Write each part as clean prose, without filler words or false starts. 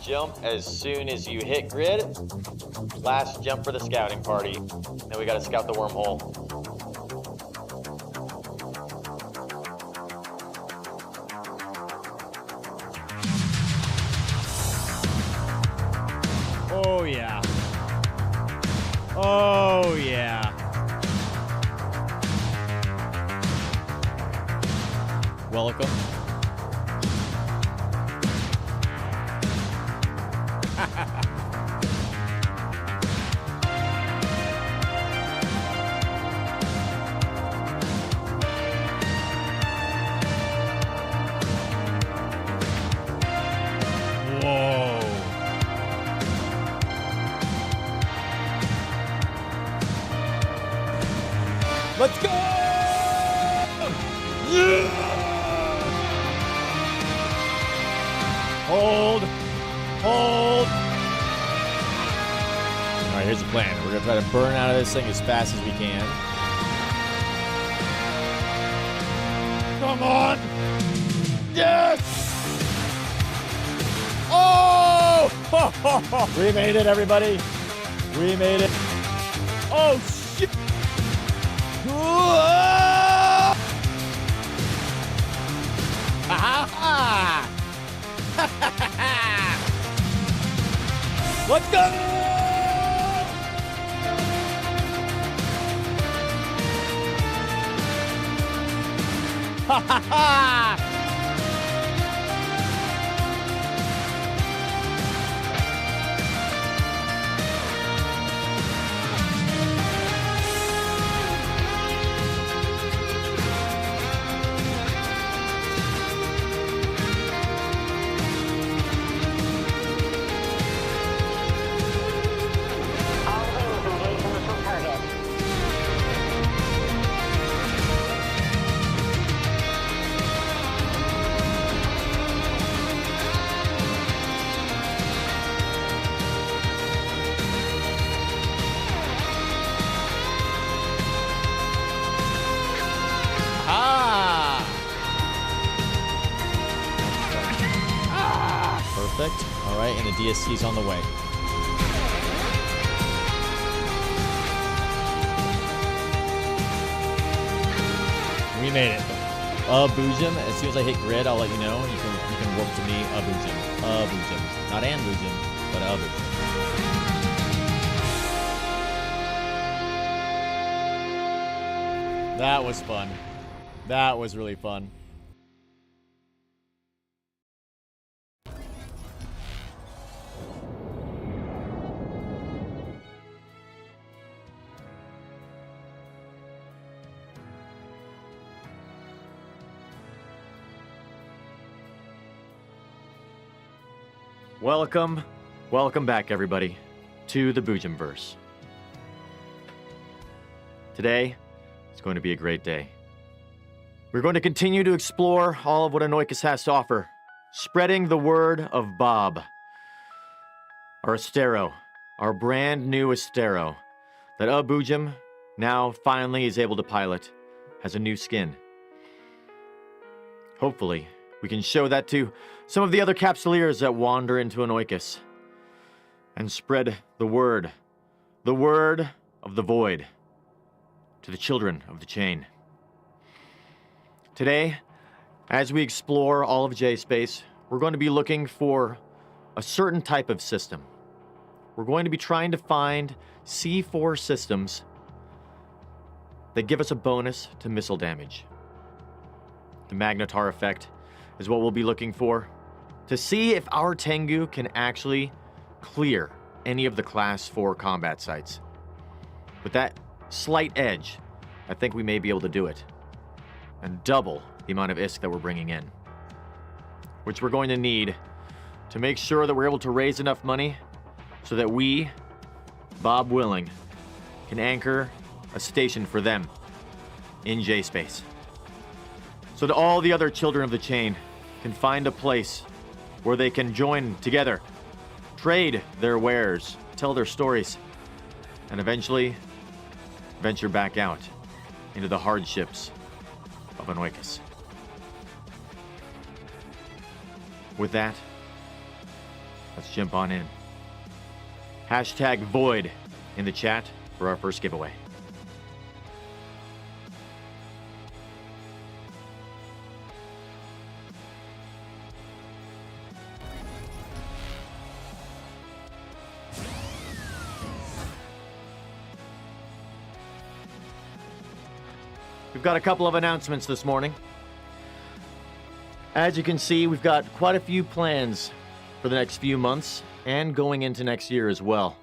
jump as soon as you hit grid. Last jump for the scouting party. Then we gotta scout the wormhole. Oh yeah. Oh yeah. Welcome. Whoa. Let's go! Yeah! Hold. Hold. All right, here's the plan. We're gonna try to burn out of this thing as fast as we can. Come on! Yes! Oh! We made it, everybody. We made it. Oh, shit! Let's go! Ha ha ha! Perfect. All right, and the DSC's on the way. We made it. Boojum. As soon as I hit grid, I'll let you know. You can work to me. Boojum. Boojum. Not and Boojum, but Boojum. That was fun. That was really fun. Welcome back, everybody, to the Boojum-Verse. Today, it's going to be a great day. We're going to continue to explore all of what Anoikis has to offer, spreading the word of Bob, our Astero, our brand new Astero, that Boojum now finally is able to pilot, has a new skin. Hopefully, we can show that to some of the other Capsuleers that wander into Anoikis and spread the word of the void to the children of the chain. Today, as we explore all of J-Space, we're going to be looking for a certain type of system. We're going to be trying to find C4 systems that give us a bonus to missile damage. The Magnetar effect is what we'll be looking for to see if our Tengu can actually clear any of the Class 4 combat sites. With that slight edge, I think we may be able to do it. And double the amount of ISK that we're bringing in. Which we're going to need to make sure that we're able to raise enough money so that we, Bob willing, can anchor a station for them in J-Space. So that all the other children of the chain can find a place where they can join together, trade their wares, tell their stories, and eventually venture back out into the hardships of Anoikis. With that, let's jump on in. Hashtag Void in the chat for our first giveaway. We've got a couple of announcements this morning. As you can see, we've got quite a few plans for the next few months and going into next year as well.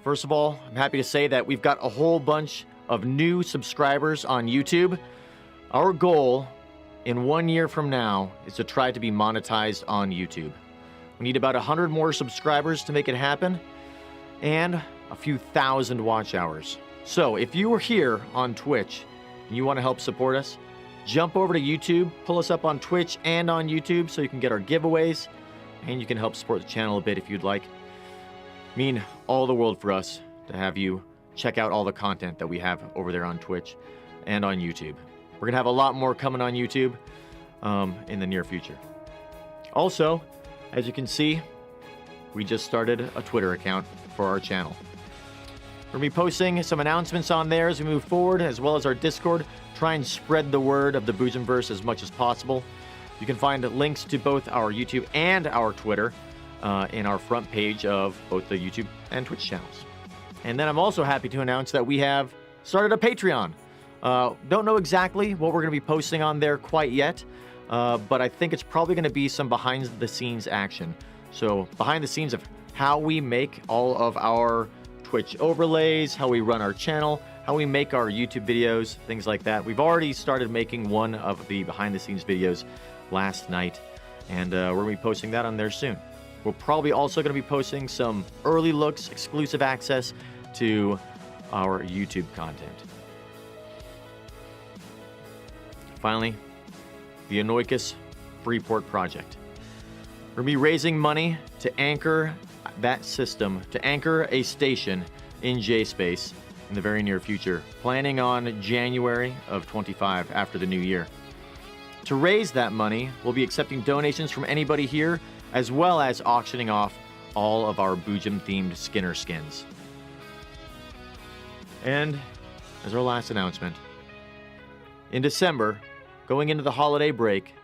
First of all, I'm happy to say that we've got a whole bunch of new subscribers on YouTube. Our goal in 1 year from now is to try to be monetized on YouTube. We need about 100 more subscribers to make it happen and a few thousand watch hours. So if you were here on Twitch and you want to help support us, jump over to YouTube, pull us up on Twitch and on YouTube so you can get our giveaways and you can help support the channel a bit if you'd like. Mean all the world for us to have you check out all the content that we have over there on Twitch and on YouTube. We're gonna have a lot more coming on YouTube in the near future. Also, as you can see, we just started a Twitter account for our channel. We're gonna be posting some announcements on there as we move forward, as well as our Discord. Try and spread the word of the Boojum-Verse as much as possible. You can find links to both our YouTube and our Twitter in our front page of both the YouTube and Twitch channels. And then I'm also happy to announce that we have started a Patreon. Don't know exactly what we're going to be posting on there quite yet, but I think it's probably going to be some behind-the-scenes action. So behind the scenes of how we make all of our Twitch overlays, how we run our channel, how we make our YouTube videos, things like that. We've already started making one of the behind-the-scenes videos last night, and we're going to be posting that on there soon. We're probably also going to be posting some early looks, exclusive access to our YouTube content. Finally, the Anoikis Freeport Project. We're going to be raising money to anchor that system, to anchor a station in J-Space in the very near future, planning on January of 25 after the new year. To raise that money, we'll be accepting donations from anybody here, as well as auctioning off all of our Boojum-themed Skinner skins. And as our last announcement, in December, going into the holiday break,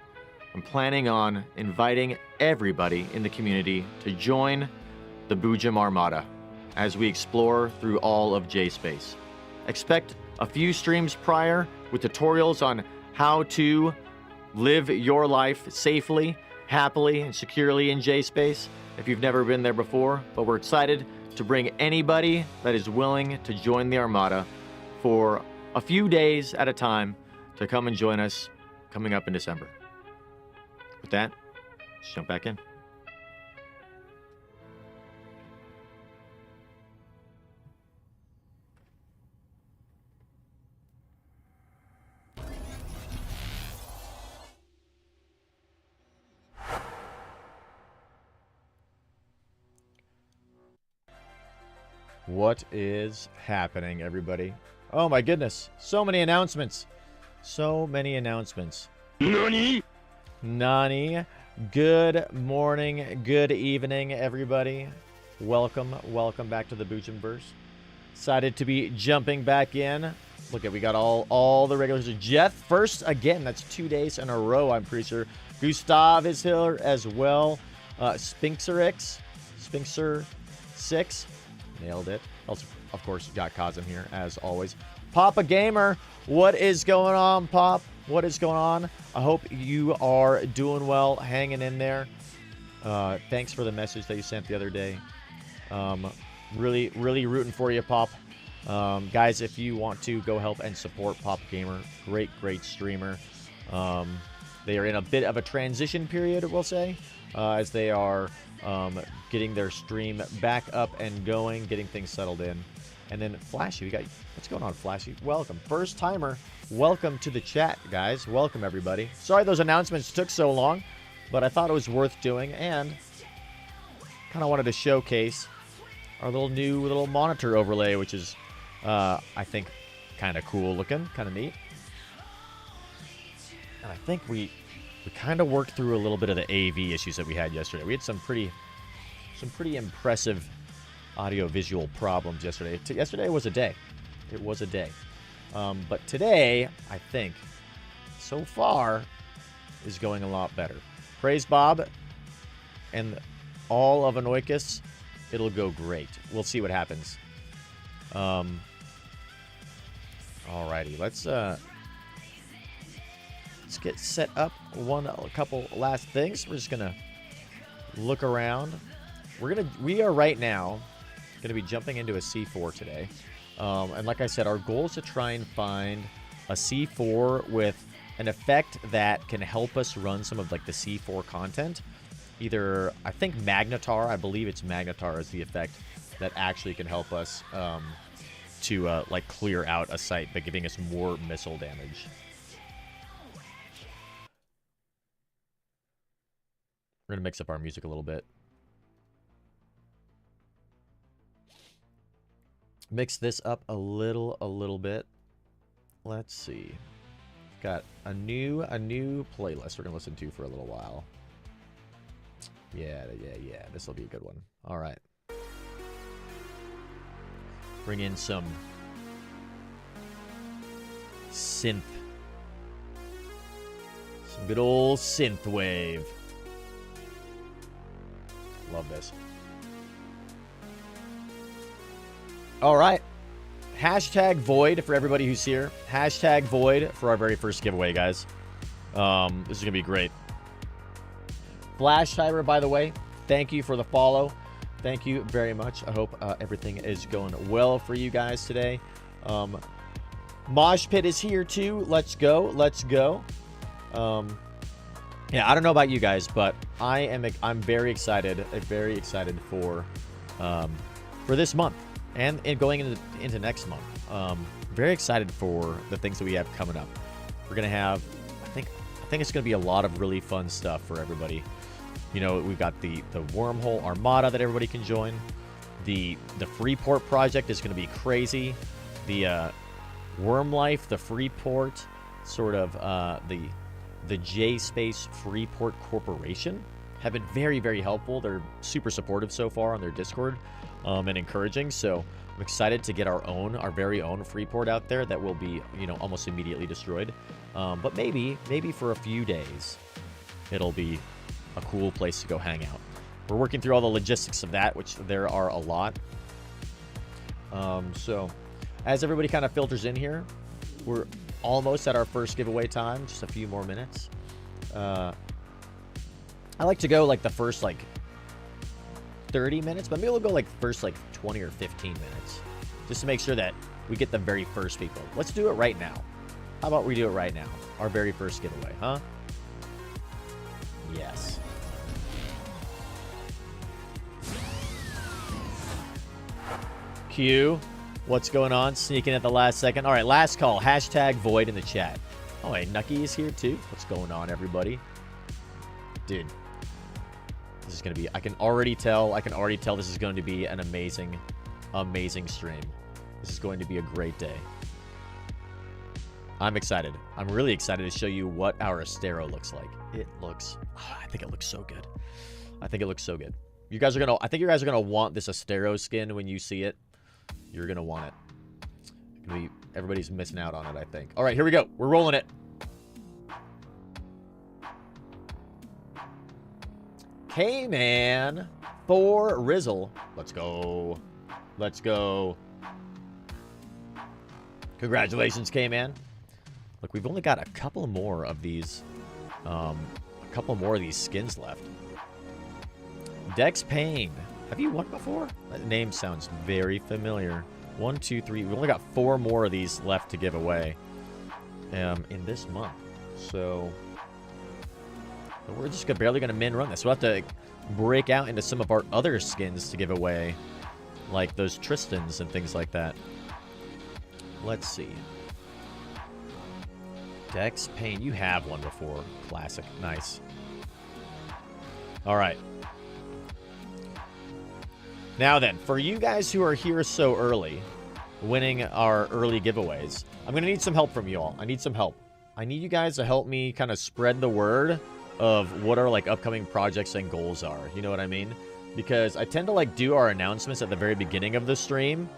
I'm planning on inviting everybody in the community to join the Boojum Armada as we explore through all of J-Space. Expect a few streams prior with tutorials on how to live your life safely, happily, and securely in J-Space if you've never been there before, but we're excited to bring anybody that is willing to join the Armada for a few days at a time to come and join us coming up in December. With that, let's jump back in. What is happening, everybody? Oh my goodness, so many announcements. So many announcements. Nani? Nani. Good morning, good evening, everybody. Welcome back to the Boojum-Verse. Excited to be jumping back in. Look at, we got all the regulars. Jeff first again. That's 2 days in a row, I'm pretty sure. Gustav is here as well. Spinxer 6. Nailed it. Also, of course, got Kazim here, as always. Papa Gamer, what is going on, Pop? What is going on? I hope you are doing well, hanging in there. Thanks for the message that you sent the other day. Really rooting for you, Pop. Guys, if you want to go help and support Pop Gamer, great streamer. They are in a bit of a transition period, we'll say, as they are getting their stream back up and going, getting things settled in. And then Flashy, we got, what's going on, Flashy? Welcome. First timer, welcome to the chat, guys. Welcome, everybody. Sorry those announcements took so long, but I thought it was worth doing, and kind of wanted to showcase our little monitor overlay, which is, I think, kind of cool looking, kind of neat. And I think we kind of worked through a little bit of the AV issues that we had yesterday. We had some pretty some pretty impressive audio-visual problems yesterday. Yesterday was a day. It was a day. But today, I think, so far, is going a lot better. Praise Bob and all of Anoikis. It'll go great. We'll see what happens. Alrighty, let's get set up. A couple last things. We're just gonna look around. We are right now gonna be jumping into a C4 today. And like I said, our goal is to try and find a C4 with an effect that can help us run some of like the C4 content. Either, I think Magnetar, I believe it's Magnetar is the effect that actually can help us to like clear out a site by giving us more missile damage. We're gonna mix up our music a little bit. Mix this up a little bit. Let's see. Got a new playlist we're gonna listen to for a little while. Yeah. This will be a good one. All right. Bring in some synth. Some good old synth wave. Love this. All right. Hashtag Void for everybody who's here. Hashtag Void for our very first giveaway, guys. This is going to be great. Flash Timer, by the way, thank you for the follow. Thank you very much. I hope everything is going well for you guys today. Mosh Pit is here too. Let's go. Let's go. Yeah, I don't know about you guys, but I'm very excited. Very excited for this month and going into next month. Very excited for the things that we have coming up. We're gonna have, I think it's gonna be a lot of really fun stuff for everybody. You know, we've got the Wormhole Armada that everybody can join. The Freeport project is going to be crazy. The Worm Life, the Freeport, sort of the J-Space Freeport Corporation have been very, very helpful. They're super supportive so far on their Discord and encouraging. So I'm excited to get our very own Freeport out there that will be, you know, almost immediately destroyed. But maybe for a few days, it'll be a cool place to go hang out. We're working through all the logistics of that, which there are a lot. So as everybody kind of filters in here, we're almost at our first giveaway time, just a few more minutes. I like to go like the first like 30 minutes, but maybe we'll go like first like 20 or 15 minutes just to make sure that we get the very first people. Let's do it right now. How about we do it right now? Our very first giveaway, huh? Yes. Q, what's going on? Sneaking at the last second. All right, last call. Hashtag Void in the chat. Oh, hey, Nucky is here too. What's going on, everybody? Dude, this is going to be, I can already tell this is going to be an amazing, amazing stream. This is going to be a great day. I'm excited. I'm really excited to show you what our Astero looks like. It looks, I think it looks so good. I think it looks so good. You guys are going to, I think you guys are going to want this Astero skin when you see it. You're going to want it. Everybody's missing out on it, I think. All right, here we go. We're rolling it. K-Man for Rizzle. Let's go. Let's go. Congratulations, K-Man. Look, we've only got a couple more of these skins left. Dex Payne. Have you won before? That name sounds very familiar. 1, 2, 3. We've only got 4 more of these left to give away in this month. So we're just barely going to min run this. We'll have to break out into some of our other skins to give away, like those Tristans and things like that. Let's see. Dex Payne. You have won before. Classic. Nice. All right. Now then, for you guys who are here so early, winning our early giveaways, I'm going to need some help from you all. I need some help. I need you guys to help me kind of spread the word of what our like upcoming projects and goals are. You know what I mean? because I tend to like do our announcements at the very beginning of the stream,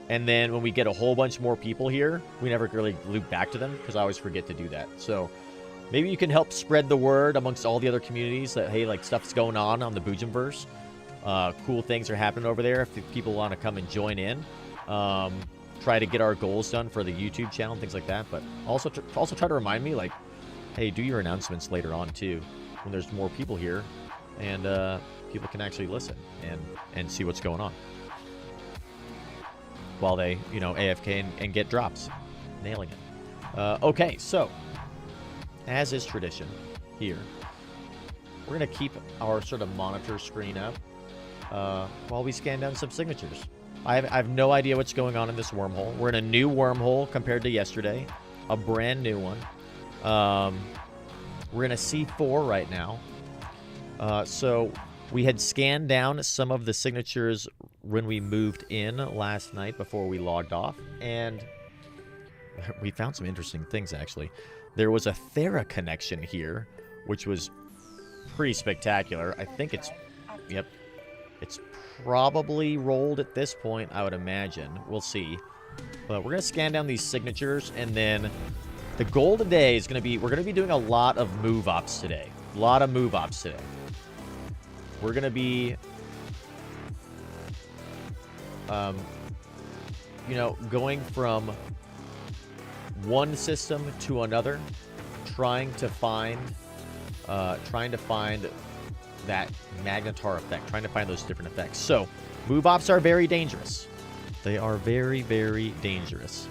and then when we get a whole bunch more people here, we never really loop back to them because I always forget to do that. So maybe you can help spread the word amongst all the other communities that, hey, like, stuff's going on the Boojum-Verse. Cool things are happening over there if people want to come and join in. Try to get our goals done for the YouTube channel and things like that. But also try to remind me, like, hey, do your announcements later on, too, when there's more people here. And people can actually listen and see what's going on while they, you know, AFK and get drops. Nailing it. Okay, so as is tradition here, we're going to keep our sort of monitor screen up while we scan down some signatures. I have no idea what's going on in this wormhole. We're in a new wormhole compared to yesterday, a brand new one. We're in a C4 right now. So we had scanned down some of the signatures when we moved in last night before we logged off, and we found some interesting things, actually. There was a Thera connection here, which was pretty spectacular. I think it's, yep, it's probably rolled at this point, I would imagine. We'll see. But we're going to scan down these signatures, and then the goal today is going to be, we're going to be doing a lot of move ops today. A lot of move ops today. We're going to be, you know, going from one system to another, trying to find that magnetar effect, trying to find those different effects. So, move ops are very dangerous. They are very, very dangerous.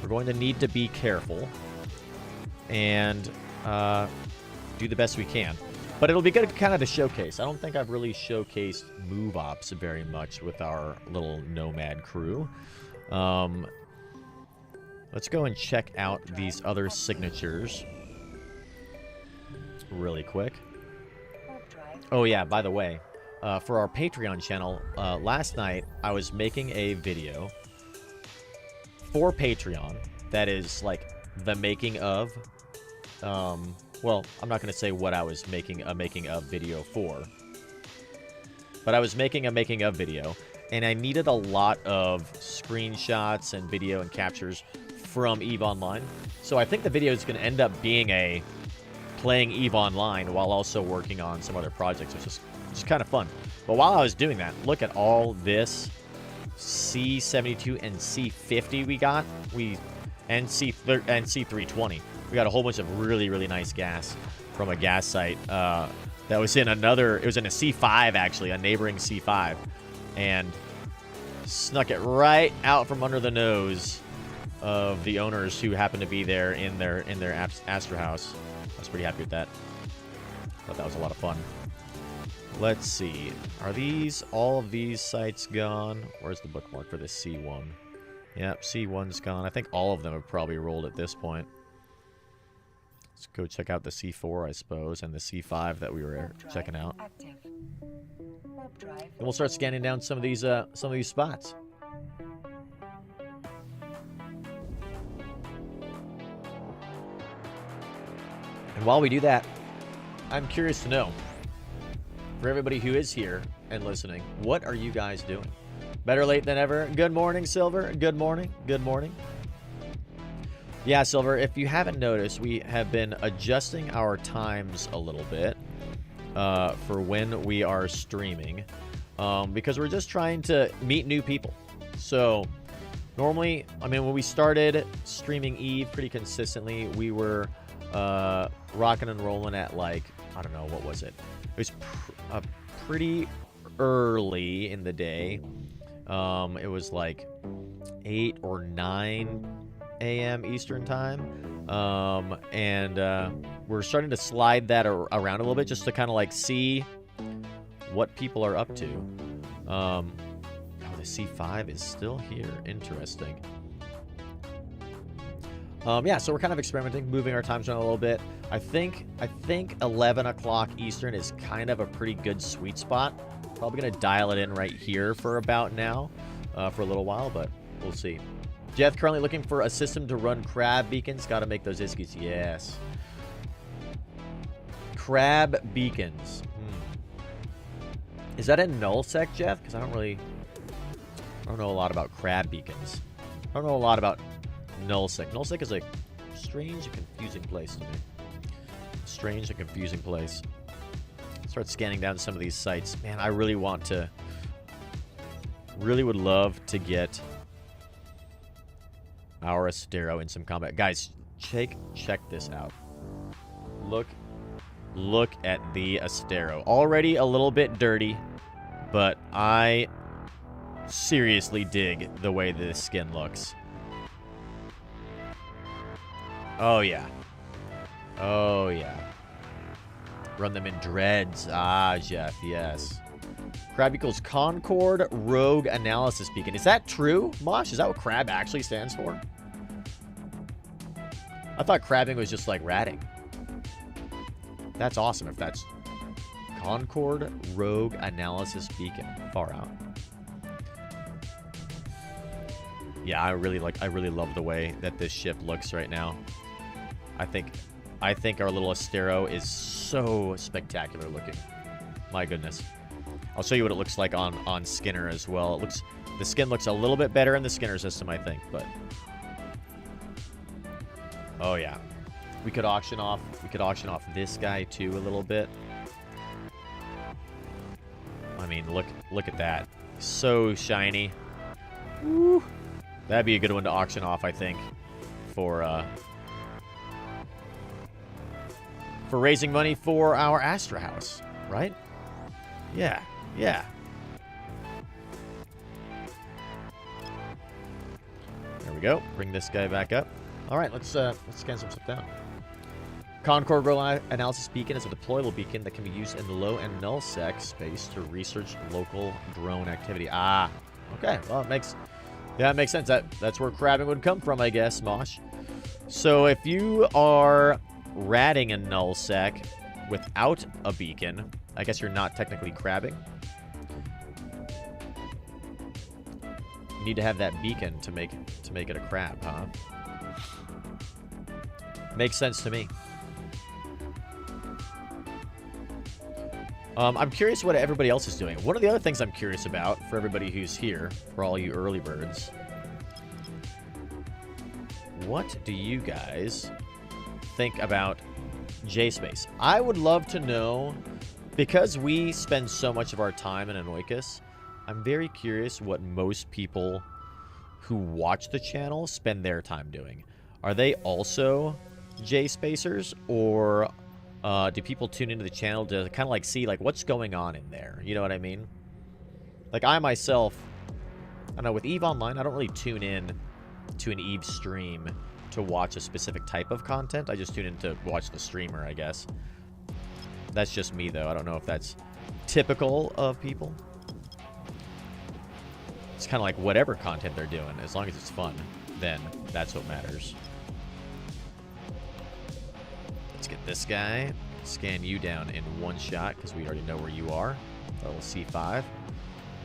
We're going to need to be careful and do the best we can. But it'll be good kind of to showcase. I don't think I've really showcased move ops very much with our little nomad crew. Let's go and check out these other signatures really quick. Oh yeah, by the way, for our Patreon channel, last night I was making a video for Patreon that is like the making of, well, I'm not going to say what I was making a making of video for, but I was making a making of video, and I needed a lot of screenshots and video and captures from EVE Online. So I think the video is going to end up being a playing EVE Online while also working on some other projects, which is just kind of fun. But while I was doing that, look at all this C72 and C50 we got. And C320. We got a whole bunch of really, really nice gas from a gas site that was in another, it was in a C5 actually, a neighboring C5, and snuck it right out from under the nose of the owners who happened to be there in their Astra house. I was pretty happy with that. Thought that was a lot of fun. Let's see. Are all of these sites gone? Where's the bookmark for this C1? Yep, C1's gone. I think all of them have probably rolled at this point. Let's go check out the C4, I suppose, and the C5 that we were checking out. And we'll start scanning down some of these spots. And while we do that, I'm curious to know, for everybody who is here and listening, what are you guys doing? Better late than ever. Good morning, Silver. Good morning. Good morning. Yeah, Silver, if you haven't noticed, we have been adjusting our times a little bit for when we are streaming because we're just trying to meet new people. So normally, I mean, when we started streaming EVE pretty consistently, we were rocking and rolling at, like, I don't know, what was it? It was pretty early in the day. It was like 8 or 9 a.m. Eastern time. We're starting to slide that around a little bit just to kind of like see what people are up to. Oh, the C5 is still here. Interesting. Yeah, so we're kind of experimenting, moving our times around a little bit. I think 11 o'clock Eastern is kind of a pretty good sweet spot. Probably going to dial it in right here for about now, for a little while, but we'll see. Jeff currently looking for a system to run crab beacons. Got to make those iskies. Yes. Crab beacons. Is that a nullsec, Jeff? Because I don't know a lot about crab beacons. I don't know a lot about nullsec. Nullsec is a strange and confusing place to me. Strange and confusing place. Start scanning down some of these sites. Man, I really want to... Really would love to get our Astero in some combat. Guys, check this out. Look at the Astero. Already a little bit dirty, but I seriously dig the way this skin looks. Oh, yeah. Oh, yeah. Run them in dreads. Ah, Jeff, yes. Crab equals Concord Rogue Analysis Beacon. Is that true, Mosh? Is that what crab actually stands for? I thought crabbing was just like ratting. That's awesome if that's Concord Rogue Analysis Beacon. Far out. Yeah, I really love the way that this ship looks right now. I think our little Astero is so spectacular looking. My goodness. I'll show you what it looks like on Skinner as well. The skin looks a little bit better in the Skinner system, I think, but oh yeah. We could auction off this guy too a little bit. I mean, look at that. So shiny. Woo. That'd be a good one to auction off, I think, for raising money for our Astra house, right? Yeah. Yeah. There we go. Bring this guy back up. All right, let's scan some stuff down. Concord Rogue Analysis Beacon is a deployable beacon that can be used in low and nullsec space to research local drone activity. Ah, okay. Well, it makes sense. That's where crabbing would come from, I guess, Mosh. So if you are ratting a nullsec without a beacon, I guess you're not technically crabbing. You need to have that beacon to make it a crab, huh? Makes sense to me. I'm curious what everybody else is doing. One of the other things I'm curious about for everybody who's here, for all you early birds, what do you guys think about J-Space? I would love to know, because we spend so much of our time in Anoikis, I'm very curious what most people who watch the channel spend their time doing. Are they also J-Spacers, or do people tune into the channel to kind of like see like what's going on in there? You know what I mean? Like I myself, I don't know, with EVE Online, I don't really tune in to an EVE stream to watch a specific type of content. I just tune in to watch the streamer, I guess. That's just me, though. I don't know if that's typical of people. It's kind of like whatever content they're doing. As long as it's fun, then that's what matters. Let's get this guy. Scan you down in one shot, because we already know where you are. Level C5.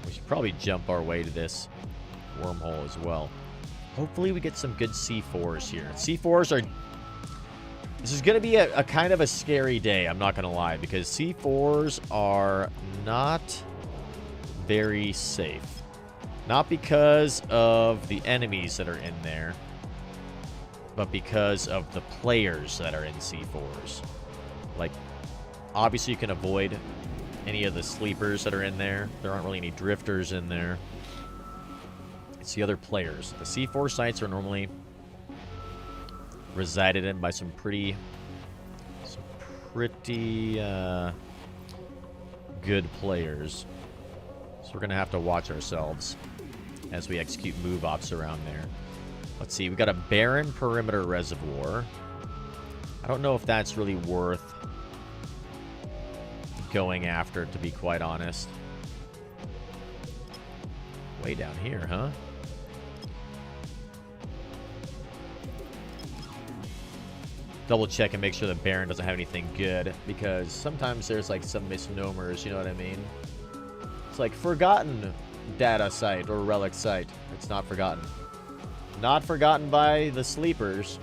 We should probably jump our way to this wormhole as well. Hopefully we get some good C4s here. C4s are... This is going to be a kind of a scary day, I'm not going to lie, because C4s are not very safe. Not because of the enemies that are in there, but because of the players that are in C4s. Like, obviously you can avoid any of the sleepers that are in there. There aren't really any drifters in there. It's the other players. The C4 sites are normally resided in by some pretty good players. So we're going to have to watch ourselves as we execute move ops around there. Let's see. We got a barren perimeter reservoir. I don't know if that's really worth going after, to be quite honest. Way down here, huh? Double check and make sure the Baron doesn't have anything good, because sometimes there's like some misnomers, you know what I mean? It's like forgotten data site or relic site. It's not forgotten. Not forgotten by the sleepers.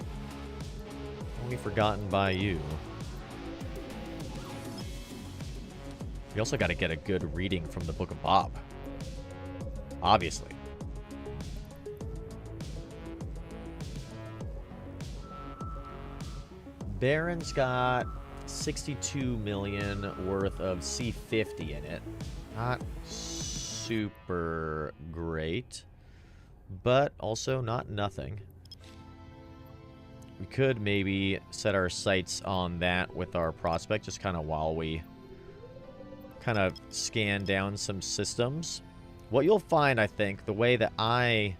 Only forgotten by you. We also got to get a good reading from the Book of Bob. Obviously. Baron's got 62 million worth of C50 in it. Not super great, but also not nothing. We could maybe set our sights on that with our prospect, just kind of while we kind of scan down some systems. What you'll find, I think, the way that I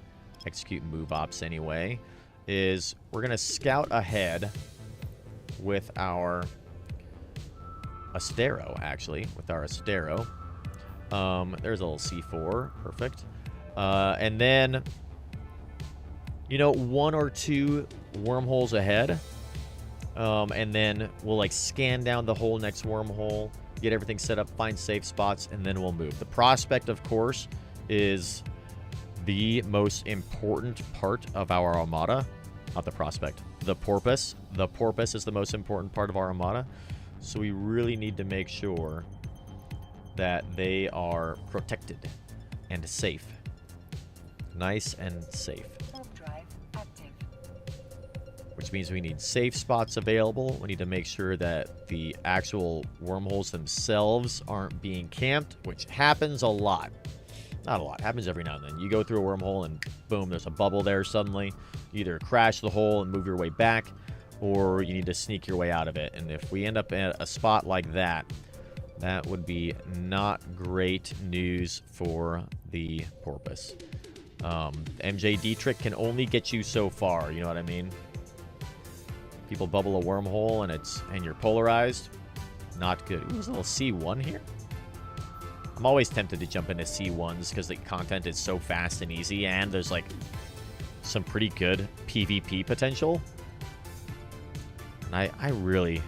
execute move ops anyway, is we're going to scout ahead with our Astero, actually, with our Astero. There's a little C4, perfect. And then, you know, 1 or 2 wormholes ahead. And then we'll, like, scan down the whole next wormhole, get everything set up, find safe spots, and then we'll move. The prospect, of course, is the most important part of our armada. Not the prospect. The porpoise. The porpoise is the most important part of our armada. So we really need to make sure that they are protected and safe. Nice and safe. Drive active. Which means we need safe spots available. We need to make sure that the actual wormholes themselves aren't being camped, which happens a lot. Not a lot. Happens every now and then. You go through a wormhole and boom, there's a bubble there suddenly. You either crash the hole and move your way back, or you need to sneak your way out of it. And if we end up at a spot like that, that would be not great news for the porpoise. MJ Dietrich can only get you so far, you know what I mean? People bubble a wormhole and you're polarized. Not good. Ooh, there's a little C1 here. I'm always tempted to jump into C1s because the content is so fast and easy, and there's like some pretty good PvP potential. And I really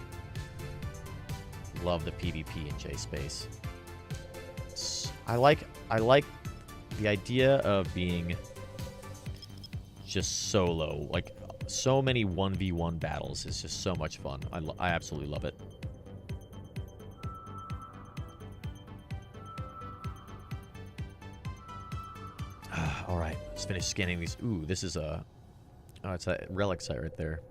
love the PvP in J-Space. I like the idea of being just solo. Like, so many 1v1 battles is just so much fun. I absolutely love it. All right, let's finish scanning these. Ooh, this is a... Oh, it's a relic site right there.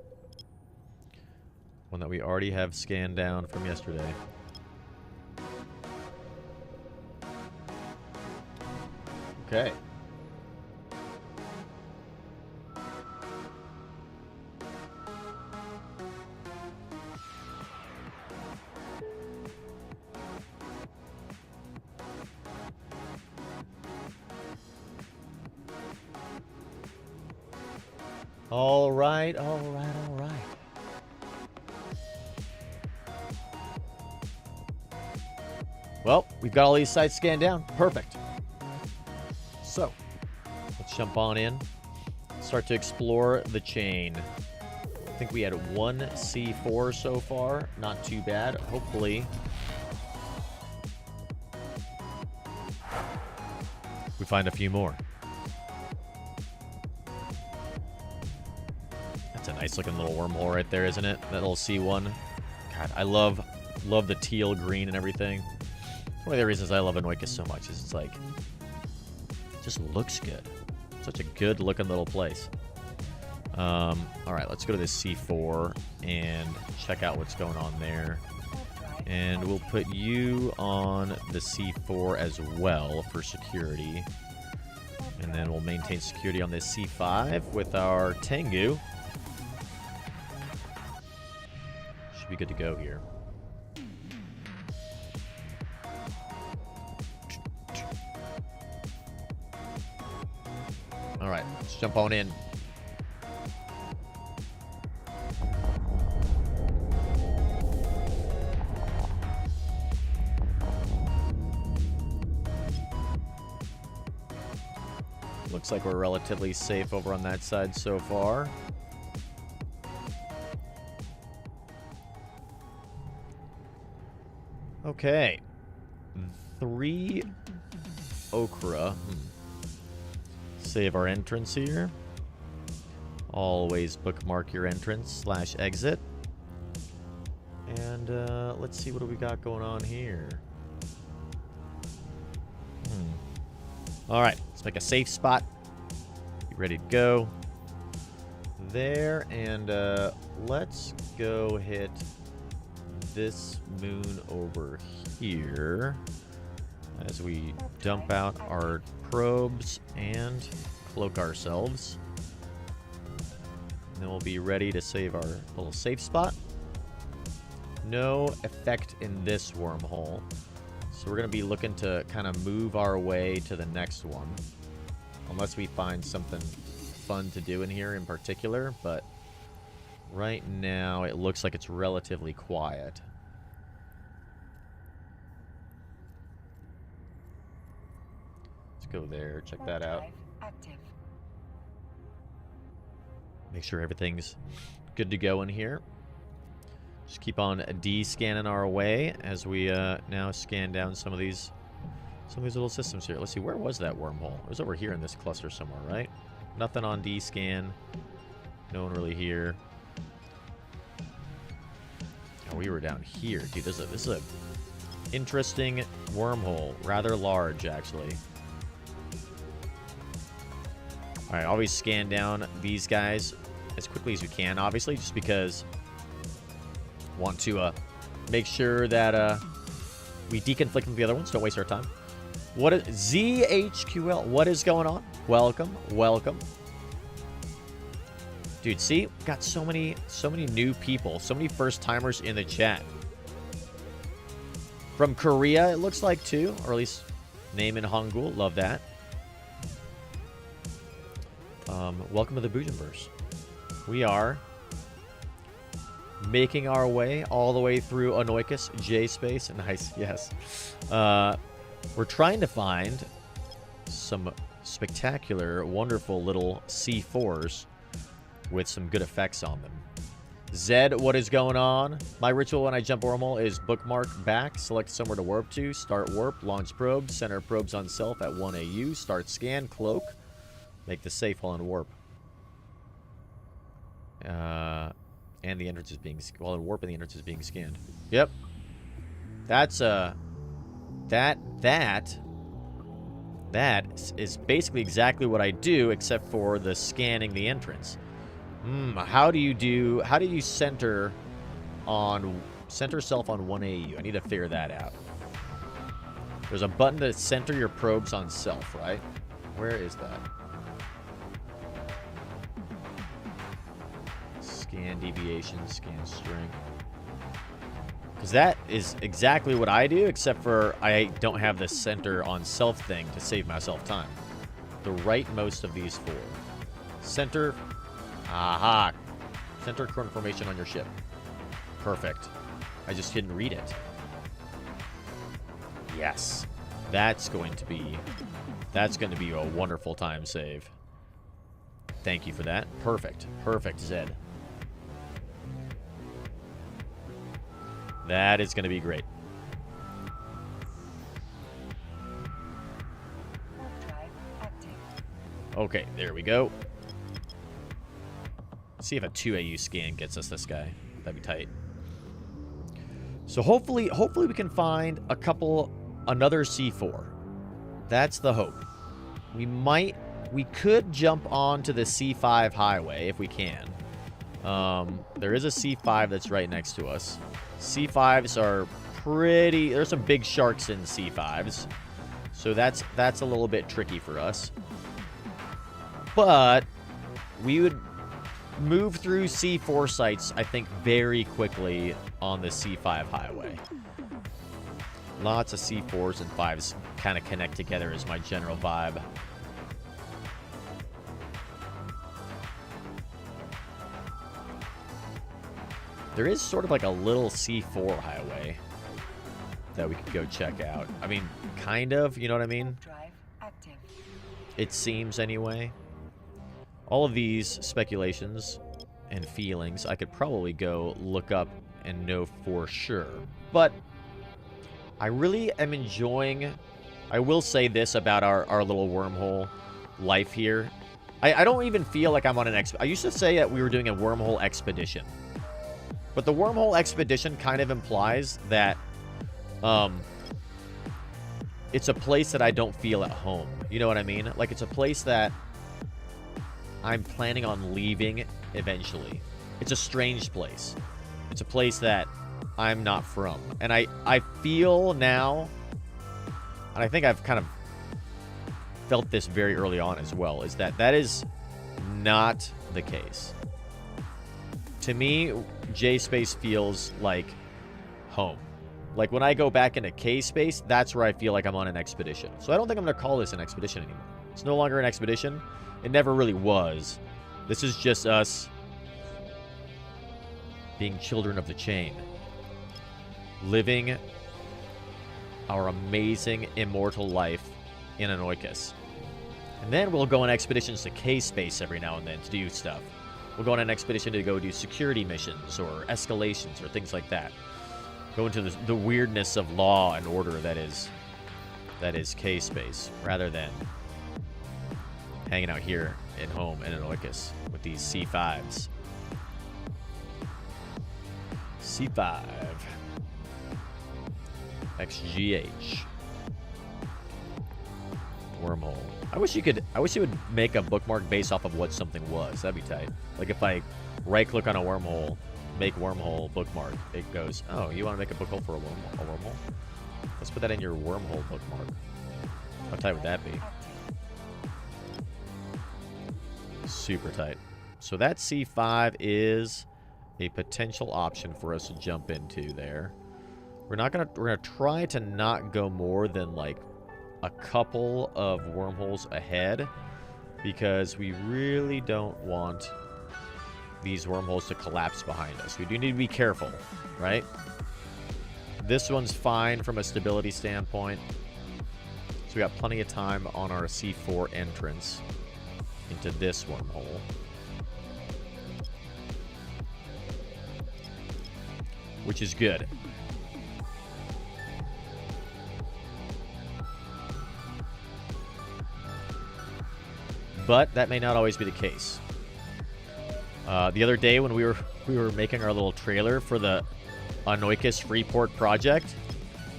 One that we already have scanned down from yesterday. Okay. All right, all right, all right. Well, we've got all these sites scanned down. Perfect. So, let's jump on in. Start to explore the chain. I think we had 1 C4 so far. Not too bad. Hopefully, we find a few more. That's a nice looking little wormhole right there, isn't it? That little C1. God, I love the teal green and everything. One of the reasons I love Anoika so much is it's like, it just looks good. Such a good looking little place. All right, let's go to this C4 and check out what's going on there. And we'll put you on the C4 as well for security. And then we'll maintain security on this C5 with our Tengu. Should be good to go here. All right, let's jump on in. Looks like we're relatively safe over on that side so far. Okay. 3 okra. Save our entrance here. Always bookmark your entrance / exit. And let's see what do we got going on here. All right, let's make a safe spot. Be ready to go. There, and let's go hit this moon over here as we dump out our probes and cloak ourselves. And then we'll be ready to save our little safe spot. No effect in this wormhole. So we're going to be looking to kind of move our way to the next one. Unless we find something fun to do in here in particular. But right now it looks like it's relatively quiet. Let's go there. Check that out. Make sure everything's good to go in here. Just keep on de-scanning our way as we now scan down some of these little systems here. Let's see, where was that wormhole? It was over here in this cluster somewhere, right? Nothing on D-scan. No one really here. Oh, we were down here. Dude, this is a interesting wormhole. Rather large, actually. Alright, always scan down these guys as quickly as we can, obviously, just because want to make sure that we deconflict with the other ones. Don't waste our time. What is ZHQL? What is going on? Welcome, welcome. Dude, see, got so many new people, so many first timers in the chat. From Korea, it looks like too, or at least name in Hangul. Love that. Welcome to the Boojum-Verse. We are making our way all the way through Anoikis, J-Space. Nice, yes. We're trying to find some spectacular, wonderful little C4s with some good effects on them. Zed, what is going on? My ritual when I jump wormhole is bookmark back, select somewhere to warp to, start warp, launch probe, center probes on self at 1 AU, start scan, cloak, make the safe while in warp. And the entrance is being while in warp and the entrance is being scanned. Yep. That's that is basically exactly what I do, except for the scanning the entrance. How do you center self on 1 AU? I need to figure that out. There's a button to center your probes on self, right? Where is that? Scan deviation, scan string. Because that is exactly what I do, except for I don't have the center on self thing to save myself time. The rightmost of these four. Center. Aha. Center current formation on your ship. Perfect. I just didn't read it. Yes. That's going to be a wonderful time save. Thank you for that. Perfect. Perfect, Zed. That is going to be great. Okay, there we go. Let's see if a 2 AU scan gets us this guy. That'd be tight. So hopefully we can find another C4. That's the hope. We could jump onto the C5 highway if we can. There is a C5 that's right next to us. C5s are pretty... There's some big sharks in C5s. So that's a little bit tricky for us. But we would move through C4 sites, I think, very quickly on the C5 highway. Lots of C4s and 5s kind of connect together is my general vibe. There is sort of like a little C4 highway that we could go check out. I mean, kind of, you know what I mean? It seems anyway. All of these speculations and feelings I could probably go look up and know for sure. But I really am enjoying... I will say this about our little wormhole life here. I don't even feel like I'm on an I used to say that we were doing a wormhole expedition. But the wormhole expedition kind of implies that it's a place that I don't feel at home. You know what I mean? Like, it's a place that I'm planning on leaving eventually. It's a strange place. It's a place that I'm not from. And I feel now, and I think I've kind of felt this very early on as well, is that is not the case. To me, J-Space feels like home. Like, when I go back into K-Space, that's where I feel like I'm on an expedition. So I don't think I'm going to call this an expedition anymore. It's no longer an expedition. It never really was. This is just us being children of the chain. Living our amazing, immortal life in Anoikis. And then we'll go on expeditions to K-Space every now and then to do stuff. We'll go on an expedition to go do security missions or escalations or things like that. Go into the weirdness of law and order that is K-Space, rather than hanging out here at home in Anoikis with these C5s. C5. XGH. Wormhole. I wish you would make a bookmark based off of what something was. That'd be tight. Like, if I right-click on a wormhole, make wormhole bookmark, it goes, oh, you want to make a bookmark for a wormhole? Let's put that in your wormhole bookmark. How tight would that be? Super tight. So that C5 is a potential option for us to jump into there. We're gonna try to not go more than like a couple of wormholes ahead, because we really don't want these wormholes to collapse behind us. We do need to be careful, right? This one's fine from a stability standpoint. So we got plenty of time on our C4 entrance into this wormhole. Which is good. But that may not always be the case. The other day when we were making our little trailer for the Anoikis Freeport project,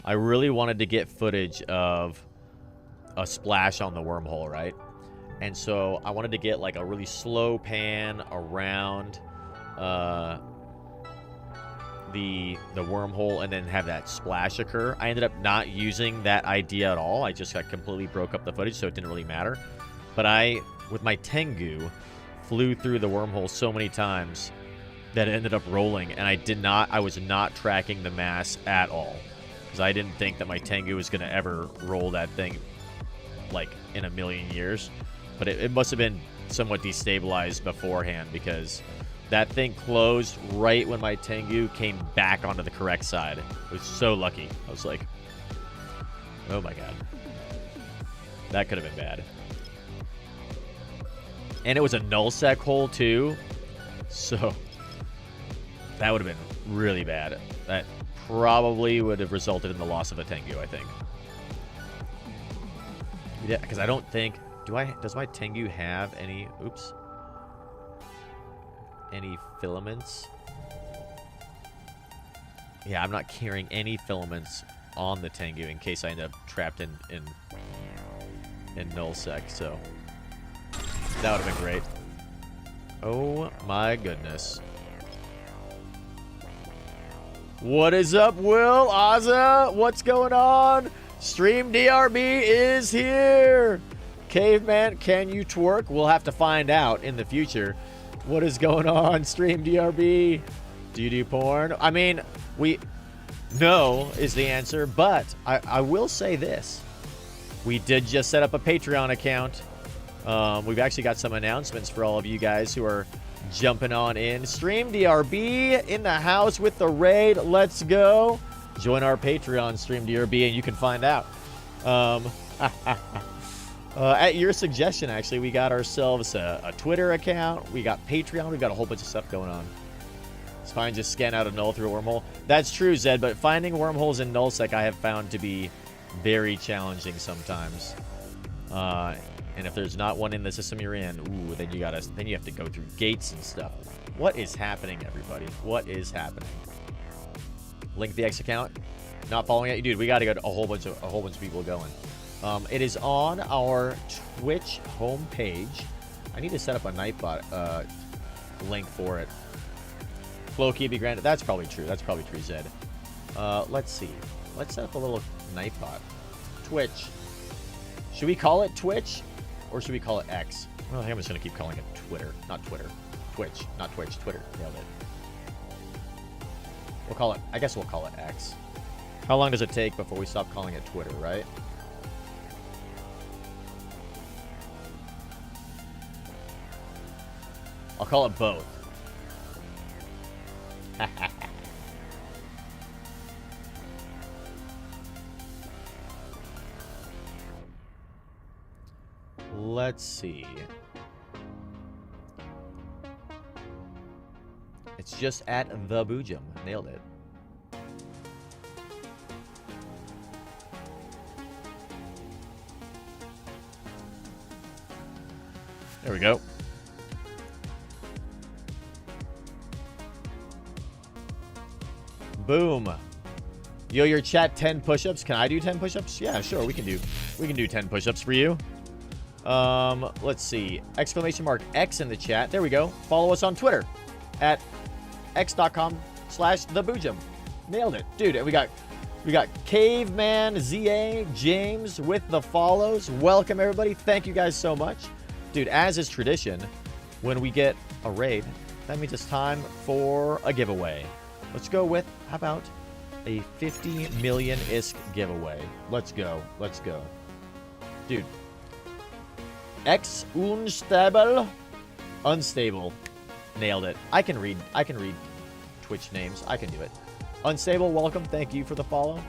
I really wanted to get footage of a splash on the wormhole, right? And so I wanted to get like a really slow pan around the wormhole and then have that splash occur. I ended up not using that idea at all. I just completely broke up the footage, so it didn't really matter. But I, with my Tengu, flew through the wormhole so many times that it ended up rolling, and I was not tracking the mass at all, because I didn't think that my Tengu was going to ever roll that thing like in a million years. But it must have been somewhat destabilized beforehand, because that thing closed right when my Tengu came back onto the correct side. I was so lucky. I was like, oh my god, that could have been bad. And it was a nullsec hole too, so that would have been really bad. That probably would have resulted in the loss of a Tengu, I think. Yeah, because I don't think... Does my Tengu have any... Oops. Any filaments? Yeah, I'm not carrying any filaments on the Tengu in case I end up trapped in nullsec, so... That would have been great. Oh my goodness. What is up, Will? Ozza? What's going on? Stream DRB is here. Caveman, can you twerk? We'll have to find out in the future. What is going on, Stream DRB? Do you do porn? I mean, no is the answer, but I will say this. We did just set up a Patreon account. We've actually got some announcements for all of you guys who are jumping on in. Stream DRB in the house with the raid. Let's go. Join our Patreon, Stream DRB, and you can find out. At your suggestion, actually, we got ourselves a Twitter account. We got Patreon. We've got a whole bunch of stuff going on. It's fine, just scan out a null through a wormhole. That's true, Zed, but finding wormholes in nullsec I have found to be very challenging sometimes. And if there's not one in the system you're in, ooh, then you have to go through gates and stuff. What is happening, everybody? What is happening? Link the X account. Not following it, dude. We got to get a whole bunch of people going. It is on our Twitch homepage. I need to set up a Nightbot link for it. Flow key be granted. That's probably true. That's probably true, Zed. Let's see. Let's set up a little Nightbot. Twitch. Should we call it Twitch or should we call it X? Well, I think I'm just gonna keep calling it Twitter, not Twitter. Twitch, not Twitch. Twitter. Nailed it. We'll call it. I guess we'll call it X. How long does it take before we stop calling it Twitter, right? I'll call it both. Let's see. It's just at the Boojum. Nailed it. There we go. Boom. Yo, your chat 10 push-ups. Can I do 10 push-ups? Yeah, sure. We can do 10 push-ups for you. Let's see. Exclamation mark X in the chat. There we go. Follow us on Twitter at x.com/theboojum. Nailed it. Dude, we got Caveman ZA James with the follows. Welcome everybody. Thank you guys so much. Dude, as is tradition, when we get a raid, that means it's time for a giveaway. Let's go with, how about a 50 million ISK giveaway? Let's go. Let's go. Dude. X unstable. Unstable. Nailed it. I can read Twitch names. I can do it. Unstable, welcome. Thank you for the follow.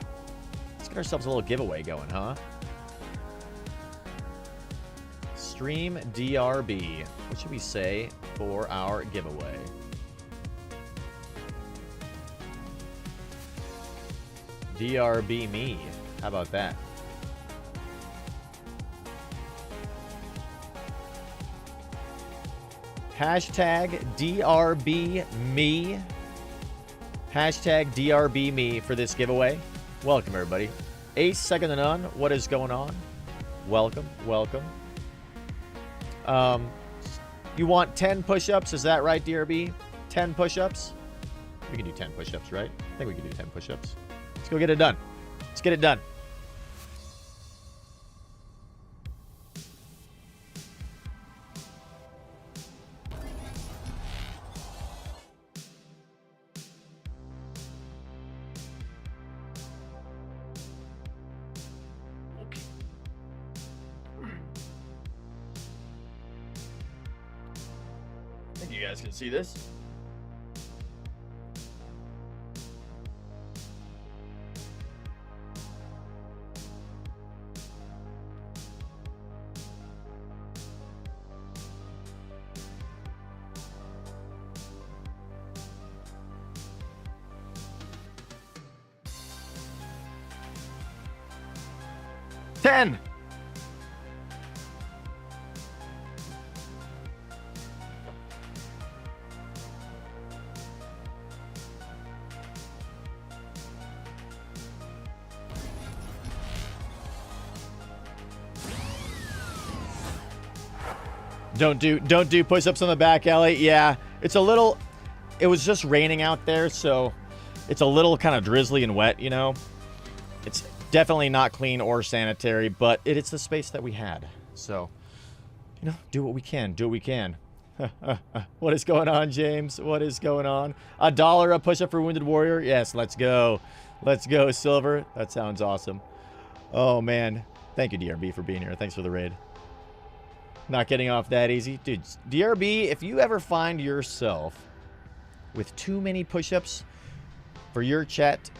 Let's get ourselves a little giveaway going, huh? Stream DRB. What should we say for our giveaway? DRB me. How about that? Hashtag DRB me. Hashtag DRB me for this giveaway. Welcome, everybody. Ace, second to none. What is going on? Welcome, welcome. You want 10 push-ups? Is that right, DRB? 10 push-ups? We can do 10 push-ups, right? I think we can do 10 push-ups. Let's go get it done. Let's get it done. I think you guys can see this. Ten. Don't do push-ups on the back alley. Yeah, it's a little. It was just raining out there, so it's a little kind of drizzly and wet. You know, it's definitely not clean or sanitary, but it's the space that we had. So, you know, do what we can. Do what we can. What is going on, James? What is going on? $1 a push-up for Wounded Warrior. Yes, let's go. Let's go, Silver. That sounds awesome. Oh man, thank you, DRB, for being here. Thanks for the raid. Not getting off that easy. Dude, DRB, if you ever find yourself with too many push-ups for your chat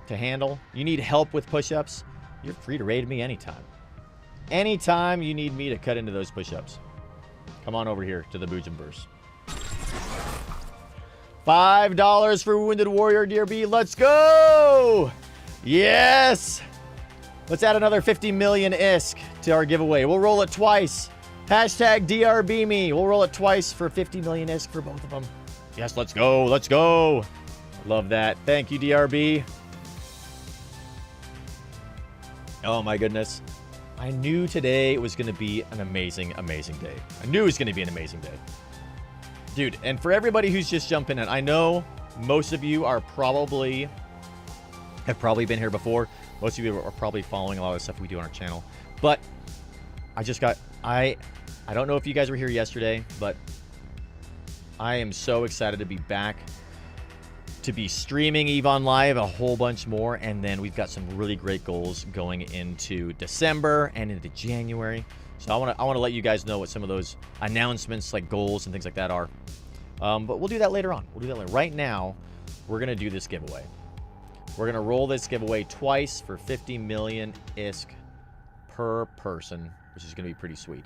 to handle, you need help with push-ups, you're free to raid me anytime. Anytime you need me to cut into those push-ups. Come on over here to the Boojum-Verse. $5 for Wounded Warrior, DRB. Let's go! Yes! Let's add another 50 million ISK to our giveaway. We'll roll it twice. Hashtag DRB me. We'll roll it twice for 50 million ISK for both of them. Yes, let's go. Let's go. Love that. Thank you, DRB. Oh my goodness. I knew today was going to be an amazing, amazing day. I knew it was going to be an amazing day. Dude, and for everybody who's just jumping in, I know most of you have probably been here before. Most of you are probably following a lot of the stuff we do on our channel. But I don't know if you guys were here yesterday, but I am so excited to be back, to be streaming EVE on Live a whole bunch more, and then we've got some really great goals going into December and into January. So I want to let you guys know what some of those announcements, like goals and things like that, are. But we'll do that later on. We'll do that later. Right now, we're gonna do this giveaway. We're gonna roll this giveaway twice for 50 million ISK per person, which is gonna be pretty sweet.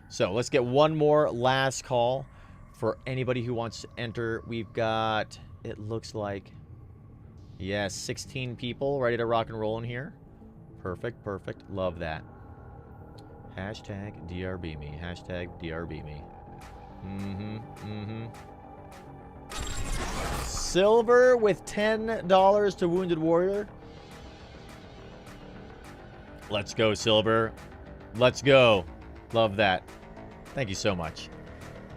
So let's get one more last call for anybody who wants to enter. We've got, it looks like, yeah, 16 people ready to rock and roll in here. Perfect, perfect. Love that. Hashtag DRB me. Hashtag DRB me. Silver with $10 to Wounded Warrior. Let's go, Silver. Let's go. Love that. Thank you so much.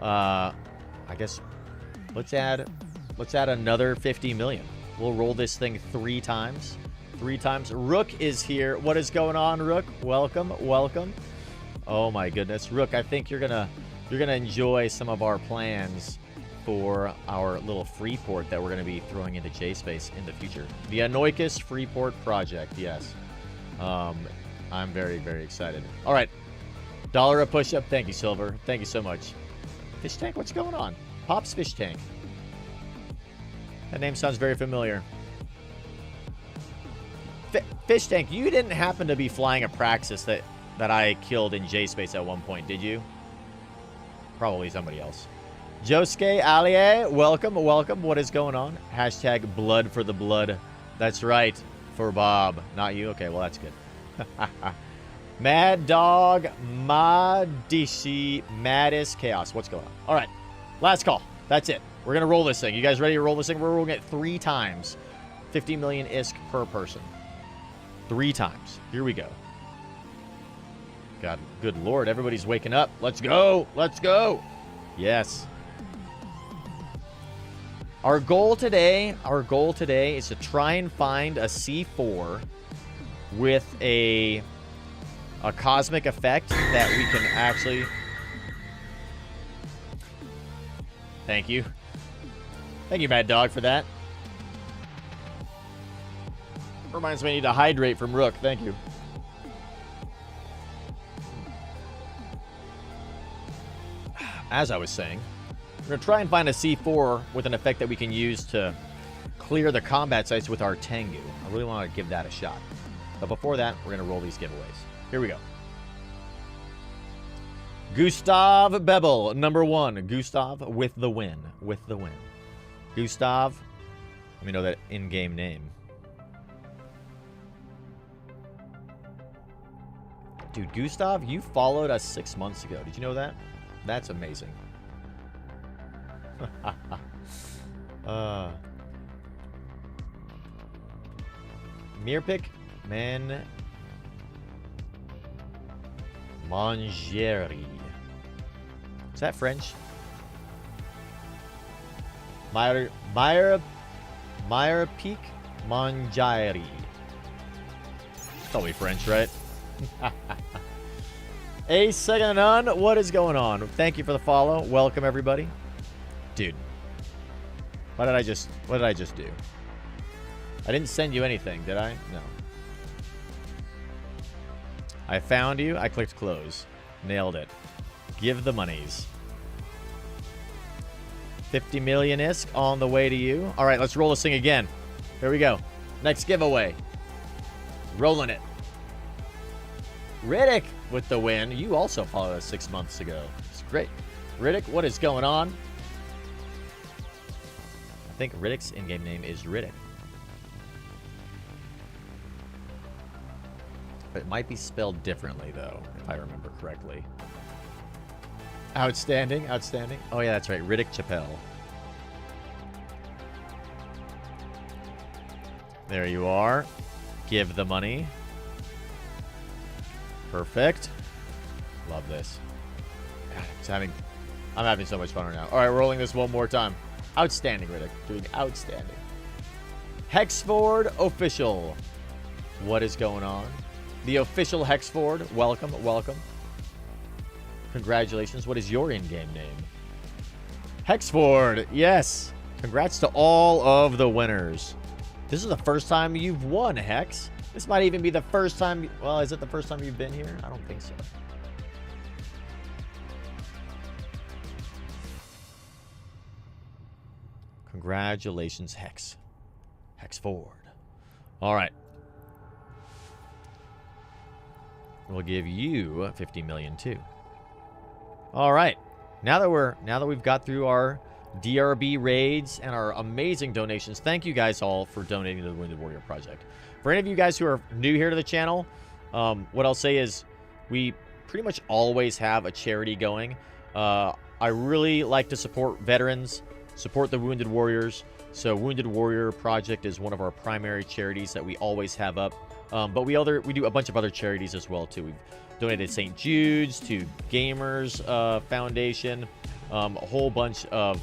I guess let's add another 50 million. We'll roll this thing 3 times. 3 times. Rook is here. What is going on, Rook? Welcome, welcome. Oh my goodness, Rook, I think you're gonna enjoy some of our plans for our little Freeport that we're gonna be throwing into J-Space in the future. The Anoikis Freeport project, yes. I'm very, very excited. All right, $1 a push-up. Thank you, Silver. Thank you so much. Fish Tank, what's going on? Pop's Fish Tank. That name sounds very familiar. Fish Tank, you didn't happen to be flying a Praxis that I killed in J-Space at one point, did you? Probably somebody else. Josuke Allier, welcome, welcome. What is going on? Hashtag blood for the blood. That's right, for Bob. Not you? Okay, well, that's good. Mad Dog, Madishi, Maddis, Chaos. What's going on? All right, last call. That's it. We're going to roll this thing. You guys ready to roll this thing? We're rolling it 3 times. 50 million ISK per person. 3 times. Here we go. God, good Lord, everybody's waking up. Let's go. Let's go. Yes. Our goal today is to try and find a C4 with a cosmic effect that we can actually... Thank you. Thank you, Mad Dog, for that. Reminds me I need to hydrate from Rook. Thank you. As I was saying, we're going to try and find a C4 with an effect that we can use to clear the combat sites with our Tengu. I really want to give that a shot. But before that, we're going to roll these giveaways. Here we go. Gustav Bebel, number 1. Gustav with the win. With the win. Gustav, let me know that in-game name. Dude, Gustav, you followed us 6 months ago. Did you know that? That's amazing. Mirpik Man Mangeri. Is that French? Meyer Peak Mangieri. It's probably French, right? A second and none. What is going on? Thank you for the follow. Welcome everybody. Dude. What did I just do? I didn't send you anything, did I? No. I found you. I clicked close. Nailed it. Give the monies. 50 million ISK on the way to you. All right, let's roll this thing again. Here we go. Next giveaway. Rolling it. Riddick with the win. You also followed us 6 months ago. It's great. Riddick, what is going on? I think Riddick's in-game name is Riddick. But it might be spelled differently, though, if I remember correctly. Outstanding, outstanding. Oh, yeah, that's right. Riddick Chappelle. There you are. Give the money. Perfect. Love this. God, I'm having so much fun right now. All right, rolling this one more time. Outstanding, Riddick. Doing outstanding. Hexford official. What is going on? The official Hexford. Welcome, welcome. Congratulations. What is your in-game name? Hexford. Yes. Congrats to all of the winners. This is the first time you've won, Hex. This might even be the first time. Well, is it the first time you've been here? I don't think so. Congratulations, Hex. Hexford. All right. We'll give you 50 million too. All right. Now that we've got through our DRB raids and our amazing donations, thank you guys all for donating to the Wounded Warrior Project. For any of you guys who are new here to the channel, what I'll say is we pretty much always have a charity going. I really like to support veterans, support the Wounded Warriors. So Wounded Warrior Project is one of our primary charities that we always have up. But we do a bunch of other charities as well too. We've donated St. Jude's, to Gamers Foundation, a whole bunch of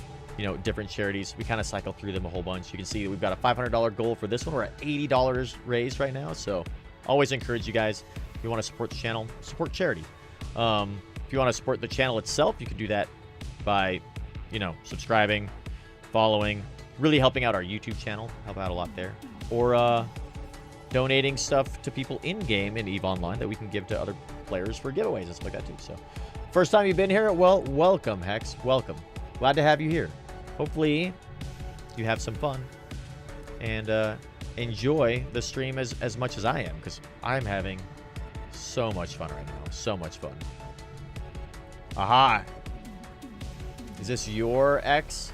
different charities. We kind of cycle through them a whole bunch. You can see that we've got a $500 goal for this one. We're at $80 raised right now. So always encourage you guys, if you want to support the channel, support charity. If you want to support the channel itself, you can do that by subscribing, following, really helping out our YouTube channel. Help out a lot there. Or donating stuff to people in-game in EVE Online that we can give to other players for giveaways and stuff like that too. So, first time you've been here, well, welcome, Hex. Welcome. Glad to have you here. Hopefully, you have some fun and enjoy the stream as much as I am, because I'm having so much fun right now. So much fun. Aha! Is this your ex?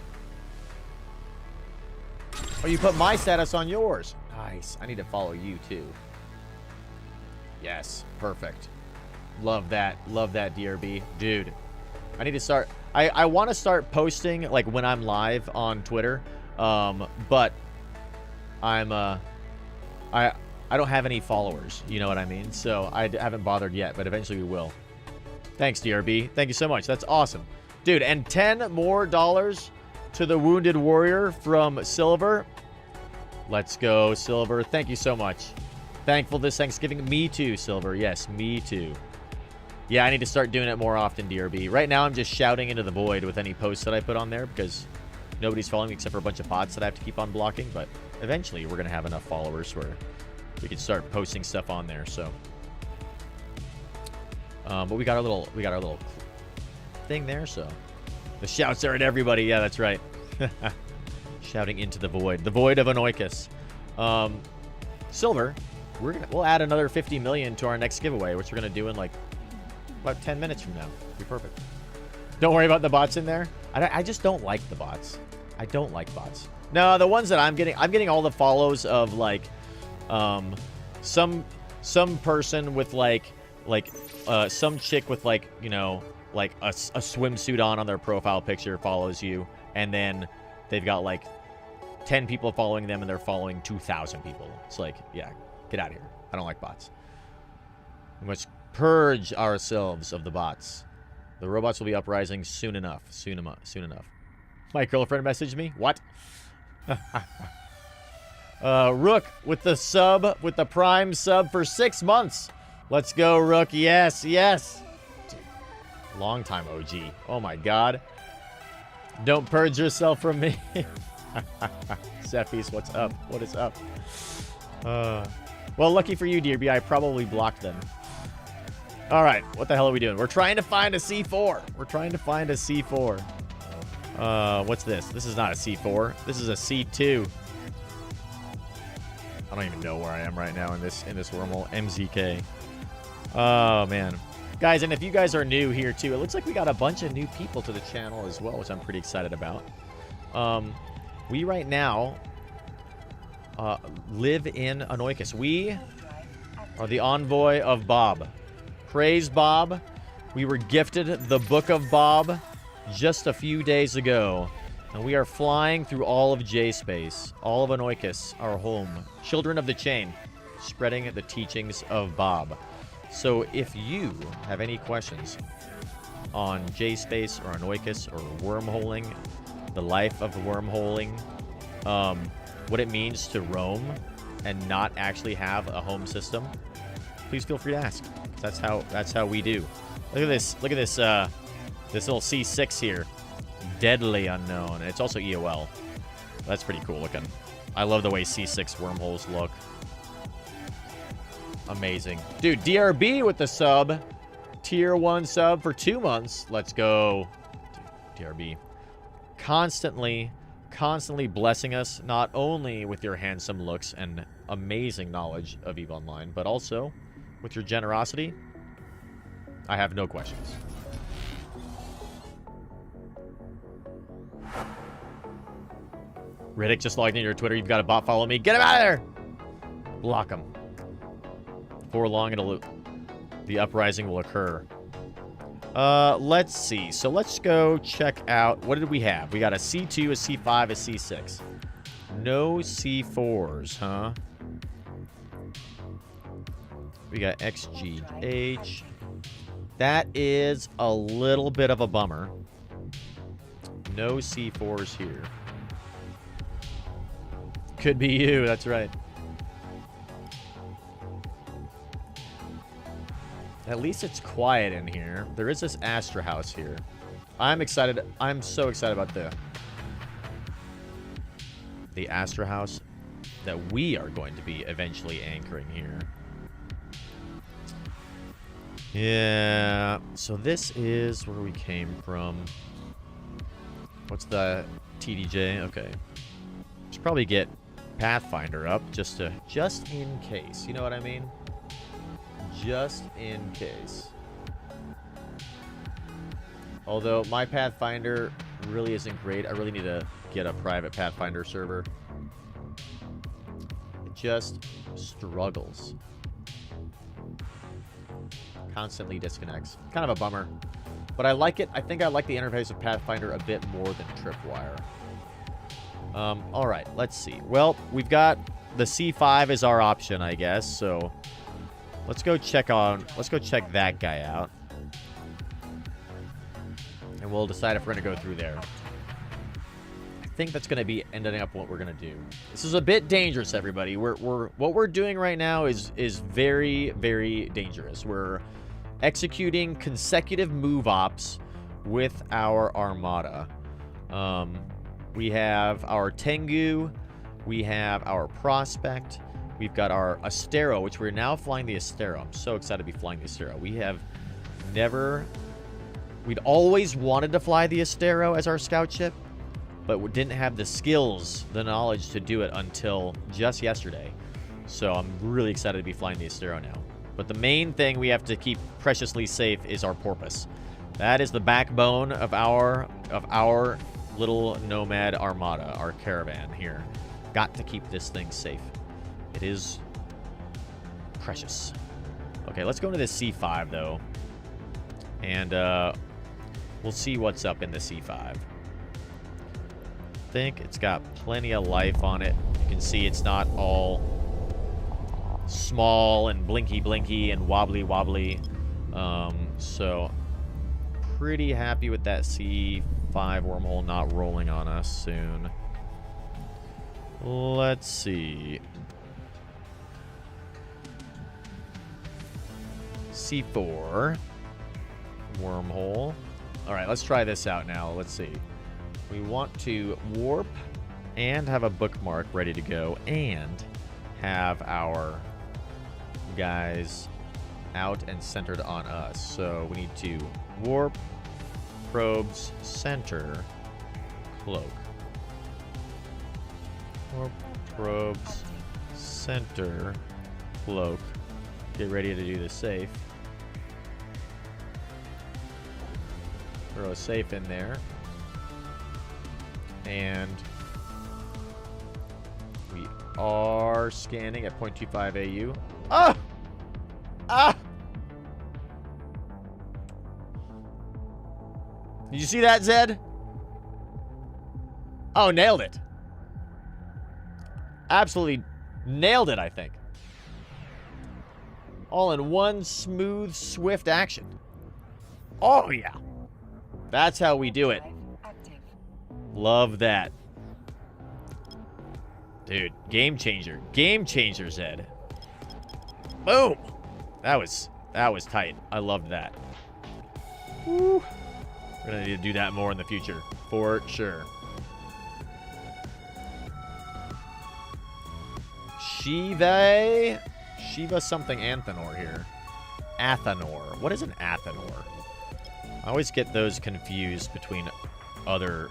Oh, you put my status on yours. Nice. I need to follow you too. Yes. Perfect. Love that. Love that, DRB. Dude, I need to start. I want to start posting like when I'm live on Twitter. But I'm I don't have any followers. You know what I mean? So I haven't bothered yet, but eventually we will. Thanks, DRB. Thank you so much. That's awesome. Dude, and $10 more to the Wounded Warrior from Silver. Let's go, Silver. Thank you so much. Thankful this Thanksgiving. Me too, Silver. Yes, me too. Yeah, I need to start doing it more often, DRB. Right now, I'm just shouting into the void with any posts that I put on there because nobody's following me except for a bunch of bots that I have to keep on blocking. But eventually, we're going to have enough followers where we can start posting stuff on there. So, but we got our little thing there. So the shouts are at everybody. Yeah, that's right. Shouting into the void of Anoikis. Silver, we'll add another 50 million to our next giveaway, which we're gonna do in like about 10 minutes from now. Be perfect. Don't worry about the bots in there. I just don't like the bots. I don't like bots. No, the ones that I'm getting all the follows of like some person with like some chick with like like a swimsuit on their profile picture follows you, and then they've got like 10 people following them, and they're following 2,000 people. It's like, yeah, get out of here. I don't like bots. We must purge ourselves of the bots. The robots will be uprising soon enough. Soon enough. My girlfriend messaged me. What? Rook with the Prime sub for 6 months. Let's go, Rook. Yes, yes. Dude, long time OG. Oh my God. Don't purge yourself from me. Zephy's, what's up? What is up? Well, lucky for you, DRB, I probably blocked them. All right, what the hell are we doing? We're trying to find a C4. We're trying to find a C4. What's this? This is not a C4. This is a C2. I don't even know where I am right now in this wormhole. MZK. Oh, man. Guys, and if you guys are new here, too, it looks like we got a bunch of new people to the channel as well, which I'm pretty excited about. We right now live in Anoikis. We are the envoy of Bob. Praise Bob. We were gifted the Book of Bob just a few days ago. And we are flying through all of J-Space, all of Anoikis, our home. Children of the Chain, spreading the teachings of Bob. So if you have any questions on J-Space or Anoikis or wormholing, the life of wormholing, what it means to roam and not actually have a home system, please feel free to ask. That's how we do. Look at this. Look at this. This little C6 here. Deadly unknown. It's also EOL. That's pretty cool looking. I love the way C6 wormholes look. Amazing. Dude, DRB with the sub. Tier 1 sub for 2 months. Let's go. Dude, DRB. Constantly blessing us, not only with your handsome looks and amazing knowledge of EVE Online, but also with your generosity. I have no questions. Riddick just logged into your Twitter. You've got a bot follow me. Get him out of there! Block him. Before long, the uprising will occur. Let's see. So let's go check out. What did we have? We got a C2, a C5, a C6. No C4s, huh? We got XGH. That is a little bit of a bummer. No C4s here. Could be you, that's right. At least it's quiet in here. There is this Astra house here. I'm excited. I'm so excited about the Astra house that we are going to be eventually anchoring here. Yeah. So this is where we came from. What's the TDJ? Okay. Should probably get Pathfinder up just in case. You know what I mean? Just in case. Although my Pathfinder really isn't great. I really need to get a private Pathfinder server. It just struggles. Constantly disconnects. Kind of a bummer. But I like it. I think I like the interface of Pathfinder a bit more than Tripwire. Alright, let's see. Well, we've got the C5 is our option, I guess, so let's go check that guy out. And we'll decide if we're gonna go through there. I think that's gonna be ending up what we're gonna do. This is a bit dangerous, everybody. What we're doing right now is very, very dangerous. We're executing consecutive move ops with our armada. We have our Tengu, we have our Prospect, we've got our Astero, which we're now flying the Astero. I'm so excited to be flying the Astero. We'd always wanted to fly the Astero as our scout ship, but we didn't have the skills, the knowledge to do it until just yesterday. So I'm really excited to be flying the Astero now. But the main thing we have to keep preciously safe is our Porpoise. That is the backbone of our little nomad armada, our caravan here. Got to keep this thing safe. It is precious. Okay, let's go into this C5 though. And we'll see what's up in the C5. I think it's got plenty of life on it. You can see it's not all small and blinky and wobbly. So pretty happy with that C5 wormhole not rolling on us soon. Let's see. C4 wormhole. All right, let's try this out now. Let's see. We want to warp and have a bookmark ready to go and have our guys out and centered on us. So we need to warp, probes, center, cloak. Warp, probes, center, cloak. Get ready to do the safe. Throw a safe in there. And we are scanning at 0.25 AU. Ah! Ah! Did you see that, Zed? Oh, nailed it. Absolutely nailed it, I think. All in one smooth, swift action. Oh, yeah. That's how we do it. Love that. Dude, game changer. Game changer, Zed. Boom. That was tight. I loved that. Woo. We're gonna need to do that more in the future. For sure. Shiva something Athanor here. Athanor. What is an Athanor? I always get those confused between other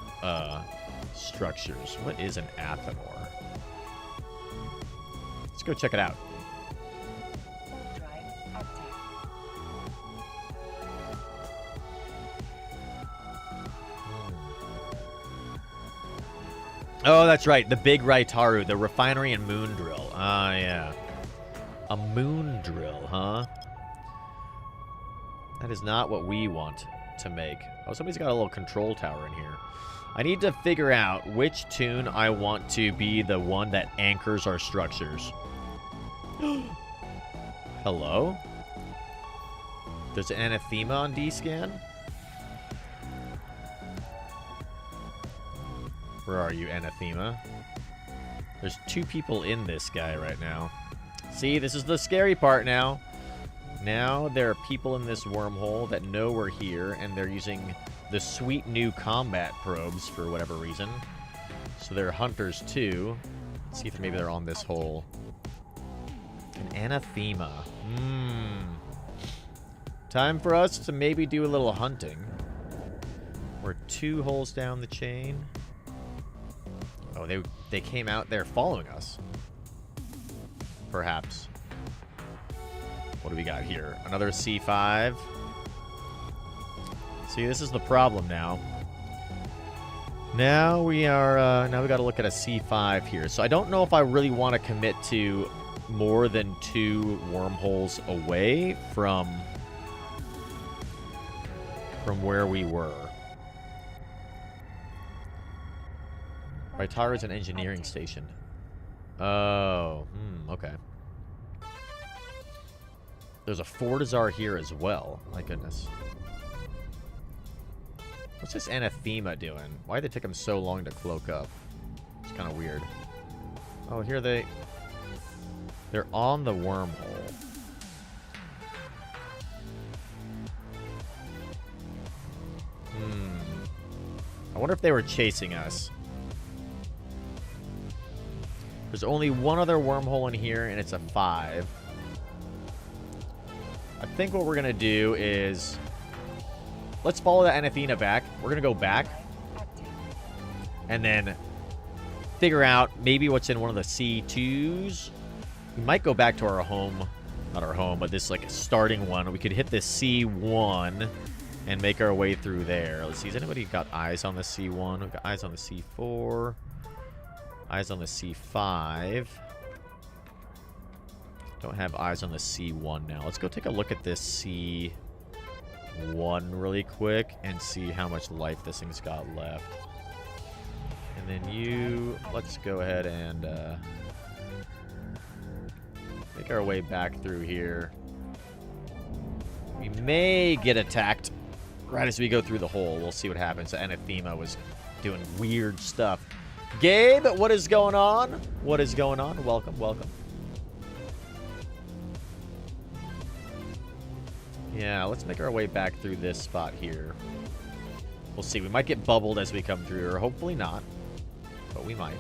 structures. What is an Athanor? Let's go check it out. Oh, that's right. The big Raitaru, the refinery and moon drill. Ah, yeah. A moon drill, huh? That is not what we want to make. Oh, somebody's got a little control tower in here. I need to figure out which tune I want to be the one that anchors our structures. Hello? There's an anathema on D-scan? Where are you, anathema? There's 2 people in this guy right now. See, this is the scary part now. Now there are people in this wormhole that know we're here, and they're using the sweet new combat probes for whatever reason. So they're hunters too. Let's see if maybe they're on this hole. An anathema. Time for us to maybe do a little hunting. We're 2 holes down the chain. Oh, they came out there following us. Perhaps. What do we got here? Another C5. See, this is the problem now. Now we are, now we got to look at a C5 here. So I don't know if I really want to commit to more than 2 wormholes away from where we were. Raitaru is an engineering station. Oh, okay. There's a Fortizar here as well. My goodness. What's this anathema doing? Why did it take him so long to cloak up? It's kind of weird. Oh, here they're on the wormhole. I wonder if they were chasing us. There's only one other wormhole in here, and it's a 5. I think what we're going to do is... Let's follow the anathema back. We're going to go back. And then figure out maybe what's in one of the C2s. We might go back to our home. Not our home, but this like starting one. We could hit this C1 and make our way through there. Let's see. Has anybody got eyes on the C1? We've got eyes on the C4. Eyes on the C5. Don't have eyes on the C1 now. Let's go take a look at this C1 really quick and see how much life this thing's got left. And then you... Let's go ahead and make our way back through here. We may get attacked right as we go through the hole. We'll see what happens. The anathema was doing weird stuff. Gabe, what is going on? What is going on? Welcome, welcome. Yeah, let's make our way back through this spot here. We'll see. We might get bubbled as we come through, or hopefully not. But we might.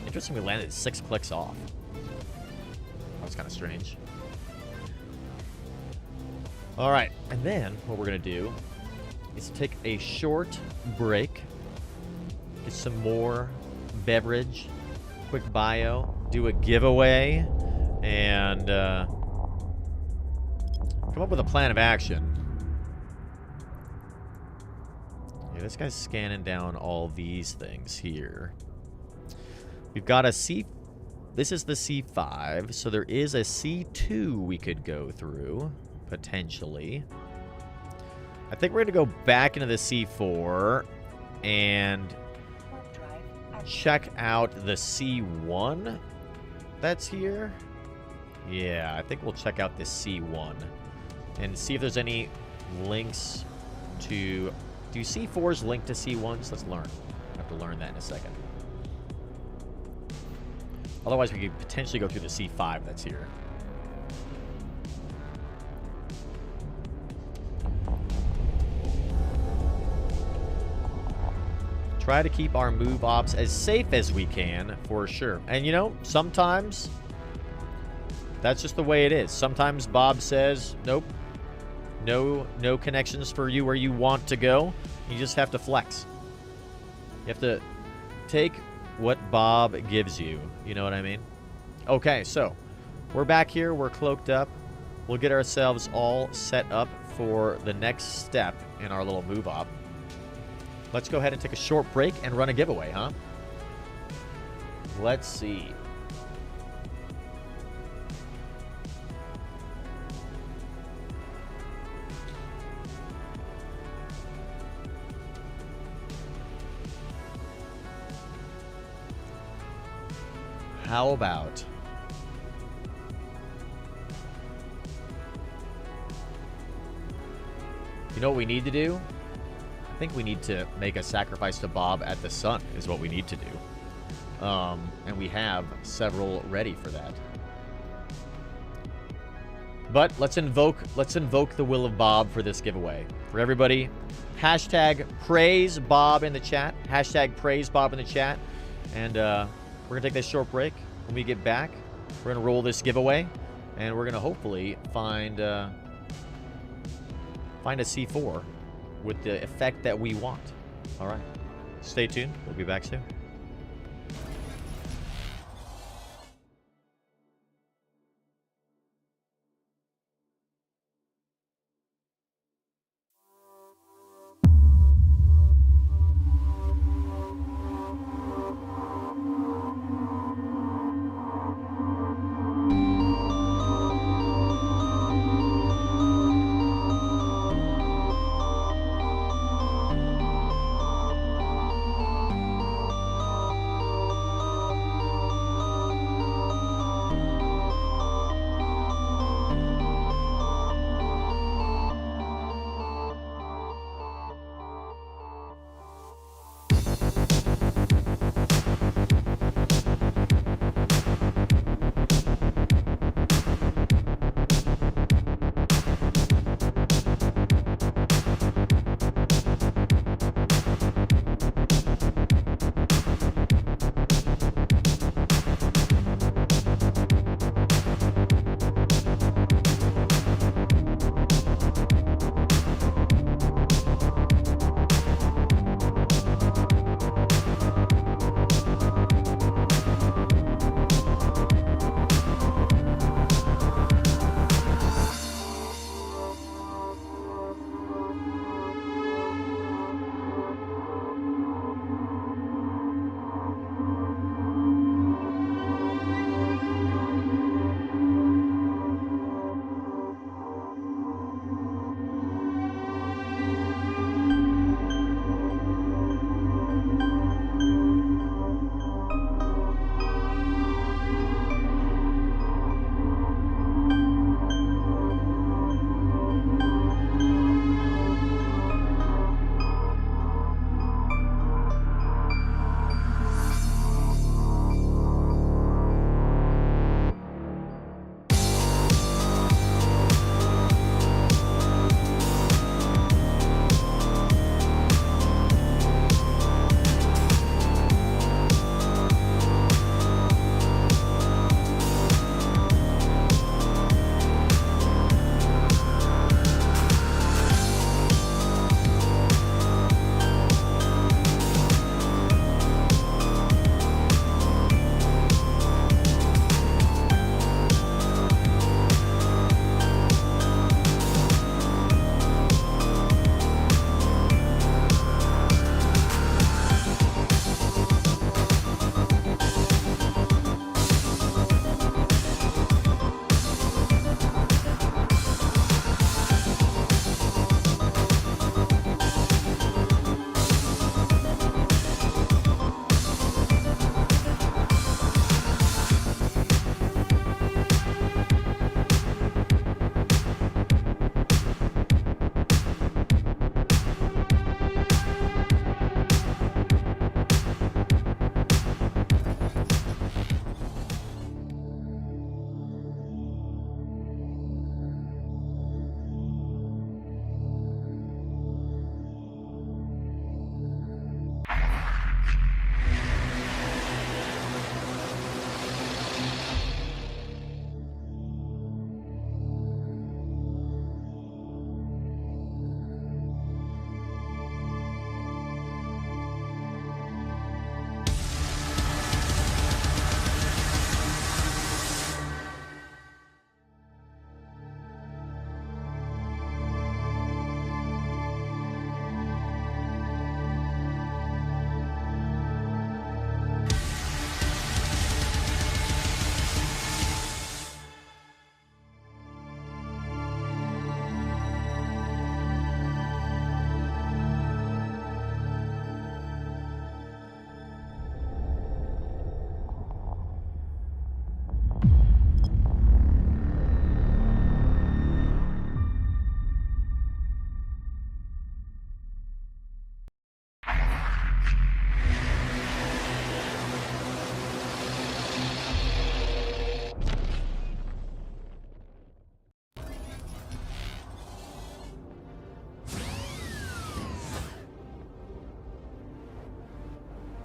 Interesting, we landed 6 clicks off. That's kind of strange. Alright, and then what we're going to do is take a short break. Get some more beverage. Quick bio. Do a giveaway. And come up with a plan of action. Yeah, this guy's scanning down all these things here. We've got a C... This is the C5, so there is a C2 we could go through, potentially. I think we're going to go back into the C4 and check out the C1 that's here. Yeah, I think we'll check out this C1 and see if there's any links to... Do C4s link to C1s? Let's learn. I have to learn that in a second. Otherwise, we could potentially go through the C5 that's here. Try to keep our move ops as safe as we can, for sure. And, you know, sometimes that's just the way it is. Sometimes Bob says, nope, no connections for you where you want to go. You just have to flex. You have to take what Bob gives you. You know what I mean? Okay, so we're back here. We're cloaked up. We'll get ourselves all set up for the next step in our little move op. Let's go ahead and take a short break and run a giveaway, huh? Let's see. How about... You know what we need to do? I think we need to make a sacrifice to Bob at the sun is what we need to do. And we have several ready for that. But let's invoke the will of Bob for this giveaway. For everybody, hashtag praise Bob in the chat. Hashtag praise Bob in the chat. And we're going to take this short break. When we get back, we're going to roll this giveaway. And we're going to hopefully find a C4 with the effect that we want. All right. Stay tuned. We'll be back soon.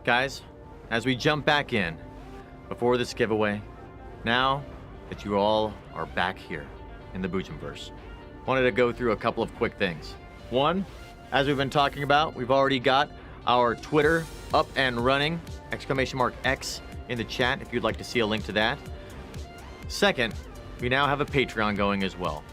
Guys, as we jump back in, before this giveaway, now that you all are back here in the Boojum-Verse, wanted to go through a couple of quick things. One, as we've been talking about, we've already got our Twitter up and running, !X in the chat if you'd like to see a link to that. Second, we now have a Patreon going as well.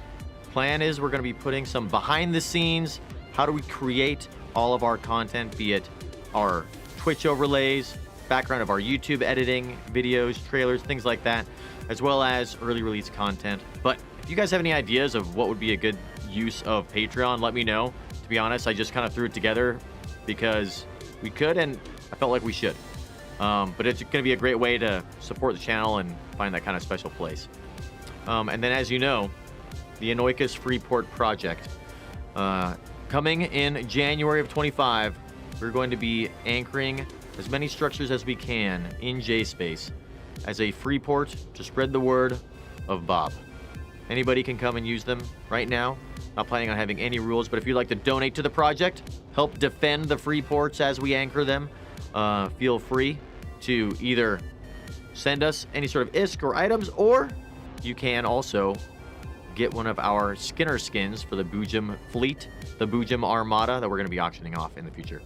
Plan is we're going to be putting some behind the scenes, how do we create all of our content, be it our Twitch overlays, background of our YouTube editing, videos, trailers, things like that, as well as early release content. But if you guys have any ideas of what would be a good use of Patreon, let me know. To be honest, I just kind of threw it together because we could and I felt like we should. But it's going to be a great way to support the channel and find that kind of special place. And then, as you know, the Anoikis Freeport project. Coming in January of 25, we're going to be anchoring as many structures as we can in JSpace as a Freeport to spread the word of Bob. Anybody can come and use them right now. Not planning on having any rules, but if you'd like to donate to the project, help defend the Freeports as we anchor them, feel free to either send us any sort of ISK or items, or you can also get one of our Skinner skins for the Boojum fleet, the Boojum Armada that we're going to be auctioning off in the future.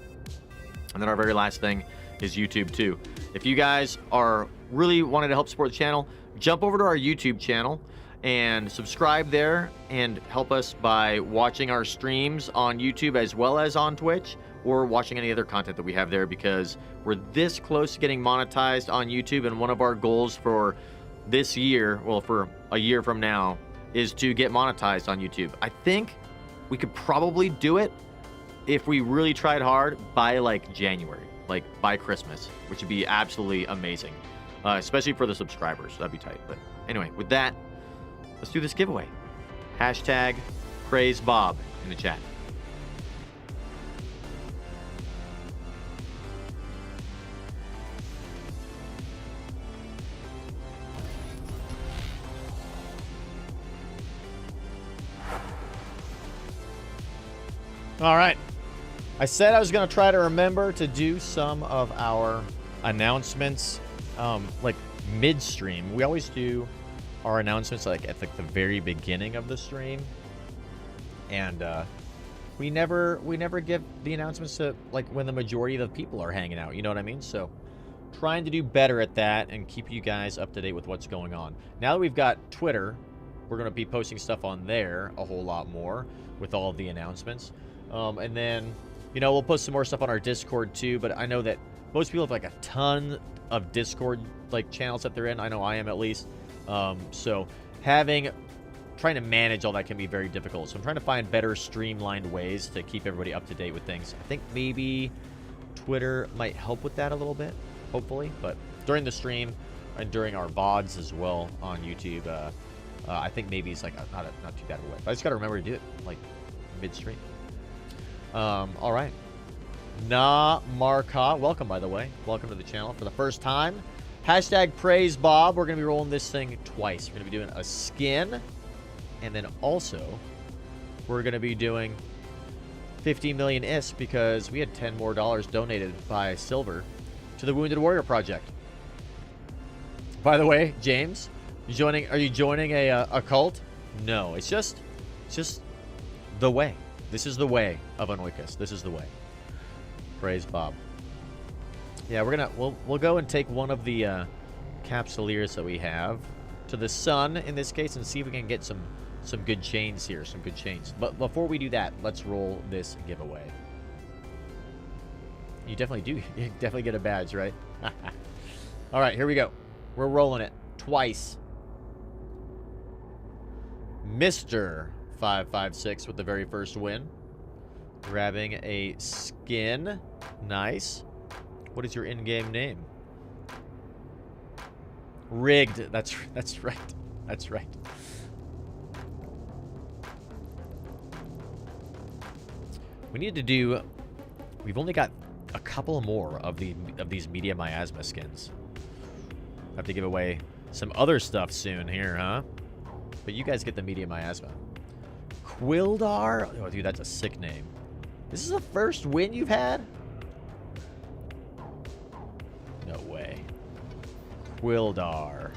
And then our very last thing is YouTube too. If you guys are really wanting to help support the channel, jump over to our YouTube channel and subscribe there and help us by watching our streams on YouTube as well as on Twitch, or watching any other content that we have there, because we're this close to getting monetized on YouTube, and one of our goals for this year, well, for a year from now, is to get monetized on YouTube. I think we could probably do it if we really tried hard by like January, like by Christmas, which would be absolutely amazing, especially for the subscribers. That'd be tight. But anyway, with that, let's do this giveaway. Hashtag praise Bob in the chat. All right. I said I was going to try to remember to do some of our announcements like midstream. We always do our announcements like at the very beginning of the stream. And we never give the announcements to like when the majority of the people are hanging out, you know what I mean? So trying to do better at that and keep you guys up to date with what's going on. Now that we've got Twitter, we're going to be posting stuff on there a whole lot more with all of the announcements. And then, you know, we'll post some more stuff on our Discord too, but I know that most people have like a ton of Discord like channels that they're in. I know I am, at least. So trying to manage all that can be very difficult. So I'm trying to find better streamlined ways to keep everybody up to date with things. I think maybe Twitter might help with that a little bit, hopefully, but during the stream and during our VODs as well on YouTube, I think maybe it's like not too bad of a way. But I just got to remember to do it like midstream. All right. Na Marka, welcome, by the way. Welcome to the channel for the first time. Hashtag praise Bob. We're going to be rolling this thing twice. We're going to be doing a skin, and then also we're going to be doing 50 million ISK because we had $10 more donated by Silver to the Wounded Warrior Project. By the way, James, are you joining a cult? No, it's just the way. This is the way of Anoikis. This is the way. Praise Bob. Yeah, we'll go and take one of the capsuleers that we have to the sun in this case and see if we can get some good chains here, some good chains. But before we do that, let's roll this giveaway. You definitely get a badge, right? All right, here we go. We're rolling it twice. Mr. 556 with the very first win. Grabbing a skin. Nice. What is your in-game name? Rigged. That's right. That's right. We need to do... We've only got a couple more of these Media Miasma skins. Have to give away some other stuff soon here, huh? But you guys get the Media Miasma. Quildar? Oh, dude, that's a sick name. This is the first win you've had? Twildar.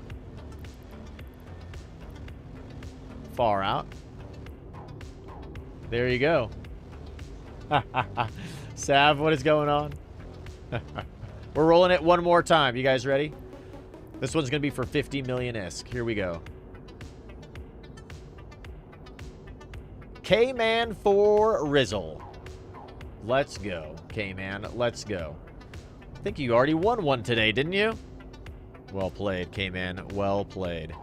Far out. There you go. Sav, what is going on? We're rolling it one more time. You guys ready? This one's going to be for 50 million-esque. Here we go. K-Man for Rizzle. Let's go, K-Man. Let's go. I think you already won one today, didn't you? Well played, K-Man. Well played.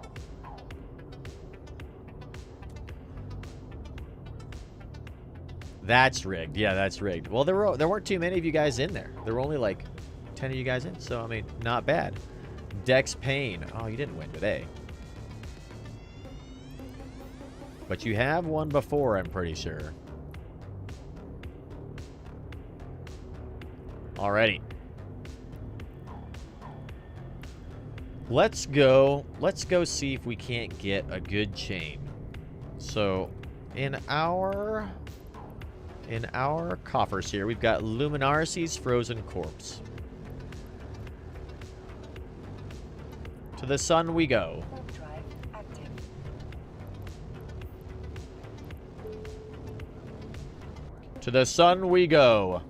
That's rigged. Yeah, that's rigged. Well, there weren't too many of you guys in there. There were only like 10 of you guys in. So, I mean, not bad. Dex Payne. Oh, you didn't win today. But you have won before, I'm pretty sure. Alrighty. Let's go see if we can't get a good chain. So, in our coffers here, we've got Luminaricy's Frozen Corpse. To the sun we go. To the sun we go.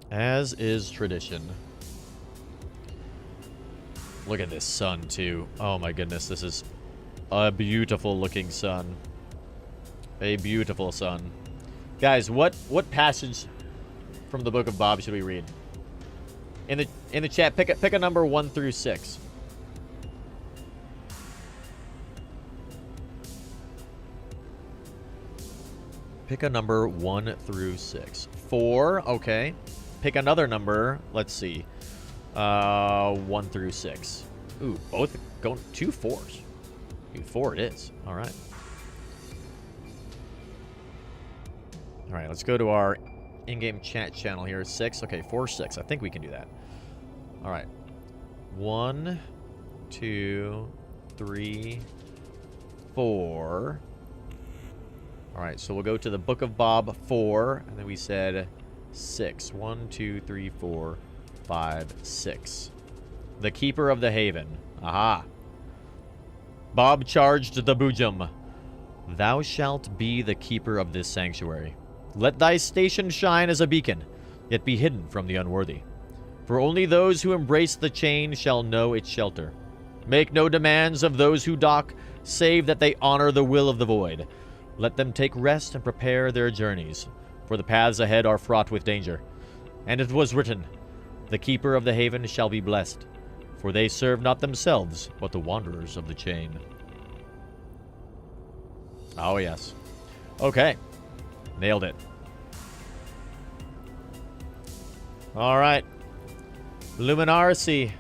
As is tradition. Look at this sun, too. Oh my goodness, this is a beautiful looking sun. A beautiful sun. Guys, what passage from the Book of Bob should we read? In the chat, pick a number 1 through 6. Pick a number 1 through 6. 4, okay. Pick another number. Let's see. 1 through 6. Ooh, both going 2 4s. 4 it is. All right. All right, let's go to our in-game chat channel here. 6. Okay, 4 6. I think we can do that. All right. 1, 2, 3, 4. All right, so we'll go to the Book of Bob 4, and then we said 6. 1, 2, 3, 4, 5, 6. The Keeper of the Haven. Aha. Bob charged the Boojum. Thou shalt be the keeper of this sanctuary. Let thy station shine as a beacon, yet be hidden from the unworthy. For only those who embrace the chain shall know its shelter. Make no demands of those who dock, save that they honor the will of the void. Let them take rest and prepare their journeys, for the paths ahead are fraught with danger. And it was written, the keeper of the haven shall be blessed, for they serve not themselves, but the wanderers of the chain. Oh, yes. Okay. Nailed it. All right. Luminaricy.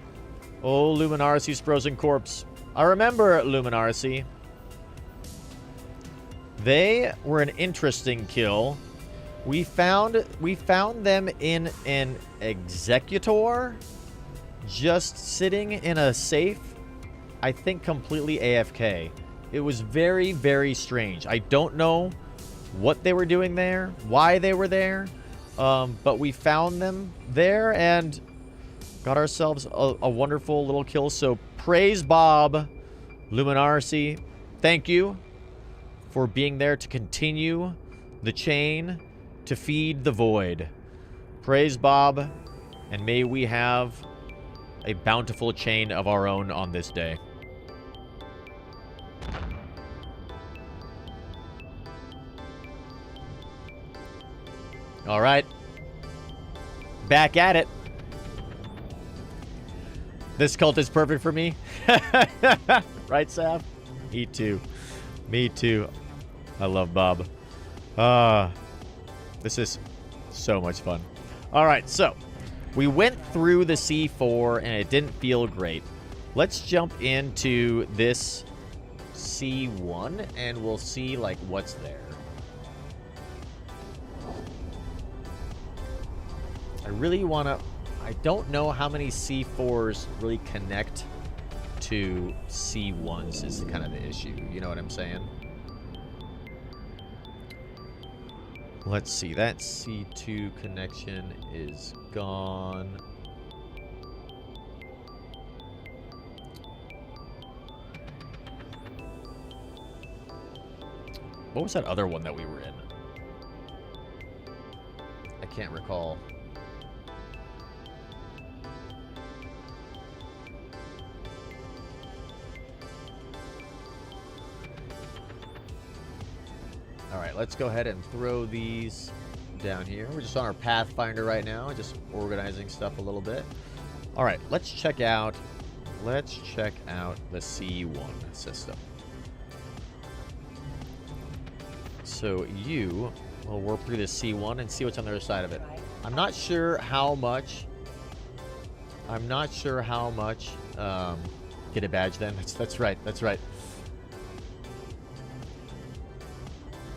Oh, Luminaricy's Frozen Corpse. I remember Luminaricy. They were an interesting kill. We found them in an executor, just sitting in a safe, I think completely AFK. It was very, very strange. I don't know what they were doing there, why they were there, but we found them there and got ourselves a wonderful little kill. So praise Bob, Luminaricy. Thank you for being there to continue the chain, to feed the void. Praise Bob, and may we have a bountiful chain of our own on this day. All right. Back at it. This cult is perfect for me. Right, Sav? Me too. Me too. I love Bob. This is so much fun. All right, so we went through the C4 and it didn't feel great. Let's jump into this C1 and we'll see like what's there. I really want to... I don't know how many C4s really connect to C1s is kind of the issue. You know what I'm saying? Let's see. That C2 connection is gone. What was that other one that we were in? I can't recall. All right, let's go ahead and throw these down here. We're just on our Pathfinder right now, just organizing stuff a little bit. All right, let's check out the C1 system. So you will work through this C1 and see what's on the other side of it. I'm not sure how much. Get a badge then. That's right. That's right.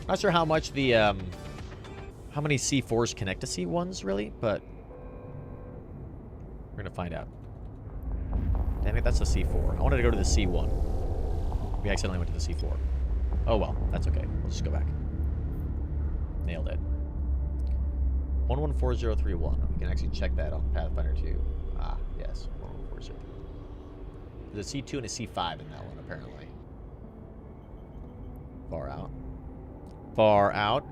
Not sure how much the how many C4s connect to C1s really, but we're gonna find out. Damn it, that's a C4. I wanted to go to the C1. We accidentally went to the C4. Oh well, that's okay. We'll just go back. Nailed it. 114031. We can actually check that on Pathfinder 2. Ah, yes. 1140. There's a C2 and a C5 in that one, apparently. Far out. Far out.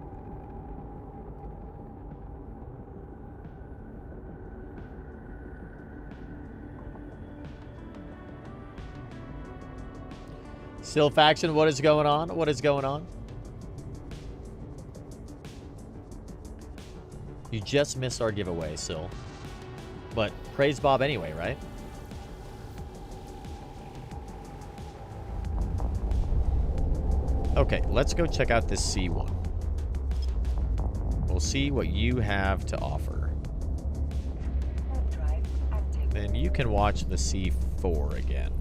Still faction, what is going on? What is going on? You just missed our giveaway, Sil. But praise Bob anyway, right? Okay, let's go check out this C1. We'll see what you have to offer. Then you can watch the C4 again.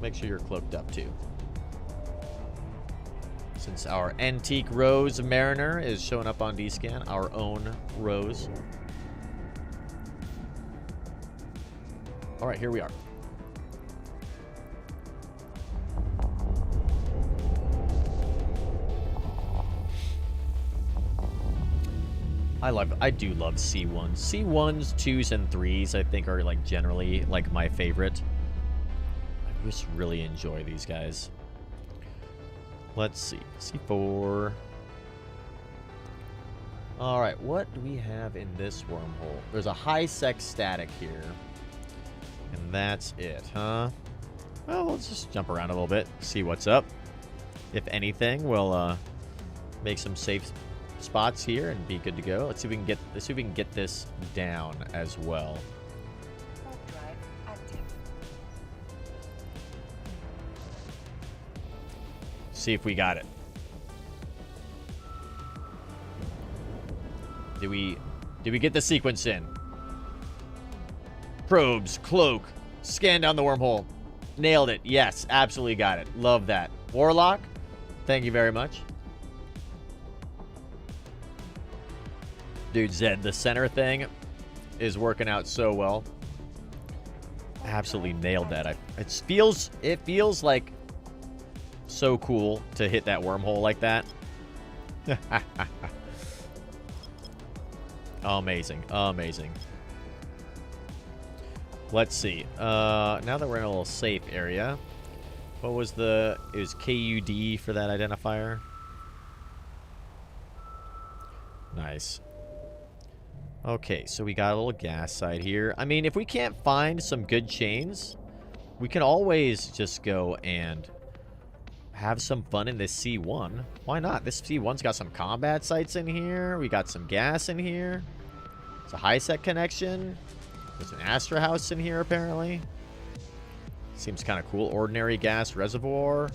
Make sure you're cloaked up too. Since our antique Rose Mariner is showing up on D-Scan, our own Rose. All right, here we are. I do love C1s. C1s, 2s, and 3s I think are like generally like my favorite. I just really enjoy these guys. Let's see. C4. All right, what do we have in this wormhole? There's a high sec static here. And that's it, huh? Well, let's just jump around a little bit, see what's up. If anything, we'll make some safe spots here and be good to go. Let's see if we can get this down as well. See if we got it. Did we get the sequence in? Probes, cloak, scan down the wormhole. Nailed it. Yes, absolutely got it. Love that. Warlock, thank you very much. Dude, Zed, the center thing is working out so well. Absolutely nailed that. It feels like so cool to hit that wormhole like that. Amazing. Amazing. Let's see. Now that we're in a little safe area, what was it was KUD for that identifier. Nice. Okay, so we got a little gas side here. I mean, if we can't find some good chains, we can always just go and have some fun in this C1. Why not? This C1's got some combat sites in here. We got some gas in here. It's a high-sec connection. There's an Astra house in here, apparently. Seems kind of cool. Ordinary gas reservoir.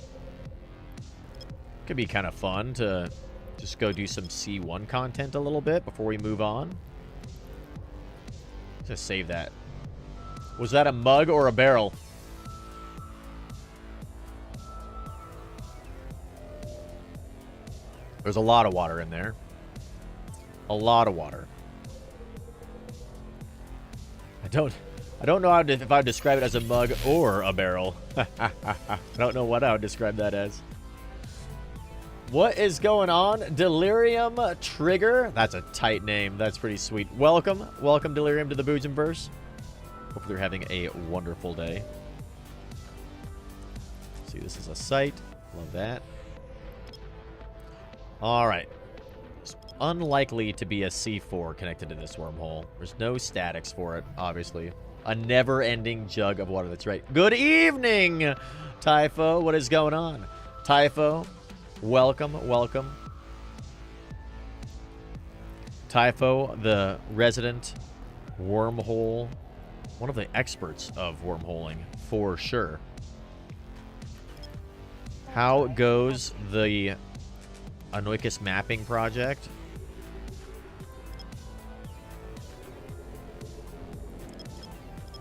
Could be kind of fun to just go do some C1 content a little bit before we move on. Just save that. Was that a mug or a barrel? There's a lot of water in there. A lot of water. I don't know how to, if I would describe it as a mug or a barrel. I don't know what I would describe that as. What is going on? Delirium Trigger. That's a tight name. That's pretty sweet. Welcome. Welcome, Delirium, to the Boojum-Verse. Hopefully you're having a wonderful day. See, this is a site. Love that. All right. It's unlikely to be a C4 connected to this wormhole. There's no statics for it, obviously. A never-ending jug of water. That's right. Good evening, Typho. What is going on? Typho, welcome, welcome. Typho, the resident wormhole, one of the experts of wormholing, for sure. How goes the Anoikis mapping project?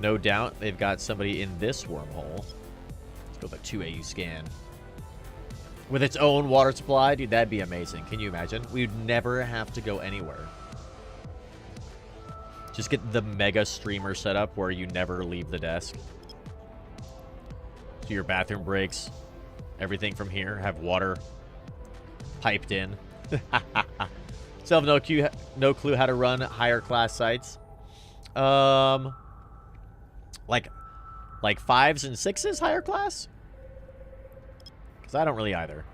No doubt they've got somebody in this wormhole. Let's go with a 2AU scan. With its own water supply? Dude, that'd be amazing. Can you imagine? We'd never have to go anywhere. Just get the mega streamer set up where you never leave the desk. So your bathroom breaks. Everything from here have water piped in. Still have no clue how to run higher class sites. Like 5s and 6s higher class? Because I don't really either.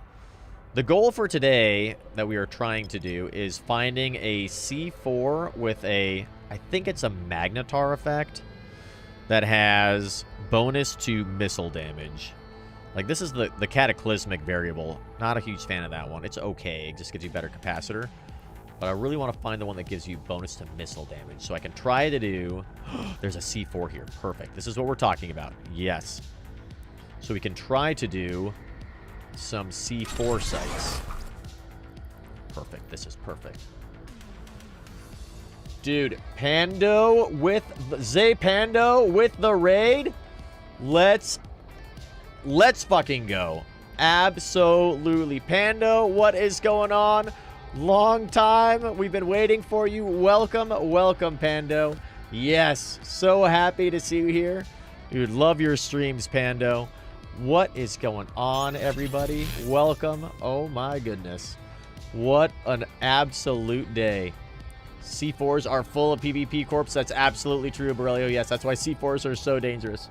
The goal for today that we are trying to do is finding a C4 with a, I think it's a magnetar effect that has bonus to missile damage. Like, this is the cataclysmic variable. Not a huge fan of that one. It's okay. It just gives you better capacitor. But I really want to find the one that gives you bonus to missile damage. So I can try to do... There's a C4 here. Perfect. This is what we're talking about. Yes. So we can try to do some C4 sites. Perfect. This is perfect. Dude, Pando with... Zay Pando with the raid? Let's fucking go. Absolutely. Pando, what is going on? Long time. We've been waiting for you. Welcome, welcome, Pando. Yes, so happy to see you here. Dude, love your streams, Pando. What is going on, everybody? Welcome. Oh, my goodness. What an absolute day. C4s are full of PvP corps. That's absolutely true, Borrelio. Yes, that's why C4s are so dangerous.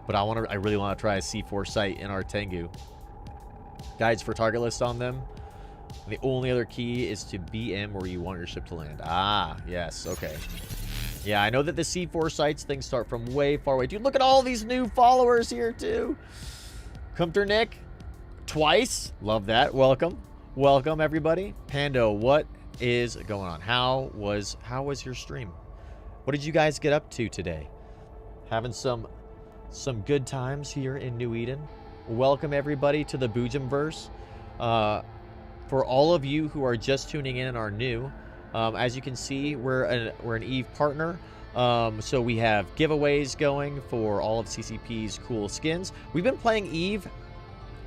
But I really want to try a C4 site in our Tengu. Guides for target list on them. The only other key is to BM where you want your ship to land. Ah, yes, okay. Yeah, I know that the C4 sites things start from way far away. Dude, look at all these new followers here, too. Kumter Nick, twice. Love that. Welcome. Welcome, everybody. Pando, what is going on? How was your stream? What did you guys get up to today? Having some good times here in New Eden. Welcome, everybody, to the Boojum-Verse. For all of you who are just tuning in and are new, as you can see, we're an EVE partner. So we have giveaways going for all of CCP's cool skins. We've been playing EVE.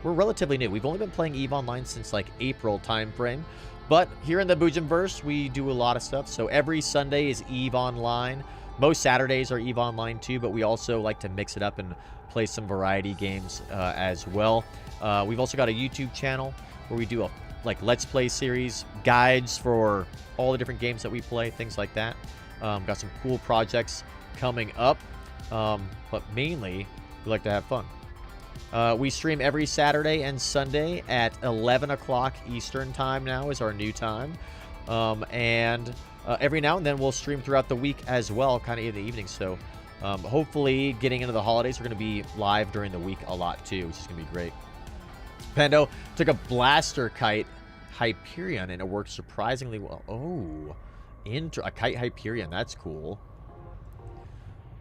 We're relatively new. We've only been playing EVE Online since like April time frame. But here in the Boojum-Verse, we do a lot of stuff. So every Sunday is EVE Online. Most Saturdays are EVE Online too, but we also like to mix it up and play some variety games as well. We've also got a YouTube channel where we do a Let's Play series, guides for all the different games that we play, things like that. Got some cool projects coming up, but mainly we like to have fun. We stream every Saturday and Sunday at 11 o'clock Eastern time now is our new time. Every now and then we'll stream throughout the week as well, kind of in the evening. So hopefully getting into the holidays, we're going to be live during the week a lot too, which is going to be great. Pando took a blaster kite Hyperion and it worked surprisingly well. Oh, a kite Hyperion. That's cool.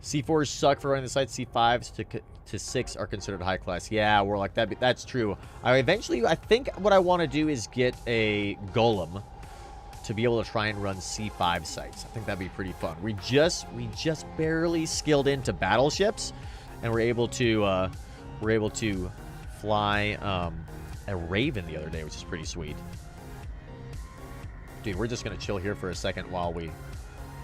C4s suck for running the site. C5s to 6 are considered high class. Yeah, we're like that. That's true. I think what I want to do is get a golem to be able to try and run C5 sites. I think that'd be pretty fun. We just barely skilled into battleships, and we're able to fly a Raven the other day, which is pretty sweet. Dude, we're just gonna chill here for a second while we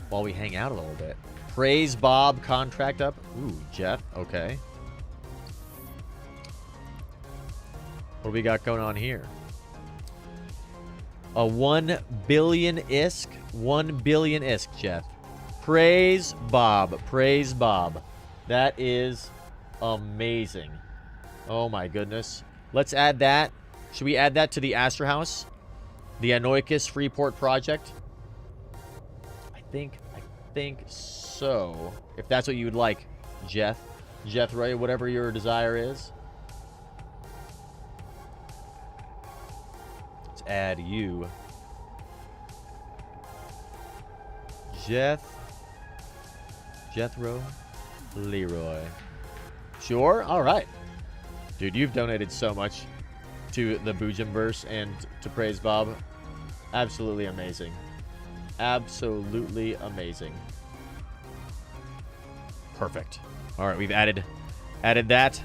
while we hang out a little bit. Praise Bob contract up. Ooh, Jeff. Okay. What do we got going on here? A 1 billion ISK. 1 billion ISK, Jeff. Praise Bob. Praise Bob. That is amazing. Oh my goodness. Let's add that. Should we add that to the Astor House? The Anoikis Freeport project? I think so. If that's what you would like, Jethro, whatever your desire is. Let's add you. Jethro Leroy. Sure? All right. Dude, you've donated so much to the Boojum-Verse and to Praise Bob. Absolutely amazing. Absolutely amazing. Perfect. All right, we've added that.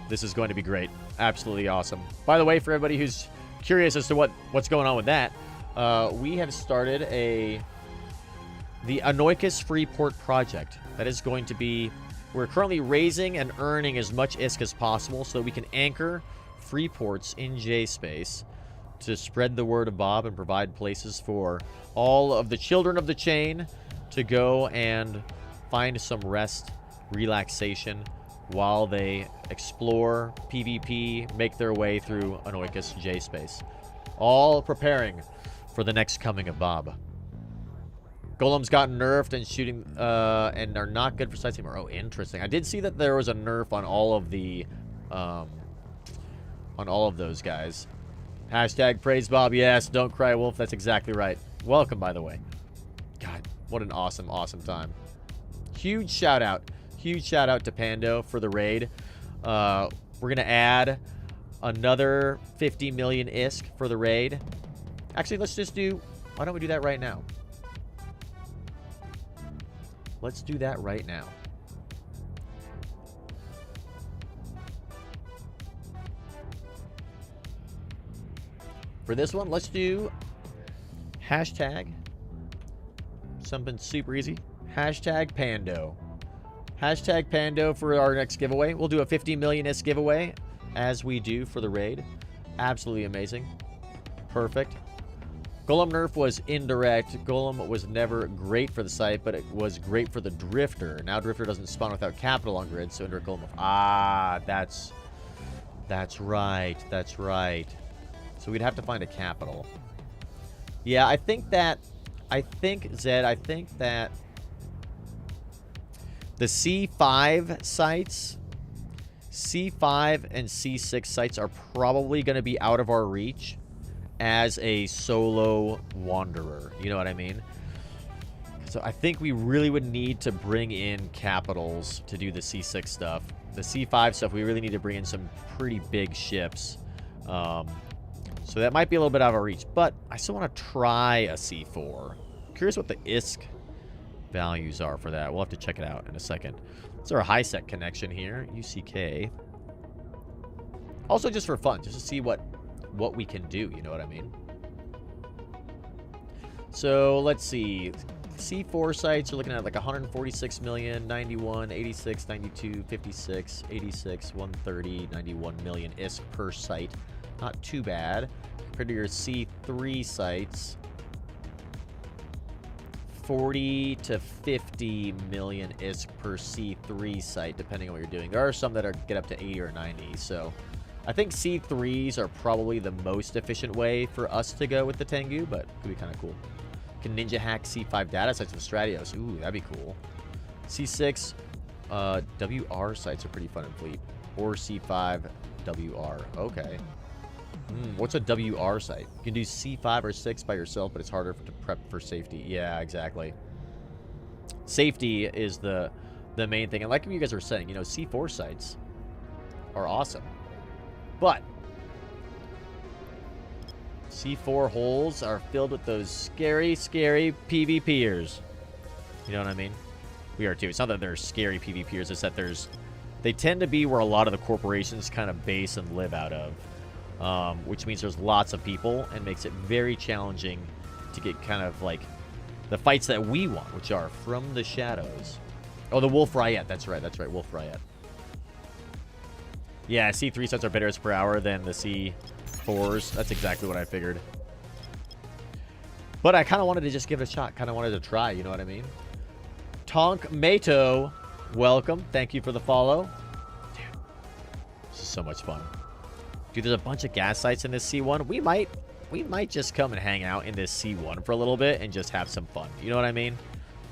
This is going to be great. Absolutely awesome. By the way, for everybody who's curious as to what's going on with that, we have started the Anoikis Freeport project. That is going to be, we're currently raising and earning as much ISK as possible so that we can anchor Freeports in J-Space to spread the word of Bob and provide places for all of the children of the chain to go and find some rest, relaxation, while they explore PvP, make their way through Anoikis J-Space. All preparing for the next coming of Bob. Golems got nerfed and shooting, and are not good for sights anymore. Oh, interesting. I did see that there was a nerf on all of the, on all of those guys. Hashtag praise Bob. Yes, don't cry wolf. That's exactly right. Welcome, by the way. God, what an awesome, awesome time. Huge shout out to Pando for the raid. We're going to add another 50 million ISK for the raid. Actually, let's just do, why don't we do that right now? Let's do that right now. For this one, let's do hashtag something super easy. Hashtag Pando. Hashtag Pando for our next giveaway. We'll do a 50 million ISK giveaway as we do for the raid. Absolutely amazing. Perfect. Golem nerf was indirect. Golem was never great for the site, but it was great for the Drifter. Now Drifter doesn't spawn without capital on grid, so indirect Golem. Ah, that's right. That's right. So we'd have to find a capital. Yeah, I think that the C5 sites, C5 and C6 sites are probably going to be out of our reach as a solo wanderer. You know what I mean? So I think we really would need to bring in capitals to do the C6 stuff. The C5 stuff, we really need to bring in some pretty big ships. So that might be a little bit out of our reach, but I still want to try a C4. Curious what the ISK values are for that. We'll have to check it out in a second. It's our high set connection here, UCK. Also just for fun, just to see what we can do, you know what I mean? So let's see. C4 sites are looking at like 146 million, 91, 86, 92, 56, 86, 130, 91 million ISK per site. Not too bad. Compared to your C3 sites, 40 to 50 million ISK per C3 site, depending on what you're doing. There are some that get up to 80 or 90, so I think C3s are probably the most efficient way for us to go with the Tengu, but it could be kind of cool. Can Ninja hack C5 data sites with Stratios? Ooh, that'd be cool. C6 WR sites are pretty fun in Fleet. Or C5 WR. Okay. What's a WR site? You can do C5 or 6 by yourself, but it's harder to prep for safety. Yeah, exactly. Safety is the main thing. And like you guys were saying, you know, C4 sites are awesome. But C4 holes are filled with those scary, scary PvPers. You know what I mean? We are too. It's not that they're scary PvPers, it's that they tend to be where a lot of the corporations kind of base and live out of. Which means there's lots of people and makes it very challenging to get kind of like The fights that we want, which are From the Shadows. Oh, the Wolf Riot. That's right, Wolf Riot. Yeah, C3 sets are better per hour than the C4s. That's exactly what I figured. But I kind of wanted to just give it a shot. Kind of wanted to try, you know what I mean? Tonk Mato, welcome. Thank you for the follow. Dude, this is so much fun. Dude, there's a bunch of gas sites in this C1. We might just come and hang out in this C1 for a little bit and just have some fun. You know what I mean?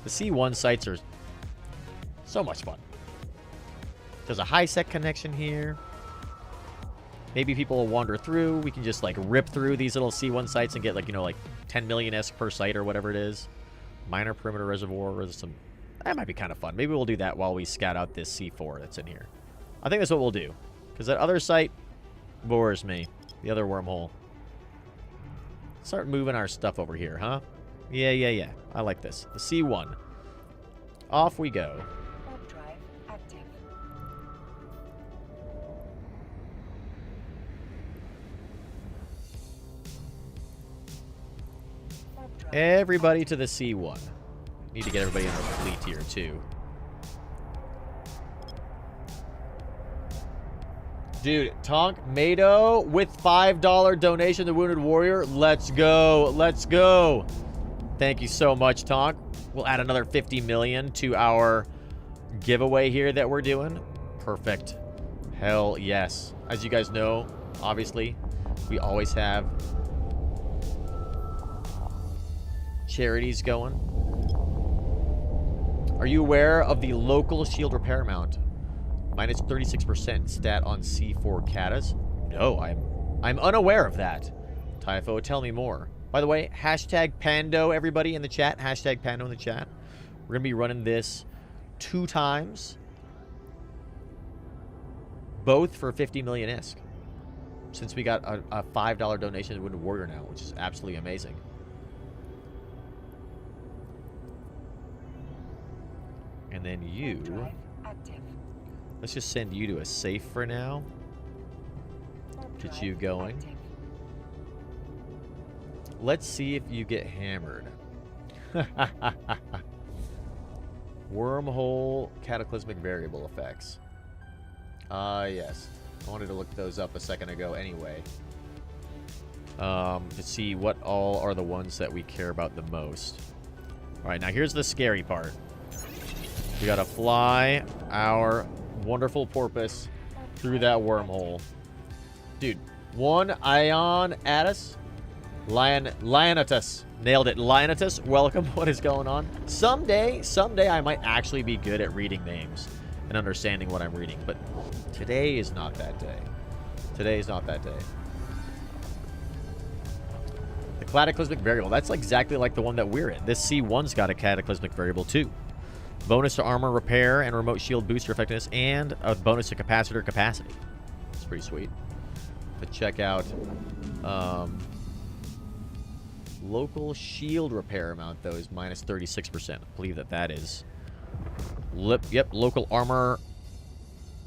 The C1 sites are so much fun. There's a high-sec connection here. Maybe people will wander through. We can just, like, rip through these little C1 sites and get, like, you know, like 10 million-esque per site or whatever it is. Minor perimeter reservoir. Or some... That might be kind of fun. Maybe we'll do that while we scout out this C4 that's in here. I think that's what we'll do. Because that other site bores me. The other wormhole. Start moving our stuff over here, huh? Yeah. I like this. The C1. Off we go. Warp drive active. Warp drive Everybody to the C1. Need to get everybody in our fleet here, too. Dude, Tonk Mado with $5 donation to Wounded Warrior. Let's go. Let's go. Thank you so much, Tonk. We'll add another 50 million to our giveaway here that we're doing. Perfect. Hell yes. As you guys know, obviously, we always have charities going. Are you aware of the local shield repair mount? Minus 36% stat on C4 katas? No, I'm unaware of that. Typho, tell me more. By the way, hashtag Pando, everybody in the chat. Hashtag Pando in the chat. We're going to be running this 2 times. Both for 50 million ISK. Since we got a $5 donation to Wounded Warrior now, which is absolutely amazing. And then you... drive active. Let's just send you to a safe for now. Warp Get drive you going. active. Let's see if you get hammered. Wormhole cataclysmic variable effects. Yes. I wanted to look those up a second ago anyway. To see what all are the ones that we care about the most. Alright, now here's the scary part. We gotta fly our wonderful porpoise through that wormhole. Dude, 1 ion at us. Lionatus. Nailed it. Lionatus, welcome. What is going on? Someday I might actually be good at reading names and understanding what I'm reading. But today is not that day. Today is not that day. The cataclysmic variable. That's exactly like the one that we're in. This C1's got a cataclysmic variable too. Bonus to armor repair and remote shield booster effectiveness, and a bonus to capacitor capacity. It's pretty sweet. But check out local shield repair amount, though, is minus 36%. I believe that is... Yep, local armor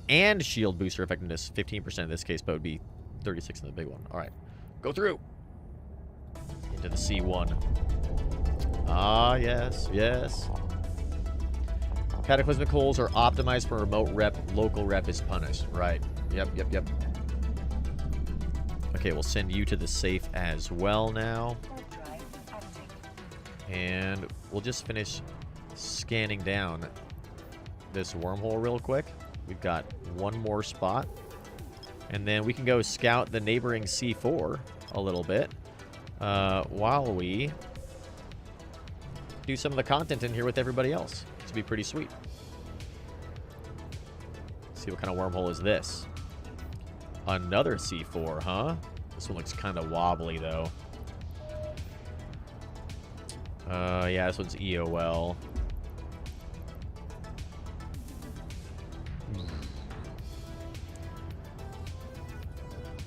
and shield booster effectiveness, 15% in this case, but it would be 36 in the big one. All right, go through. Into the C1. Ah, yes. Cataclysmic holes are optimized for remote rep. Local rep is punished. Right. Yep. Okay, we'll send you to the safe as well now. Warp drive active. And we'll just finish scanning down this wormhole real quick. We've got one more spot. And then we can go scout the neighboring C4 a little bit while we do some of the content in here with everybody else. To be pretty sweet. See what kind of wormhole is this? Another C4, huh? This one looks kind of wobbly, though. Yeah, this one's EOL.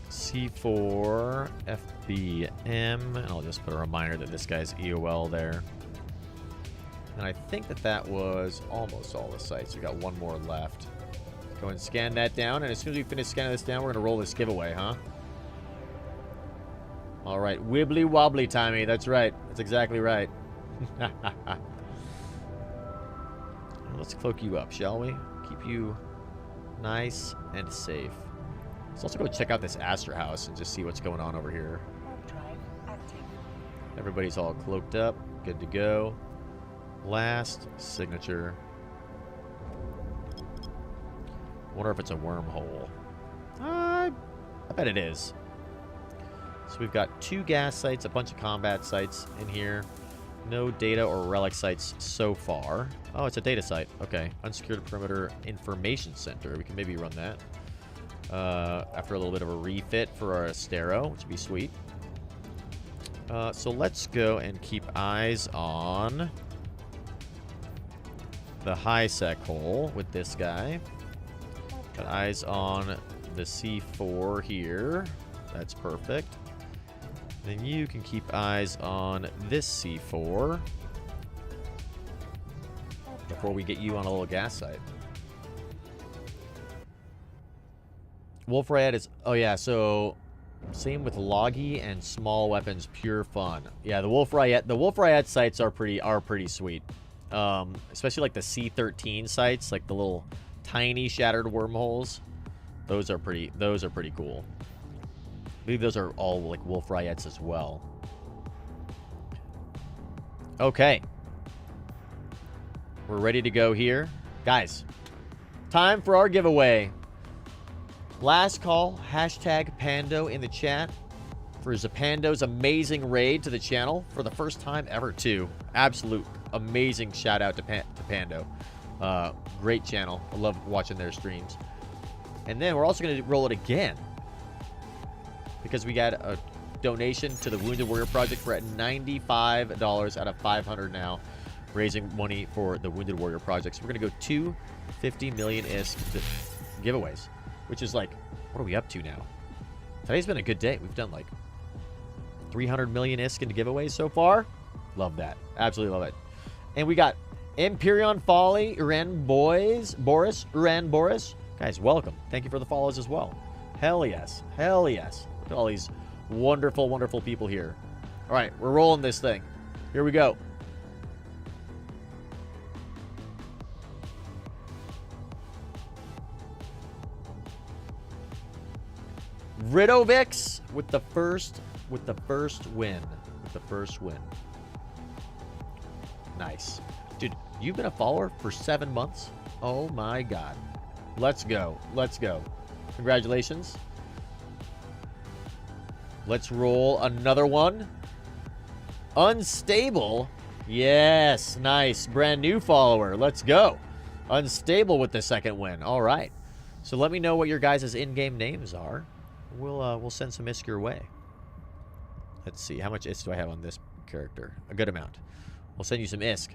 C4, FBM, and I'll just put a reminder that this guy's EOL there. And I think that was almost all the sites. We got one more left. Go and scan that down, and as soon as we finish scanning this down, we're going to roll this giveaway, huh? All right, wibbly wobbly, Tommy. That's right. That's exactly right. Let's cloak you up, shall we? Keep you nice and safe. Let's also go check out this Astor house and just see what's going on over here. Warp drive active. Everybody's all cloaked up. Good to go. Last signature. Wonder if it's a wormhole. I bet it is. So we've got 2 gas sites, a bunch of combat sites in here. No data or relic sites so far. Oh, it's a data site. Okay. Unsecured perimeter information center. We can maybe run that. After a little bit of a refit for our Astero, which would be sweet. So let's go and keep eyes on the high sec hole with this guy. Got eyes on the C4 here. That's perfect. Then you can keep eyes on this C4 before we get you on a little gas site. Wolf Riot is... Oh, yeah, so... Same with Loggy and small weapons, pure fun. Yeah, the Wolf Riot sites are pretty sweet. Especially like the C13 sites, like the little tiny shattered wormholes. Those are pretty cool. I believe those are all like Wolf Riots as well. Okay. We're ready to go here. Guys, time for our giveaway. Last call, hashtag Pando in the chat for Zapando's amazing raid to the channel for the first time ever, too. Absolute amazing shout out to Pando. Great channel. I love watching their streams. And then we're also going to roll it again because we got a donation to the Wounded Warrior Project. We're at $95 out of 500 now, raising money for the Wounded Warrior Project. So we're going to go 250 million ISK giveaways, which is like, what are we up to now? Today's been a good day. We've done like 300 million ISK into giveaways so far. Love that. Absolutely love it. And we got Empyrean Folly, Boris. Guys, welcome. Thank you for the follows as well. Hell yes. Hell yes. Look at all these wonderful, wonderful people here. All right, we're rolling this thing. Here we go. Ridovix with the first win. Nice. Dude, you've been a follower for 7 months? Oh my god. Let's go. Let's go. Congratulations. Let's roll another one. Unstable. Yes, nice. Brand new follower. Let's go. Unstable with the second win. All right. So let me know what your guys' in-game names are. We'll send some ISK your way. Let's see. How much ISK do I have on this character? A good amount. We'll send you some ISK.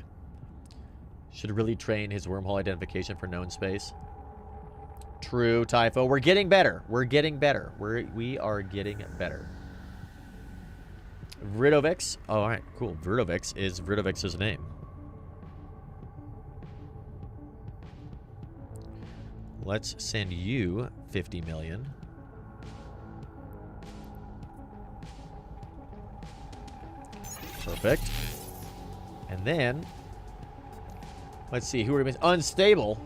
Should really train his wormhole identification for known space. True, Typho. We're getting better. We're getting better. We are getting better. Ridovix. Oh, all right, cool. Ridovix's name. Let's send you 50 million. Perfect. And then, let's see, who are we missing? Unstable.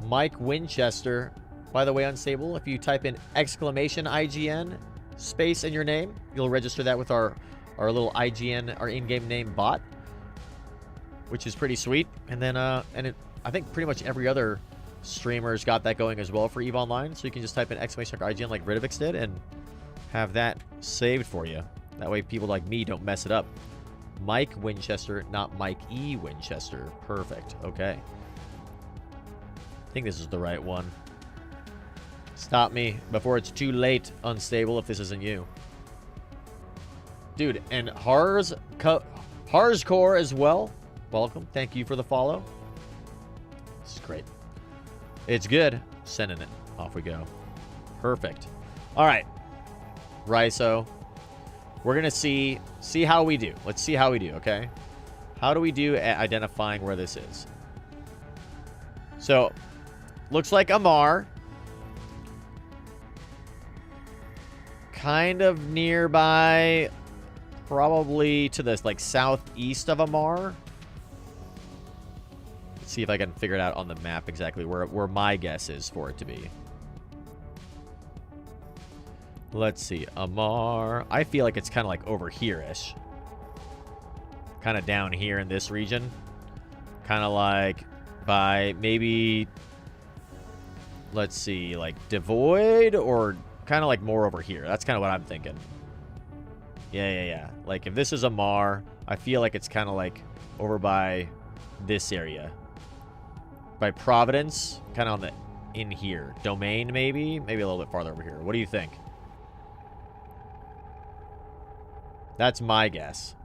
Mike Winchester. By the way, Unstable, if you type in exclamation IGN space in your name, you'll register that with our little IGN, our in-game name bot, which is pretty sweet. And then, I think pretty much every other streamer's got that going as well for EVE Online. So you can just type in exclamation IGN like Ridovix did and have that saved for you. That way people like me don't mess it up. Mike Winchester, not Mike E. Winchester. Perfect. Okay. I think this is the right one. Stop me before it's too late, Unstable, if this isn't you. Dude, and Harscore as well. Welcome. Thank you for the follow. This is great. It's good. Sending it. Off we go. Perfect. All right. Raiso. We're going to see how we do. Let's see how we do, okay? How do we do at identifying where this is? So, looks like Amar. Kind of nearby probably to the like southeast of Amar. Let's see if I can figure it out on the map exactly where my guess is for it to be. Let's see, Amar. I feel like it's kind of like over here-ish. Kind of down here in this region. Kind of like by maybe, let's see, like Devoid, or kind of like more over here. That's kind of what I'm thinking. Yeah. Like if this is Amar, I feel like it's kind of like over by this area. By Providence, kind of on the in here. Domain, maybe a little bit farther over here. What do you think? That's my guess.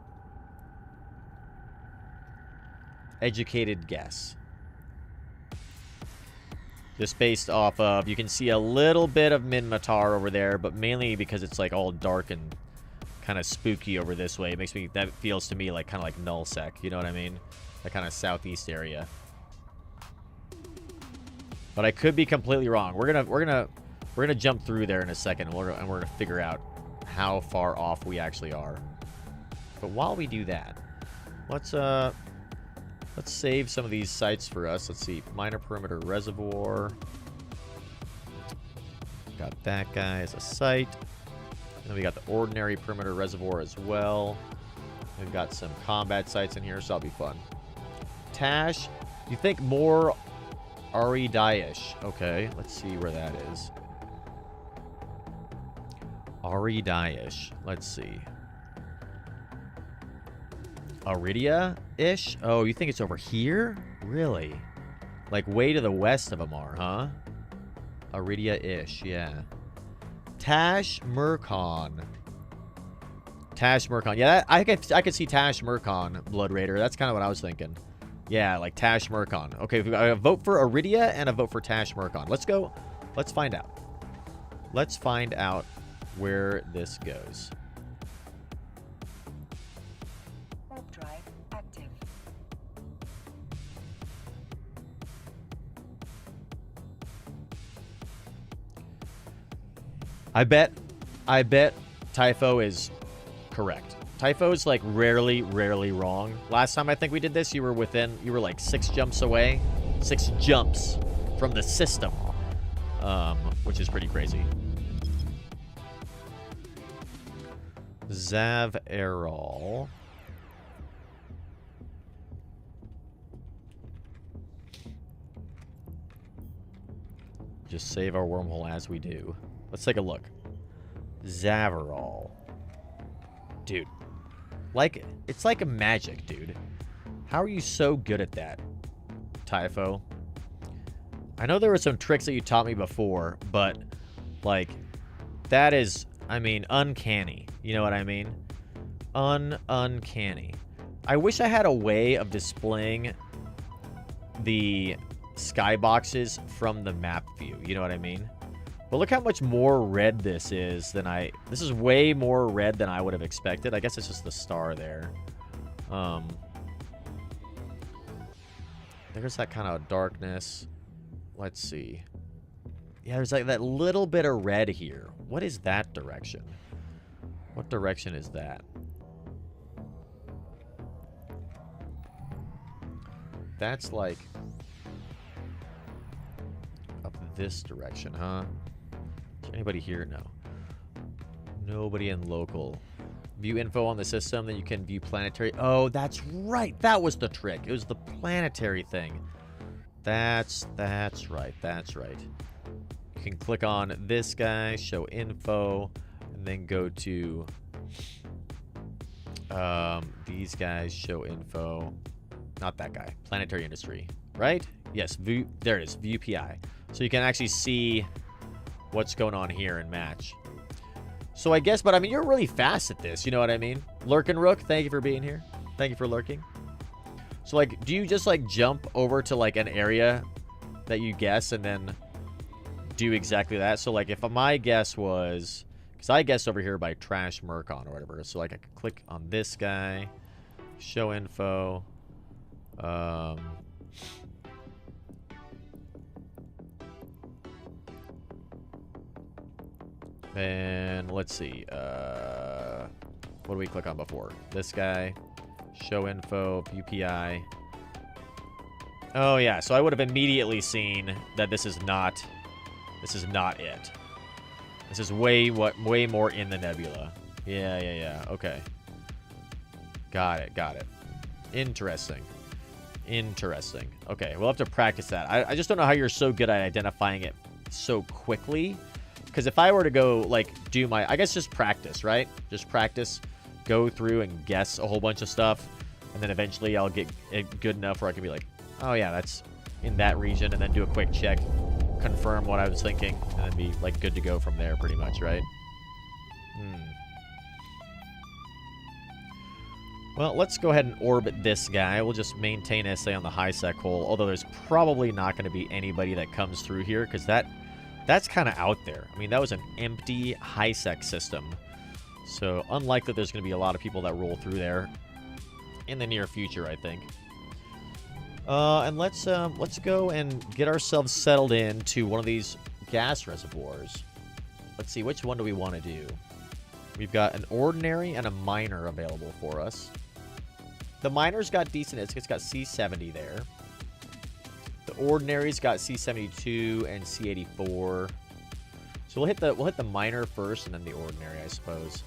Educated guess. Just based off of, you can see a little bit of Minmatar over there, but mainly because it's like all dark and kind of spooky over this way. It makes me, that feels to me like kind of like Nullsec, you know what I mean? That kind of southeast area. But I could be completely wrong. We're gonna jump through there in a second, and we're gonna figure out how far off we actually are. But while we do that, let's save some of these sites for us. Let's see, minor perimeter reservoir. Got that guy as a site. And then we got the ordinary perimeter reservoir as well. We've got some combat sites in here, so that'll be fun. Tash, you think more Ari Daesh? Okay, let's see where that is. Ari Daesh. Let's see. Aridia-ish? Oh, you think it's over here? Really? Like way to the west of Amar, huh? Aridia-ish, yeah. Tash Murkon. Tash Murkon. Yeah, I could see Tash Murkon, Blood Raider. That's kind of what I was thinking. Yeah, like Tash Murkon. Okay, we've got a vote for Aridia and a vote for Tash Murkon. Let's go. Let's find out. Let's find out where this goes. Warp drive active. I bet Typho is correct. Typho's like rarely wrong. Last time I think we did this, you were like 6 jumps away. 6 jumps from the system. Which is pretty crazy. Referral. Just save our wormhole as we do. Let's take a look. Referral. Dude. Like, it's like a magic, dude. How are you so good at that, Typho? I know there were some tricks that you taught me before, but, like, that is, I mean, uncanny. You know what I mean? Uncanny. I wish I had a way of displaying the skyboxes from the map view. You know what I mean? But look how much more red this is than this is way more red than I would have expected. I guess it's just the star there. There's that kind of darkness. Let's see. Yeah, there's like that little bit of red here. What is that direction? What direction is that? That's like up this direction, huh? Is there anybody here? No. Nobody in local. View info on the system, then you can view planetary. Oh, that's right. That was the trick. It was the planetary thing. That's right. That's right. You can click on this guy, show info, and then go to these guys, show info. Not that guy. Planetary industry, right? Yes, view, there it is, view PI. So you can actually see what's going on here and match. So I guess, but I mean, you're really fast at this, you know what I mean? Lurkin' Rook, thank you for being here. Thank you for lurking. So like, do you just like jump over to like an area that you guess and then do exactly that? So like if my guess was, because I guessed over here by Trash Murkon or whatever. So like I could click on this guy, show info. Then let's see. What do we click on before? This guy. Show info, UPI. Oh, yeah. So I would have immediately seen that this is not it. This is way more in the nebula. Yeah. Okay. Got it. Interesting. Okay, we'll have to practice that. I just don't know how you're so good at identifying it so quickly. Because if I were to go, like, do my... I guess just practice, right? Just practice. Go through and guess a whole bunch of stuff. And then eventually I'll get it good enough where I can be like, oh, yeah, that's in that region. And then do a quick check. Confirm what I was thinking. And then be, like, good to go from there pretty much, right? Well, let's go ahead and orbit this guy. We'll just maintain SA on the high-sec hole. Although there's probably not going to be anybody that comes through here. Because that's kind of out there. I mean, that was an empty high-sec system. So, unlikely there's going to be a lot of people that roll through there in the near future, I think. And let's go and get ourselves settled into one of these gas reservoirs. Let's see, which one do we want to do? We've got an ordinary and a minor available for us. The minor's got decent, it's got C70 there. The ordinary's got C72 and C84. So we'll hit the minor first and then the ordinary, I suppose.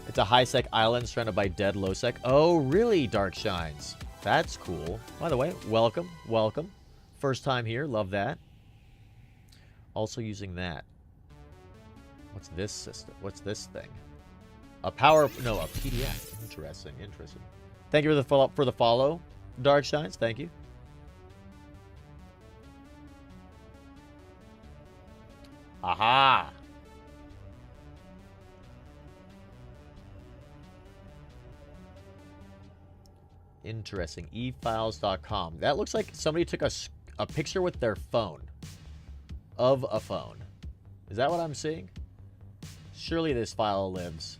It's a high-sec island surrounded by dead low-sec. Oh, really, Dark Shines? That's cool. By the way, welcome. First time here, love that. Also using that. What's this system? What's this thing? A PDF. Interesting. Thank you for the follow, Dark Shines. Thank you. Aha! Interesting. efiles.com. That looks like somebody took a picture with their phone. Of a phone. Is that what I'm seeing? Surely this file lives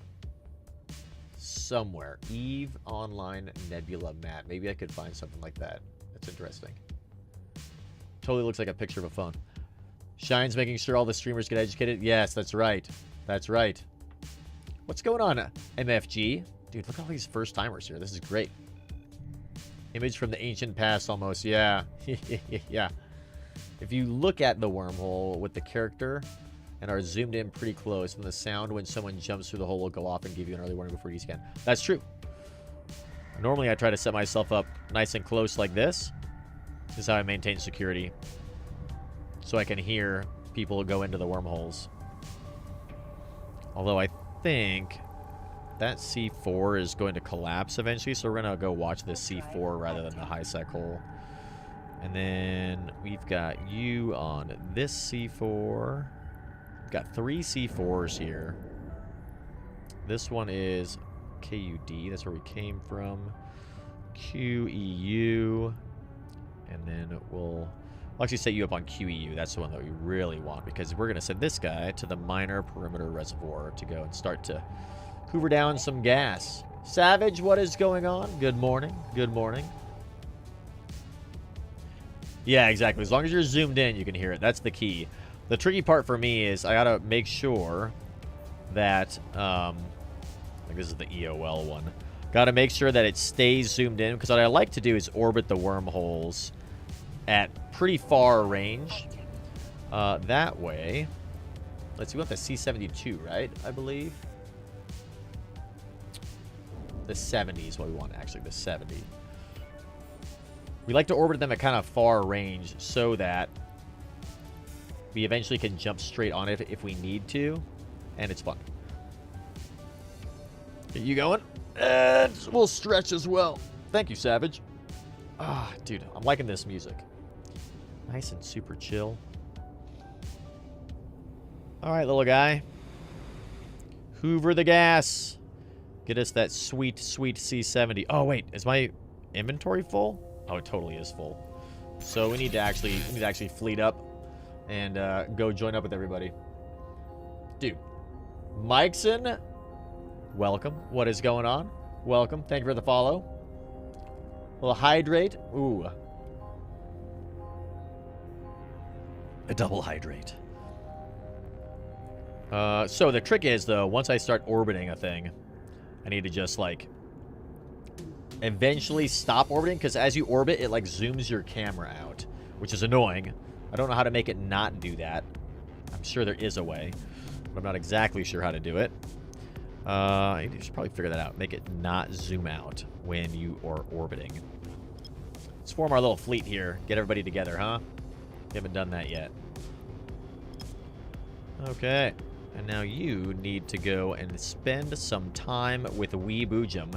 somewhere. Eve Online Nebula Map. Maybe I could find something like that. That's interesting. Totally looks like a picture of a phone. Shine's making sure all the streamers get educated. Yes, that's right. That's right. What's going on, MFG? Dude, look at all these first-timers here. This is great. Image from the ancient past almost. Yeah. Yeah. If you look at the wormhole with the character and are zoomed in pretty close, then the sound when someone jumps through the hole will go off and give you an early warning before you scan. That's true. Normally, I try to set myself up nice and close like this. This is how I maintain security. So I can hear people go into the wormholes. Although I think that C4 is going to collapse eventually, so we're going to go watch this C4 rather than the high-sec hole. And then we've got you on this C4. We've got 3 C4s here. This one is KUD. That's where we came from. QEU. And then we'll actually set you up on QEU. That's the one that we really want, because we're going to send this guy to the minor perimeter reservoir to go and start to hoover down some gas. Savage, what is going on? Good morning. Good morning. Yeah, exactly. As long as you're zoomed in, you can hear it. That's the key. The tricky part for me is I got to make sure that, like this is the EOL one. Got to make sure that it stays zoomed in, because what I like to do is orbit the wormholes at pretty far range. That way, let's see, we want the C72, right? I believe. The 70 is what we want, actually, the 70. We like to orbit them at kind of far range so that we eventually can jump straight on it if we need to, and it's fun. Get you going? And we'll stretch as well. Thank you, Savage. Ah, dude, I'm liking this music. Nice and super chill. All right, little guy. Hoover the gas. Get us that sweet, sweet C70. Oh, wait, is my inventory full? Oh, it totally is full. So we need to actually fleet up and go join up with everybody. Dude, Mikeson, welcome. What is going on? Welcome. Thank you for the follow. A little hydrate. Ooh. A double hydrate. So the trick is, though, once I start orbiting a thing, I need to just, like, eventually stop orbiting, because as you orbit, it, like, zooms your camera out, which is annoying. I don't know how to make it not do that. I'm sure there is a way, but I'm not exactly sure how to do it. You should probably figure that out. Make it not zoom out when you are orbiting. Let's form our little fleet here. Get everybody together, huh? We haven't done that yet. Okay. And now you need to go and spend some time with wee Boojum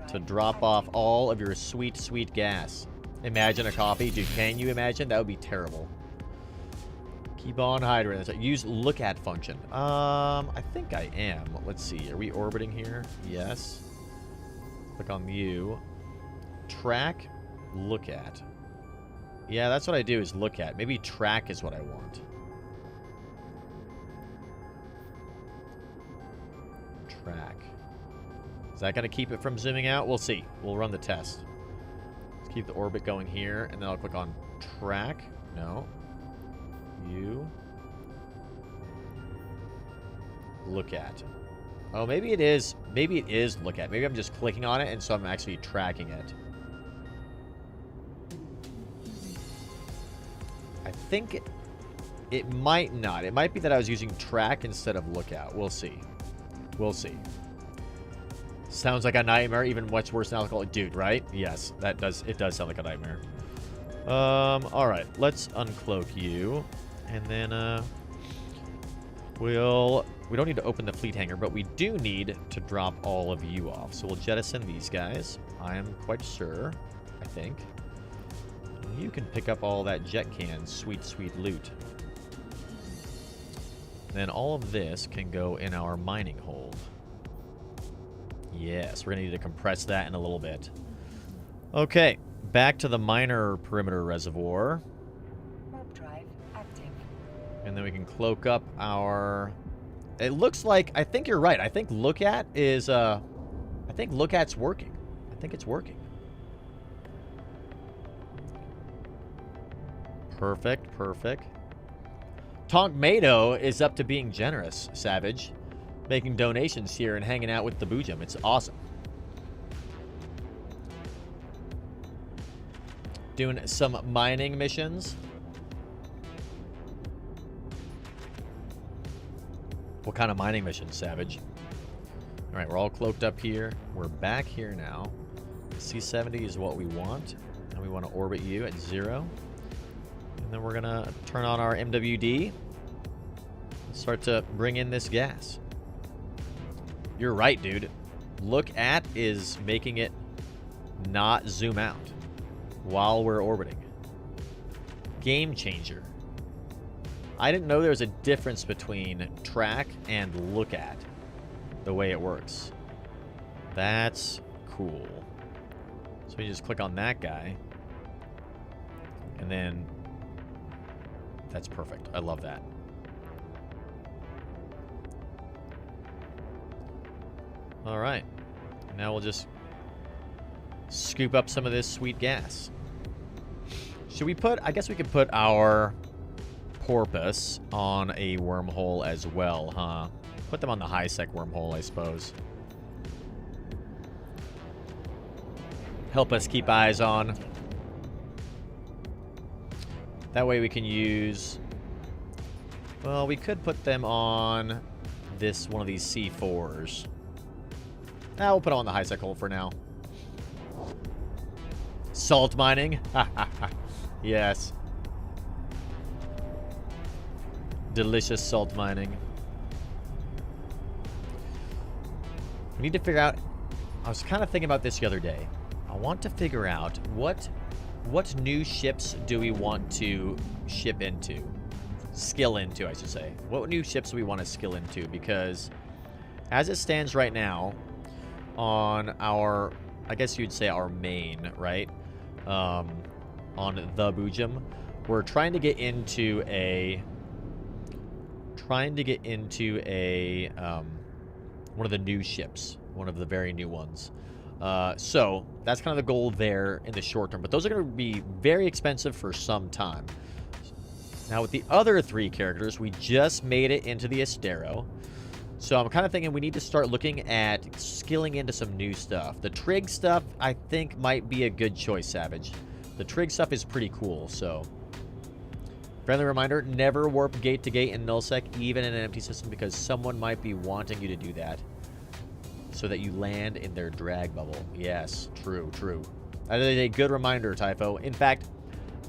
to drop off all of your sweet, sweet gas. Imagine a copy. Dude, can you imagine? That would be terrible. Keep on hydering. Use look at function. I think I am. Let's see. Are we orbiting here? Yes. Click on view. Track. Look at. Yeah, that's what I do is look at. Maybe track is what I want. Track. Is that going to keep it from zooming out? We'll see. We'll run the test. Let's keep the orbit going here, and then I'll click on track. No. You. Look at. Oh, maybe it is. Maybe it is look at. Maybe I'm just clicking on it, and so I'm actually tracking it. I think it might not. It might be that I was using track instead of look at. We'll see. We'll see. Sounds like a nightmare. Even much worse than alcohol. Dude, right? Yes, it does sound like a nightmare. All right. Let's uncloak you. And then, we don't need to open the fleet hangar, but we do need to drop all of you off. So we'll jettison these guys. I am quite sure, I think. You can pick up all that jet can sweet, sweet loot. Then all of this can go in our mining hold. Yes, we're going to need to compress that in a little bit. Okay, back to the miner perimeter reservoir. Warp drive active. And then we can cloak up our... It looks like... I think you're right. I think look at is... I think look at's working. I think it's working. Perfect, perfect. Tonkmado is up to being generous, Savage. Making donations here and hanging out with the Boojum. It's awesome. Doing some mining missions. What kind of mining missions, Savage? All right, we're all cloaked up here. We're back here now. C70 is what we want. And we want to orbit you at 0. And then we're going to turn on our MWD and start to bring in this gas. You're right, dude. Look at is making it not zoom out while we're orbiting. Game changer. I didn't know there was a difference between track and look at the way it works. That's cool. So we just click on that guy. And then that's perfect. I love that. All right. Now we'll just scoop up some of this sweet gas. Should we put... I guess we could put our porpoise on a wormhole as well, huh? Put them on the high-sec wormhole, I suppose. Help us keep eyes on. That way we can use... Well, we could put them on this one of these C4s. We'll put on the high-sec hole for now. Salt mining. Yes. Delicious salt mining. We need to figure out... I was kind of thinking about this the other day. I want to figure out what new ships do we want to ship into? Skill into, I should say. What new ships do we want to skill into? Because as it stands right now, on our, I guess you'd say our main, right? On the Boojum, we're trying to get into a one of the new ships, one of the very new ones. So that's kind of the goal there in the short term, but those are going to be very expensive for some time. Now with the other 3 characters, we just made it into the Estero. So I'm kind of thinking we need to start looking at skilling into some new stuff. The trig stuff, I think, might be a good choice, Savage. The trig stuff is pretty cool, so... Friendly reminder, never warp gate to gate in nullsec, even in an empty system, because someone might be wanting you to do that so that you land in their drag bubble. Yes, true, true. That is a good reminder, Typho. In fact,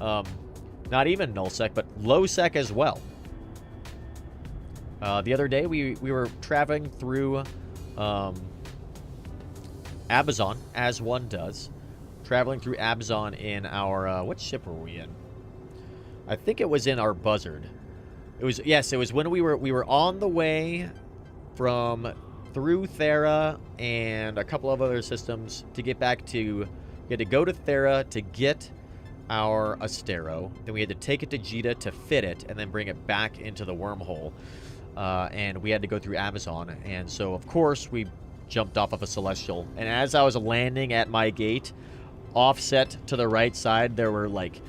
not even nullsec, but lowsec as well. The other day, we were traveling through Abazon, as one does. Traveling through Abazon in our... what ship were we in? I think it was in our Buzzard. It was... Yes, it was when we were on the way from... through Thera and a couple of other systems to get back to... We had to go to Thera to get our Astero. Then we had to take it to Jita to fit it and then bring it back into the wormhole. And we had to go through Amazon. And so, of course, we jumped off of a Celestial. And as I was landing at my gate, offset to the right side, there were like,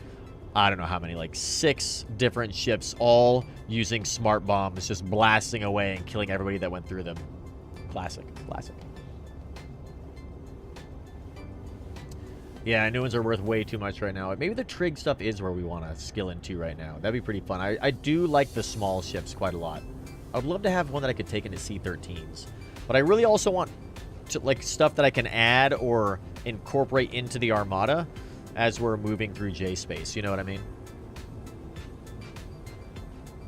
I don't know how many, like 6 different ships, all using smart bombs, just blasting away and killing everybody that went through them. Classic, classic. Yeah, new ones are worth way too much right now. Maybe the trig stuff is where we want to skill into right now. That'd be pretty fun. I do like the small ships quite a lot. I would love to have one that I could take into C-13s. But I really also want to, like, stuff that I can add or incorporate into the Armada as we're moving through J-Space. You know what I mean?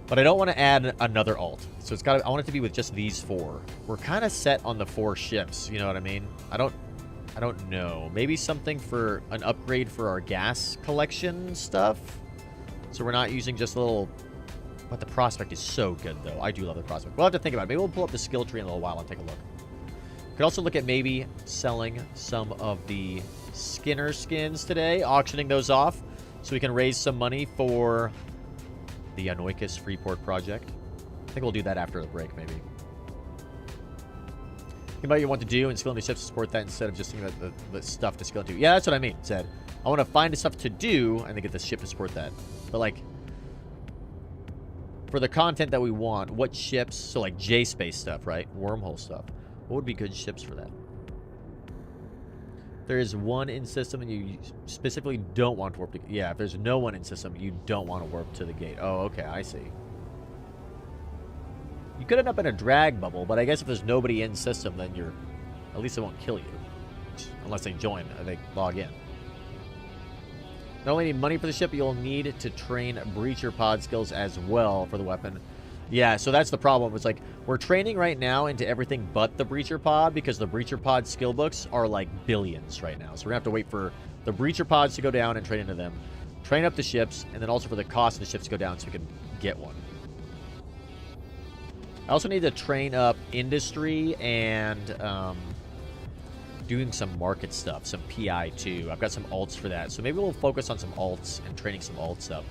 But I don't want to add another alt. So it's got. I want it to be with just these 4. We're kind of set on the 4 ships. You know what I mean? I don't know. Maybe something for an upgrade for our gas collection stuff. So we're not using just a little... But the Prospect is so good, though. I do love the Prospect. We'll have to think about it. Maybe we'll pull up the skill tree in a little while and take a look. Could also look at maybe selling some of the Skinner skins today, auctioning those off, so we can raise some money for the Anoikis Freeport project. I think we'll do that after the break, maybe. Think about what you want to do and skill into ships to support that instead of just thinking about the stuff to skill into. Yeah, that's what I mean, Zed. I want to find the stuff to do and then get the ship to support that. But, like, for the content that we want, what ships, so like J-Space stuff, right? Wormhole stuff. What would be good ships for that? If there is one in system and you specifically don't want to warp to... Yeah, if there's no one in system, you don't want to warp to the gate. Oh, okay, I see. You could end up in a drag bubble, but I guess if there's nobody in system, then you're... At least it won't kill you. Unless they join, they log in. Not only need money for the ship, you'll need to train breacher pod skills as well for the weapon. Yeah, so that's the problem. It's like, we're training right now into everything but the breacher pod, because the breacher pod skill books are like billions right now. So we're going to have to wait for the breacher pods to go down and train into them. Train up the ships, and then also for the cost of the ships to go down so we can get one. I also need to train up industry and doing some market stuff, some PI too. I've got some alts for that. So maybe we'll focus on some alts and training some alt stuff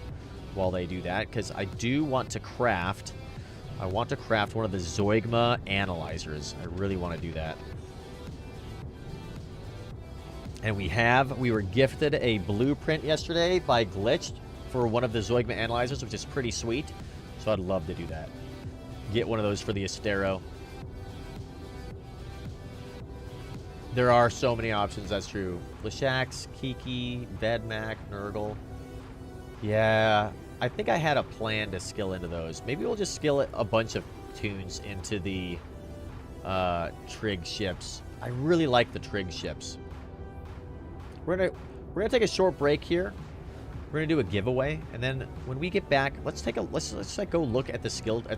while they do that, because I do want to craft... I want to craft one of the Zoigma analyzers. I really want to do that. And we were gifted a blueprint yesterday by Glitched for one of the Zoigma analyzers, which is pretty sweet. So I'd love to do that. Get one of those for the Astero. There are so many options, that's true. Lashax, Kiki, Vedmak, Nurgle. Yeah, I think I had a plan to skill into those. Maybe we'll just skill a bunch of tunes into the trig ships. I really like the trig ships. We're gonna take a short break here. We're gonna do a giveaway, and then when we get back, let's like go look at the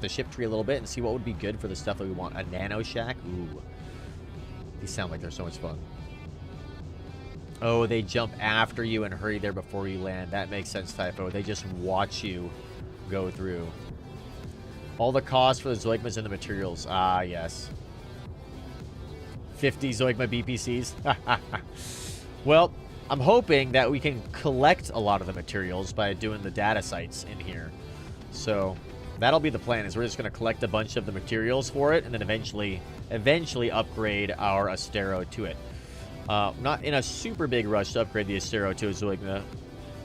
ship tree a little bit and see what would be good for the stuff that we want. A nano shack. Ooh. These sound like they're so much fun. Oh, they jump after you and hurry there before you land. That makes sense, Typho. They just watch you go through. All the cost for the Zoigmas and the materials. Ah, yes. 50 Zoigma BPCs. Well, I'm hoping that we can collect a lot of the materials by doing the data sites in here. So that'll be the plan, is we're just going to collect a bunch of the materials for it and then eventually upgrade our Astero to it. Not in a super big rush to upgrade the Astero to a Zoigma,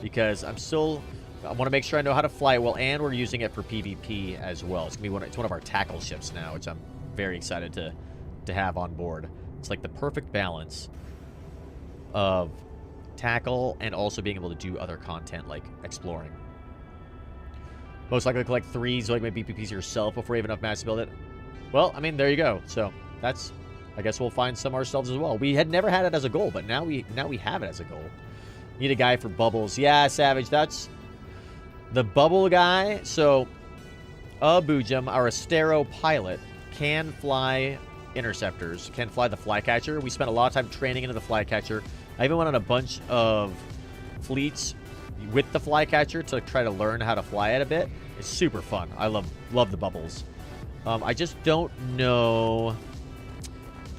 because I want to make sure I know how to fly it well, and we're using it for PvP as well. It's one of our tackle ships now, which I'm very excited to have on board. It's like the perfect balance of tackle and also being able to do other content like exploring. Most likely collect 3, so like maybe BPPs yourself before you have enough mats to build it. Well, I mean, there you go. So that's, I guess we'll find some ourselves as well. We had never had it as a goal, but now we have it as a goal. Need a guy for bubbles. Yeah, Savage, that's the bubble guy. So Boojum, our Astero pilot, can fly interceptors, can fly the flycatcher. We spent a lot of time training into the flycatcher. I even went on a bunch of fleets with the flycatcher to try to learn how to fly it a bit. It's super fun. I love the bubbles. I just don't know,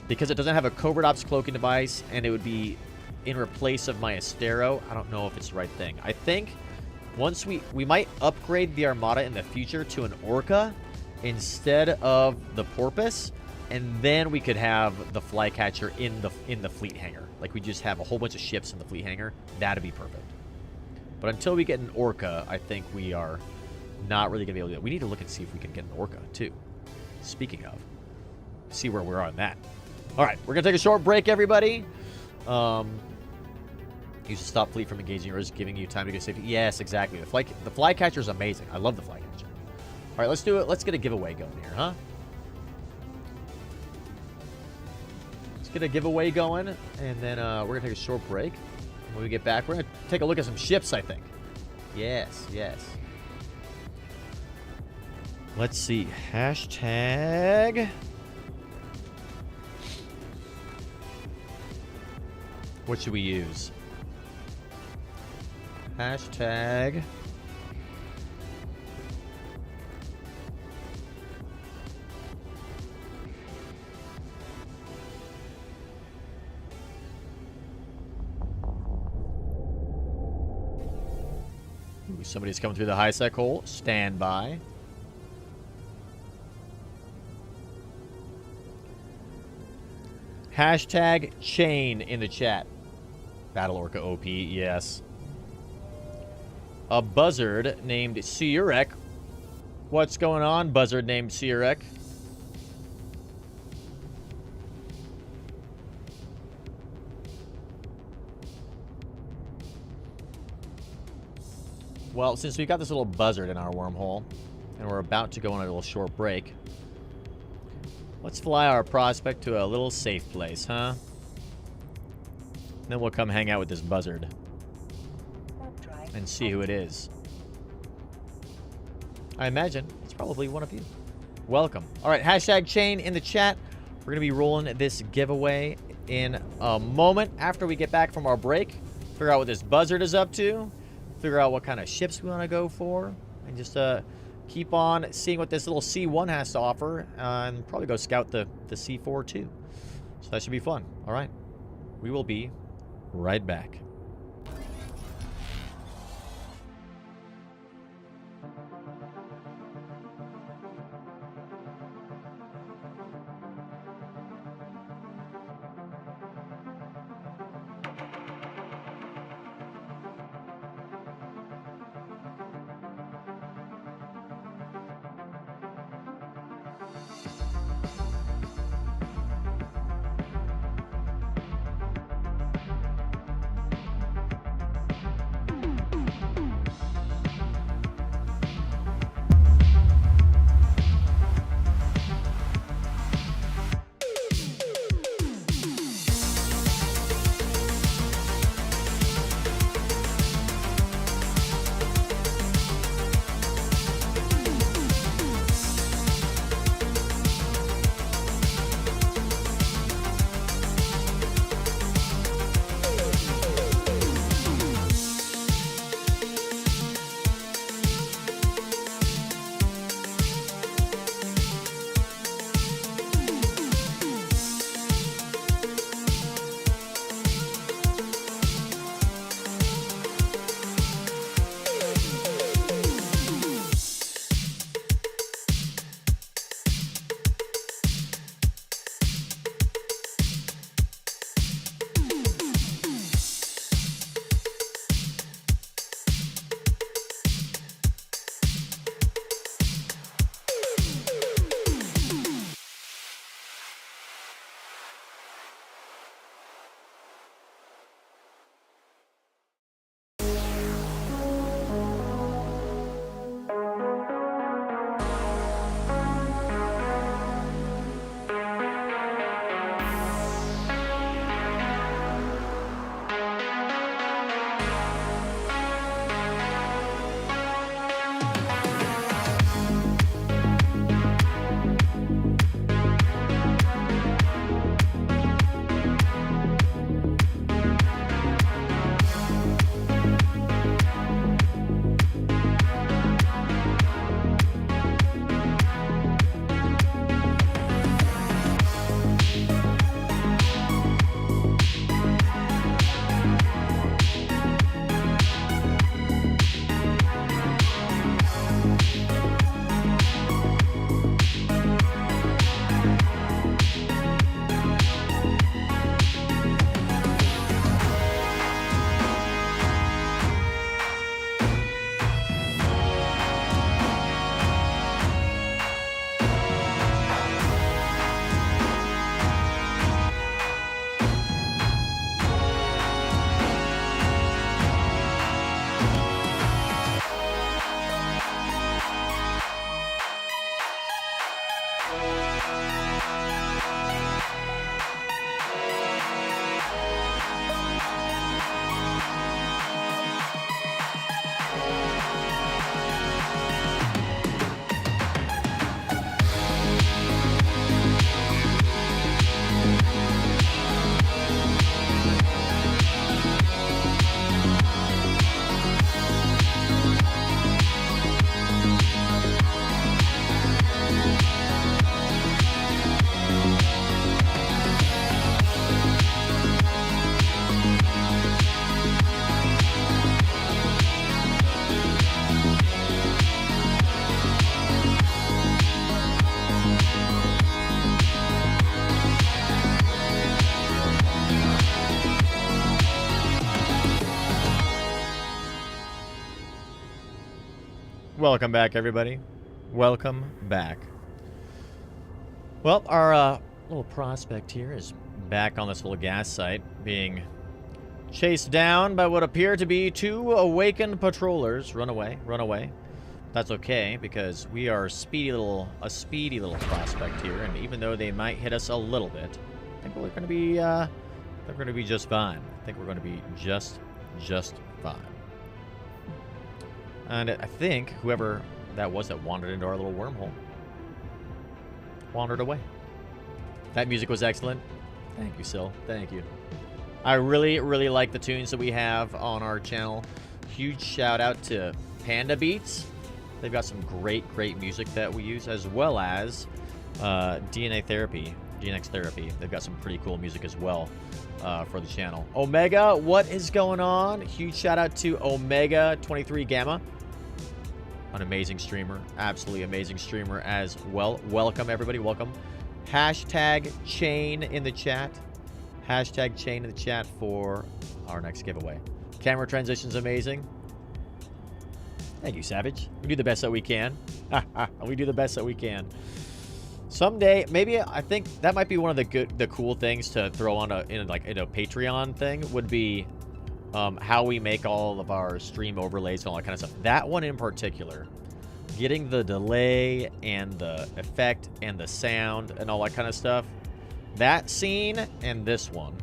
because it doesn't have a covert ops cloaking device and it would be in replace of my Astero. I don't know if it's the right thing. I think once we might upgrade the Armada in the future to an Orca instead of the Porpoise, and then we could have the flycatcher in the fleet hangar. Like we just have a whole bunch of ships in the fleet hangar. That'd be perfect. But until we get an Orca, I think we are not really gonna be able to do it. We need to look and see if we can get an Orca too. Speaking of, see where we're on that. All right, we're gonna take a short break, everybody. Use the stop fleet from engaging or is giving you time to get safety. Yes, exactly. The flycatcher is amazing. I love the flycatcher. All right, let's do it. Let's get a giveaway going here, huh? Let's get a giveaway going, and then we're gonna take a short break. When we get back, we're gonna take a look at some ships, I think. Yes, yes. Let's see. Hashtag. What should we use? Hashtag. Ooh, somebody's coming through the high sec hole. Stand by. Hashtag chain in the chat. Battle Orca OP, yes. A buzzard named Siurek. What's going on, buzzard named Siurek? Well, since we've got this little buzzard in our wormhole, and we're about to go on a little short break, let's fly our prospect to a little safe place, huh? Then we'll come hang out with this buzzard and see who it is. I imagine it's probably one of you. Welcome. All right, hashtag chain in the chat. We're going to be rolling this giveaway in a moment after we get back from our break. Figure out what this buzzard is up to. Figure out what kind of ships we want to go for. And just keep on seeing what this little C1 has to offer. And probably go scout the C4 too. So that should be fun. All right. We will be right back. Welcome back, everybody. Welcome back. Well, our little prospect here is back on this little gas site, being chased down by what appear to be two awakened patrollers. Run away, run away. That's okay, because we are a speedy little prospect here, and even though they might hit us a little bit, I think we're going to be, they're going to be just fine. I think we're going to be just fine. And I think whoever that was that wandered into our little wormhole wandered away. That music was excellent. Thank you, Sil. Thank you. I really like the tunes that we have on our channel. Huge shout out to Panda Beats. They've got some great music that we use, as well as DNX Therapy. They've got some pretty cool music as well for the channel. Omega, what is going on? Huge shout out to Omega 23 Gamma. An amazing streamer. Absolutely amazing streamer as well. Welcome, everybody. Welcome. Hashtag chain in the chat. Hashtag chain in the chat for our next giveaway. Camera transition's amazing. Thank you, Savage. We do the best that we can. We do the best that we can. Someday, maybe I think that might be one of the cool things to throw on a Patreon thing would be how we make all of our stream overlays and all that kind of stuff. That one in particular, getting the delay and the effect and the sound and all that kind of stuff. That scene and this one.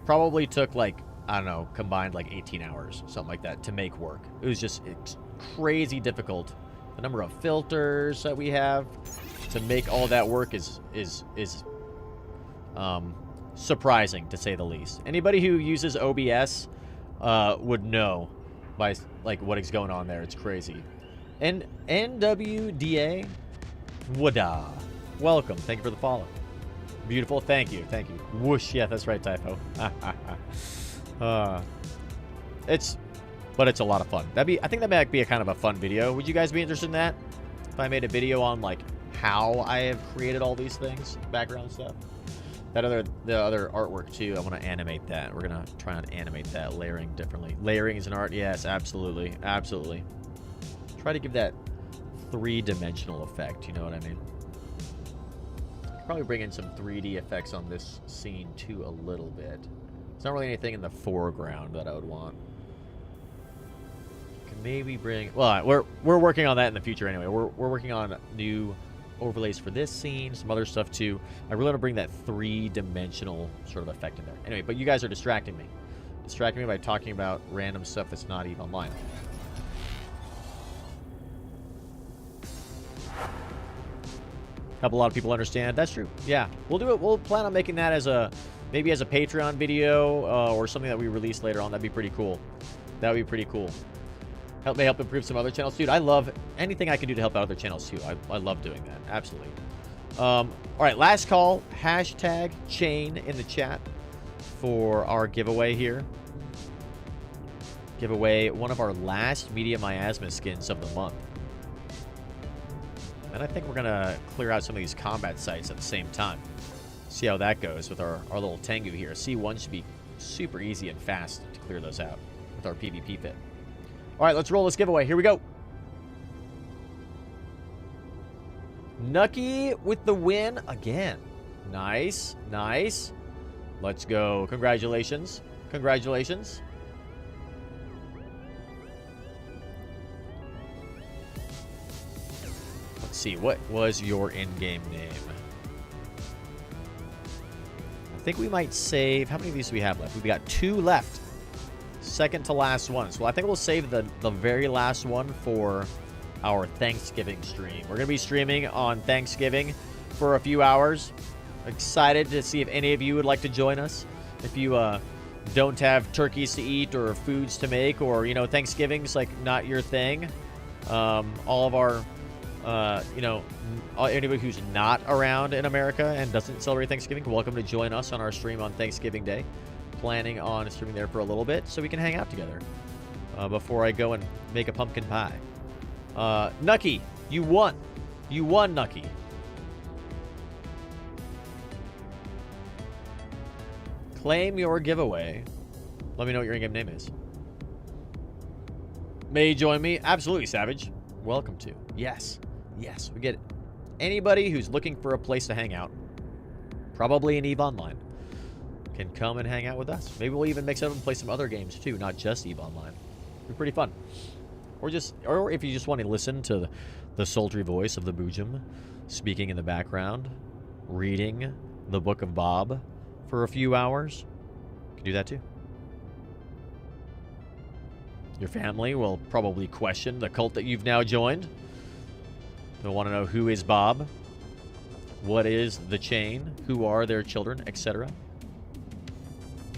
Probably took like, I don't know, combined like 18 hours, something like that, to make work. It was just crazy difficult. The number of filters that we have to make all that work is surprising, to say the least. Anybody who uses OBS would know by like what is going on there. It's crazy. And NWDA Wada, welcome. Thank you for the follow. Beautiful. Thank you. Thank you. Whoosh. Yeah, that's right, Typho. But it's a lot of fun. I think that might be a kind of a fun video. Would you guys be interested in that? If I made a video on like how I have created all these things, background stuff. The other artwork too. I want to animate that. We're gonna try and animate that, layering differently. Layering is an art. Yes, absolutely, absolutely. Try to give that 3-dimensional effect. You know what I mean? Probably bring in some 3D effects on this scene too a little bit. It's not really anything in the foreground that I would want. Can maybe bring... Well, we're working on that in the future anyway. We're working on new overlays for this scene, some other stuff too. I really want to bring that 3-dimensional sort of effect in there. Anyway, but you guys are distracting me. Distracting me by talking about random stuff that's not even online. Help a lot of people understand. That's true. Yeah, we'll do it. We'll plan on making that as maybe as a Patreon video or something that we release later on. That'd be pretty cool. That would be pretty cool. Help improve some other channels, dude. I love anything I can do to help out other channels too. I love doing that. Absolutely. All right, last call. Hashtag chain in the chat for our giveaway here. Give away one of our last Media Miasma skins of the month. And I think we're going to clear out some of these combat sites at the same time. See how that goes with our little Tengu here. C1 should be super easy and fast to clear those out with our PvP fit. All right, let's roll this giveaway. Here we go. Nucky with the win again. Nice, nice. Let's go. Congratulations. Congratulations. Let's see, what was your in-game name? I think we might save... How many of these do we have left? We've got 2 left. Second to last one. So I think we'll save the very last one for our Thanksgiving stream. We're going to be streaming on Thanksgiving for a few hours. Excited to see if any of you would like to join us. If you don't have turkeys to eat or foods to make, or, you know, Thanksgiving's like not your thing. All of our... anybody who's not around in America and doesn't celebrate Thanksgiving, welcome to join us on our stream on Thanksgiving Day. Planning on streaming there for a little bit so we can hang out together before I go and make a pumpkin pie. Nucky, you won. You won, Nucky. Claim your giveaway. Let me know what your in-game name is. May you join me? Absolutely, Savage. Welcome to. Yes. Yes. We get anybody who's looking for a place to hang out. Probably in EVE Online. Can come and hang out with us. Maybe we'll even mix up and play some other games too, not just EVE Online. It'll be pretty fun. Or if you just want to listen to the sultry voice of the Boojum speaking in the background, reading the Book of Bob for a few hours, you can do that too. Your family will probably question the cult that you've now joined. They'll want to know who is Bob, what is the chain, who are their children, etc.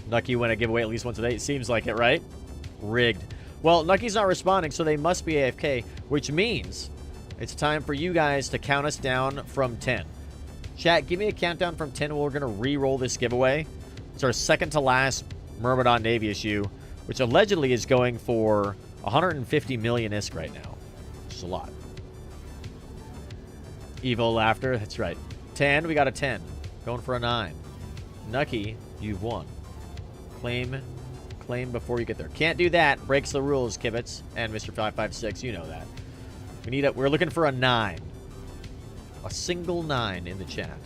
Nucky win a giveaway at least once a day. It seems like it, right? Rigged. Well, Nucky's not responding, so they must be AFK, which means it's time for you guys to count us down from 10. Chat, give me a countdown from 10. We're going to re-roll this giveaway. It's our second to last Myrmidon Navy issue, which allegedly is going for 150 million ISK right now, which is a lot. Evil laughter, that's right. 10, we got a 10. Going for a 9. Nucky, you've won. Claim before you get there. Can't do that. Breaks the rules, Kibitz and Mr. 556. You know that. We're looking for a 9. A single 9 in the chat.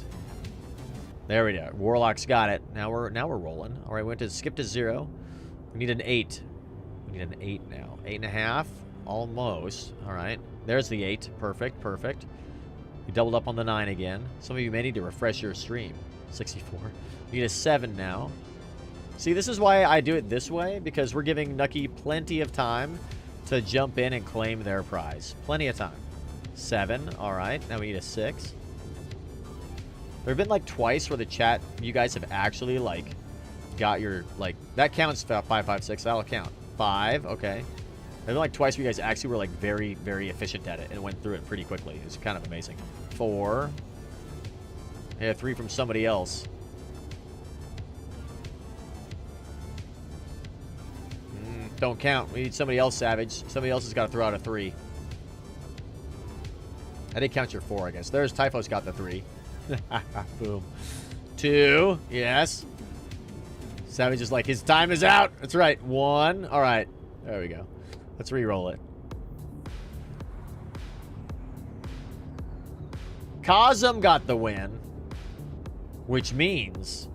There we go. Warlock's got it. Now we're rolling. All right, we went to skip to 0. We need an 8. We need an 8 now. 8.5. Almost. All right. There's the 8. Perfect. Perfect. We doubled up on the 9 again. Some of you may need to refresh your stream. 64. We need a 7 now. See, this is why I do it this way, because we're giving Nucky plenty of time to jump in and claim their prize. Plenty of time. 7. All right. Now we need a 6. There have been like twice where the chat, you guys have actually like got your, like, that counts. 5, 5, 6. That'll count. 5. Okay. There have been like twice where you guys actually were like very, very efficient at it and went through it pretty quickly. It was kind of amazing. 4. Yeah, 3 from somebody else. Don't count. We need somebody else, Savage. Somebody else has got to throw out a 3. I didn't count your 4, I guess. There's Typho's got the 3. Boom. 2. Yes. Savage is like, his time is out. That's right. 1. All right. There we go. Let's re-roll it. Cosm got the win, which means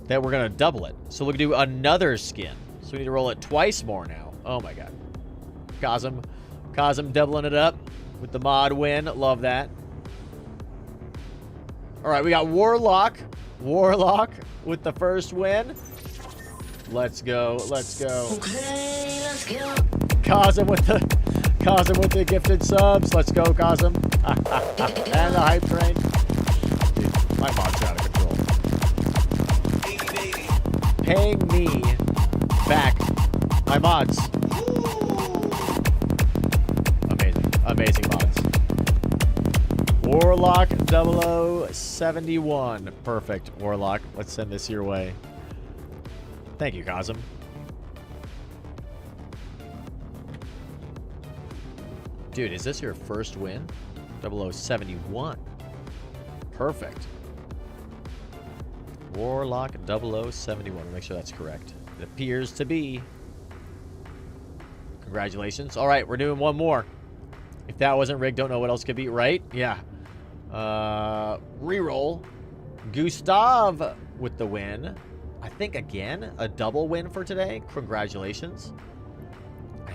that we're going to double it. So we'll do another skin. So we need to roll it twice more now. Oh my god. Cosm doubling it up with the mod win. Love that. Alright, we got Warlock. Warlock with the first win. Let's go. Let's go. Okay, let's go. Cosm with the gifted subs. Let's go, Cosm. And the hype train. Dude, my mod's out of control. Paying me back my mods. Amazing mods. Warlock 0071. Perfect, Warlock. Let's send this your way. Thank you, Cosm. Dude, is this your first win? 0071. Perfect. Warlock 0071. Make sure that's correct. It appears to be. Congratulations. All right, we're doing one more. If that wasn't rigged, don't know what else could be, right? Yeah. Reroll. Gustav with the win. I think, again, a double win for today. Congratulations. I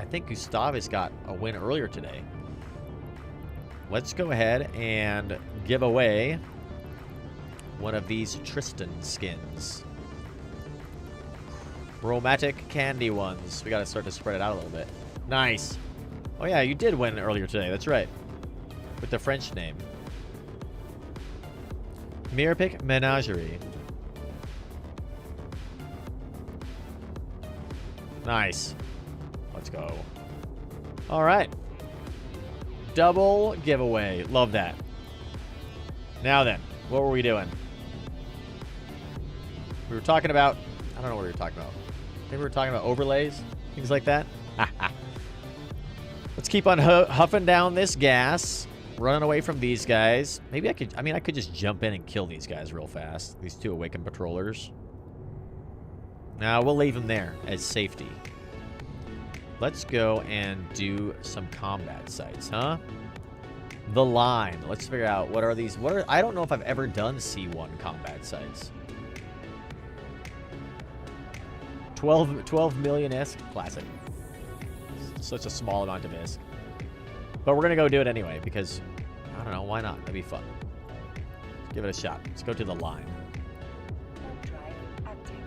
think Gustav has got a win earlier today. Let's go ahead and give away one of these Tristan skins. Chromatic candy ones. We got to start to spread it out a little bit. Nice. Oh, yeah, you did win earlier today. That's right. With the French name. Mirapic Menagerie. Nice. Let's go. All right. Double giveaway. Love that. Now then, what were we doing? We were talking about... I don't know what we were talking about. Maybe we were talking about overlays, things like that. Let's keep on huffing down this gas, running away from these guys. Maybe I could, I could just jump in and kill these guys real fast. These two awakened patrollers. Now we'll leave them there as safety. Let's go and do some combat sites, huh? The line. Let's figure out what are these. I don't know if I've ever done C1 combat sites. 12 million ISK. Classic. Such a small amount of ISK. But we're going to go do it anyway because, I don't know, why not? That'd be fun. Let's give it a shot. Let's go to the line. Warp drive active.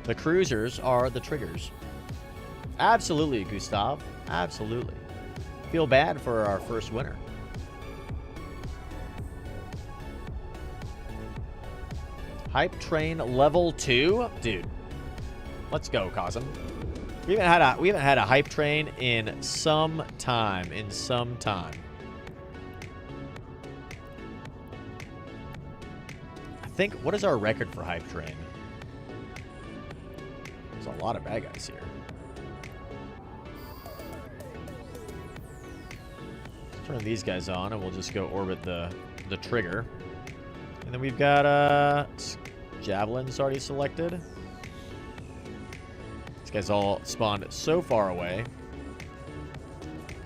The cruisers are the triggers. Absolutely, Gustav. Absolutely. Feel bad for our first winner. Hype train level 2? Dude. Let's go, Cosm. We haven't had a hype train in some time. I think, what is our record for hype train? There's a lot of bad guys here. Let's turn these guys on and we'll just go orbit the trigger. And then we've got javelins already selected. These guys all spawned so far away.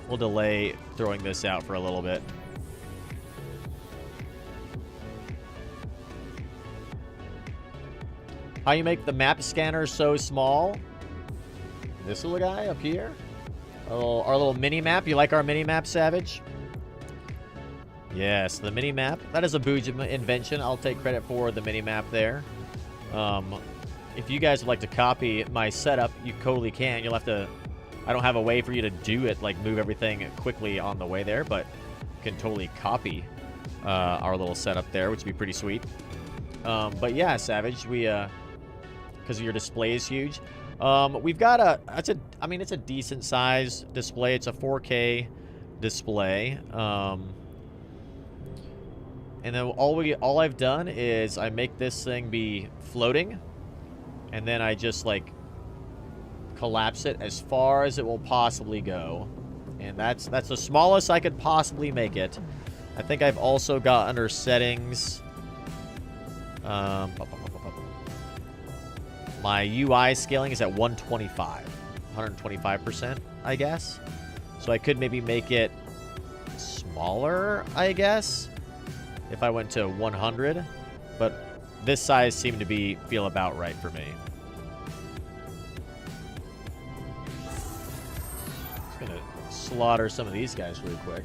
We'll delay throwing this out for a little bit. How you make the map scanner so small? This little guy up here? Our little mini map. You like our mini map, Savage? Yes, the mini map. That is a Boojum invention. I'll take credit for the mini map there. If you guys would like to copy my setup, you totally can. You'll have to... I don't have a way for you to do it, like move everything quickly on the way there, but you can totally copy our little setup there, which would be pretty sweet. But yeah, Savage, we... because your display is huge. We've got I mean, it's a decent size display. It's a 4K display. And then all I've done is I make this thing be floating, and then I just like collapse it as far as it will possibly go, and that's the smallest I could possibly make it. I think I've also got under settings. My UI scaling is at 125%, I guess. So I could maybe make it smaller, I guess, if I went to 100. But this size seemed to feel about right for me. Just gonna slaughter some of these guys real quick.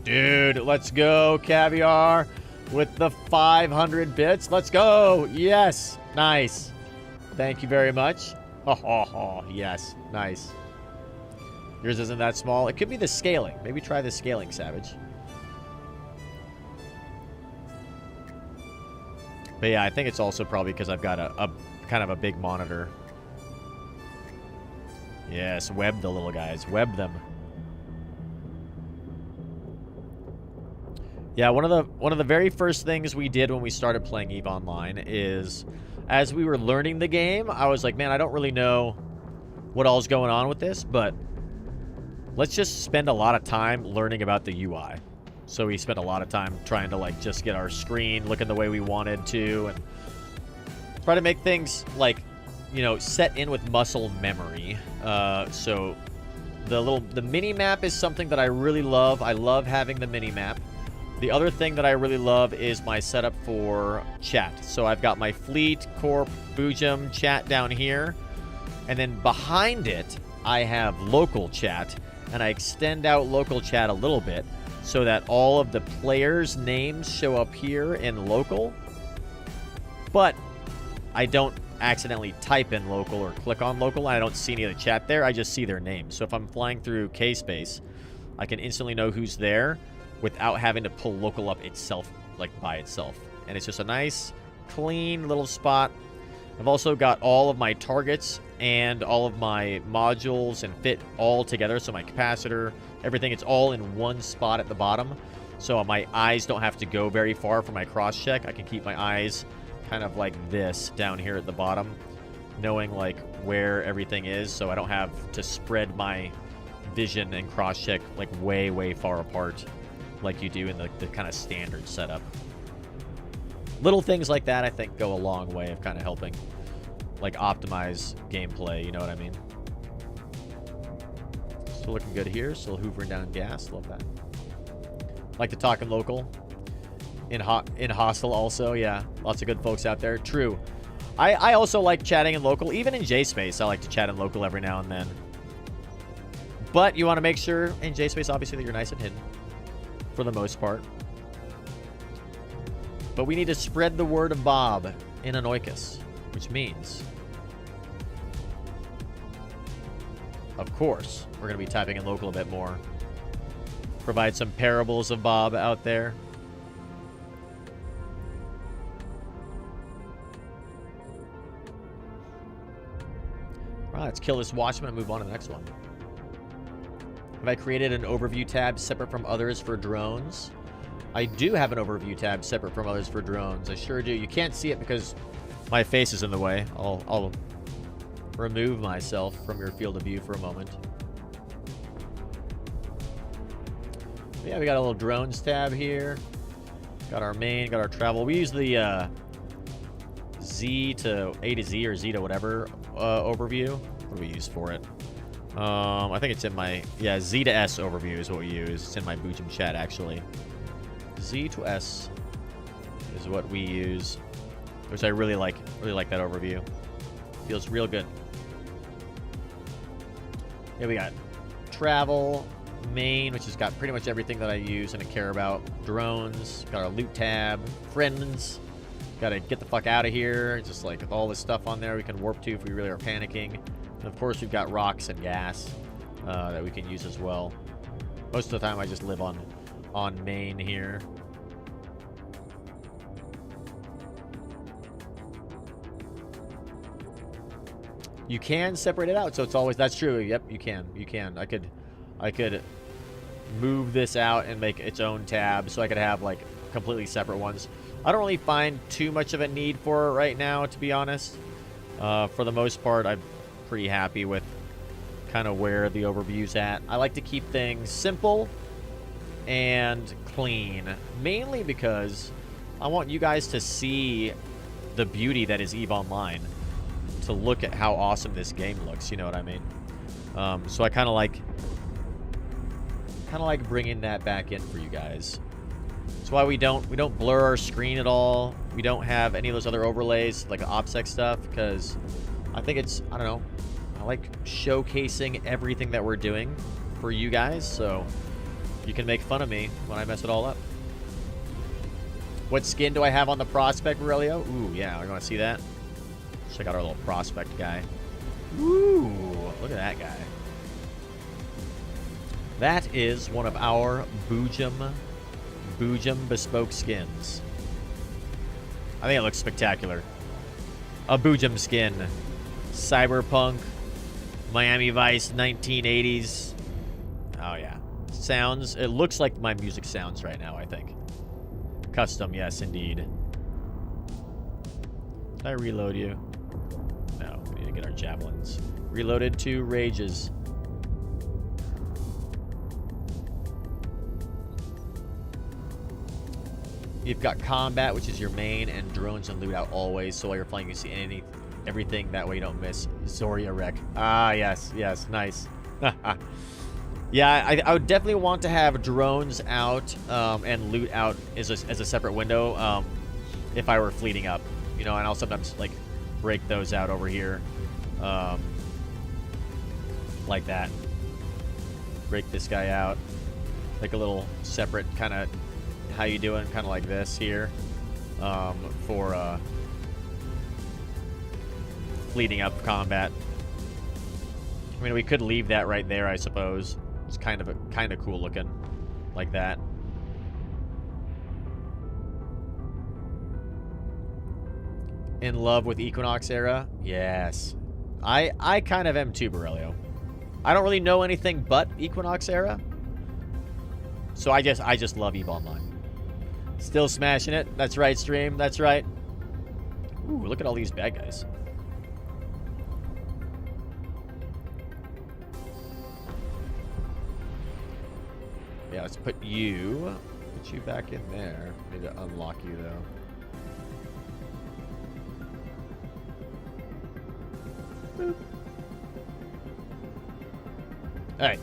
Dude, let's go, Caviar, with the 500 bits. Let's go. Yes. Nice. Thank you very much. Oh, yes. Nice. Yours isn't that small. It could be the scaling. Maybe try the scaling, Savage. But yeah, I think it's also probably because I've got a kind of a big monitor. Yes, web the little guys. Web them. Yeah, one of the very first things we did when we started playing EVE Online is, as we were learning the game, I was like, man, I don't really know what all's going on with this, but let's just spend a lot of time learning about the UI. So we spent a lot of time trying to like just get our screen looking the way we wanted to, and try to make things like, you know, set in with muscle memory. So the mini map is something that I really love. I love having the mini map. The other thing that I really love is my setup for chat. So I've got my Fleet, Corp, Boojum chat down here. And then behind it, I have local chat. And I extend out local chat a little bit so that all of the players' names show up here in local. But I don't accidentally type in local or click on local. I don't see any of the chat there. I just see their names. So if I'm flying through K-Space, I can instantly know who's there without having to pull local up itself, like by itself. And it's just a nice, clean little spot. I've also got all of my targets and all of my modules and fit all together. So my capacitor, everything, it's all in one spot at the bottom. So my eyes don't have to go very far for my cross-check. I can keep my eyes kind of like this down here at the bottom, knowing like where everything is. So I don't have to spread my vision and cross-check like way, way far apart. like you do in the kind of standard setup. Little things like that, I think, go a long way of kind of helping, like, optimize gameplay, you know what I mean? Still looking good here. Still hoovering down gas. Love that. Like to talk in local. In hostel also, yeah. Lots of good folks out there. True. I also like chatting in local. Even in J-Space, I like to chat in local every now and then. But you want to make sure in J-Space, obviously, that you're nice and hidden. For the most part. But we need to spread the word of Bob in Anoikis. Which means, of course, we're going to be typing in local a bit more. Provide some parables of Bob out there. All right, let's kill this Watchman and move on to the next one. Have I created an overview tab separate from others for drones? I do have an overview tab separate from others for drones. I sure do. You can't see it because my face is in the way. I'll remove myself from your field of view for a moment. Yeah, we got a little drones tab here. Got our main, got our travel. We use the Z to A to Z or Z to whatever overview. What do we use for it? I think it's in my, yeah, Z to S overview is what we use. It's in my Boojum chat, actually. Z to S is what we use, which I really like that overview. Feels real good. Yeah, we got travel, main, which has got pretty much everything that I use and I care about. Drones, got our loot tab, friends. Gotta get the fuck out of here. Just like with all this stuff on there we can warp to if we really are panicking. And of course we've got rocks and gas that we can use as well. Most of the time I just live on main here. You can separate it out, so it's always, that's true. Yep, you can. I could move this out and make its own tab so I could have like completely separate ones. I don't really find too much of a need for it right now, to be honest. For the most part, I'm pretty happy with kind of where the overview's at. I like to keep things simple and clean, mainly because I want you guys to see the beauty that is EVE Online, to look at how awesome this game looks, you know what I mean? So I kind of like bringing that back in for you guys. That's why we don't blur our screen at all. We don't have any of those other overlays like OPSEC stuff, because I think it's, I don't know, I like showcasing everything that we're doing for you guys, so you can make fun of me when I mess it all up. What skin do I have on the Prospect, Aurelio? Ooh, yeah, you want to see that? Check out our little Prospect guy. Ooh, look at that guy. That is one of our Boojum bespoke skins. I think it looks spectacular. A Boojum skin. Cyberpunk, Miami Vice, 1980s. Oh yeah. Sounds, it looks like my music sounds right now, I think. Custom, yes indeed. Did I reload you? No, we need to get our javelins. Reloaded 2 rages. You've got combat, which is your main, and drones and loot out always. So while you're playing, you see everything. That way you don't miss. Zoria Wreck. Ah, yes, nice. Yeah, I would definitely want to have drones out and loot out as a separate window if I were fleeting up. You know, and I'll sometimes like break those out over here, like that. Break this guy out, like a little separate kind of. How you doing? Kind of like this here, for leading up combat. I mean, we could leave that right there, I suppose. It's kind of cool looking, like that. In love with Equinox era? Yes, I kind of am too, Borrelio. I don't really know anything but Equinox era, so I just love EVE Online. Still smashing it. That's right, stream. That's right. Ooh, look at all these bad guys. Yeah, let's put you back in there. Need to unlock you though. Boop. All right.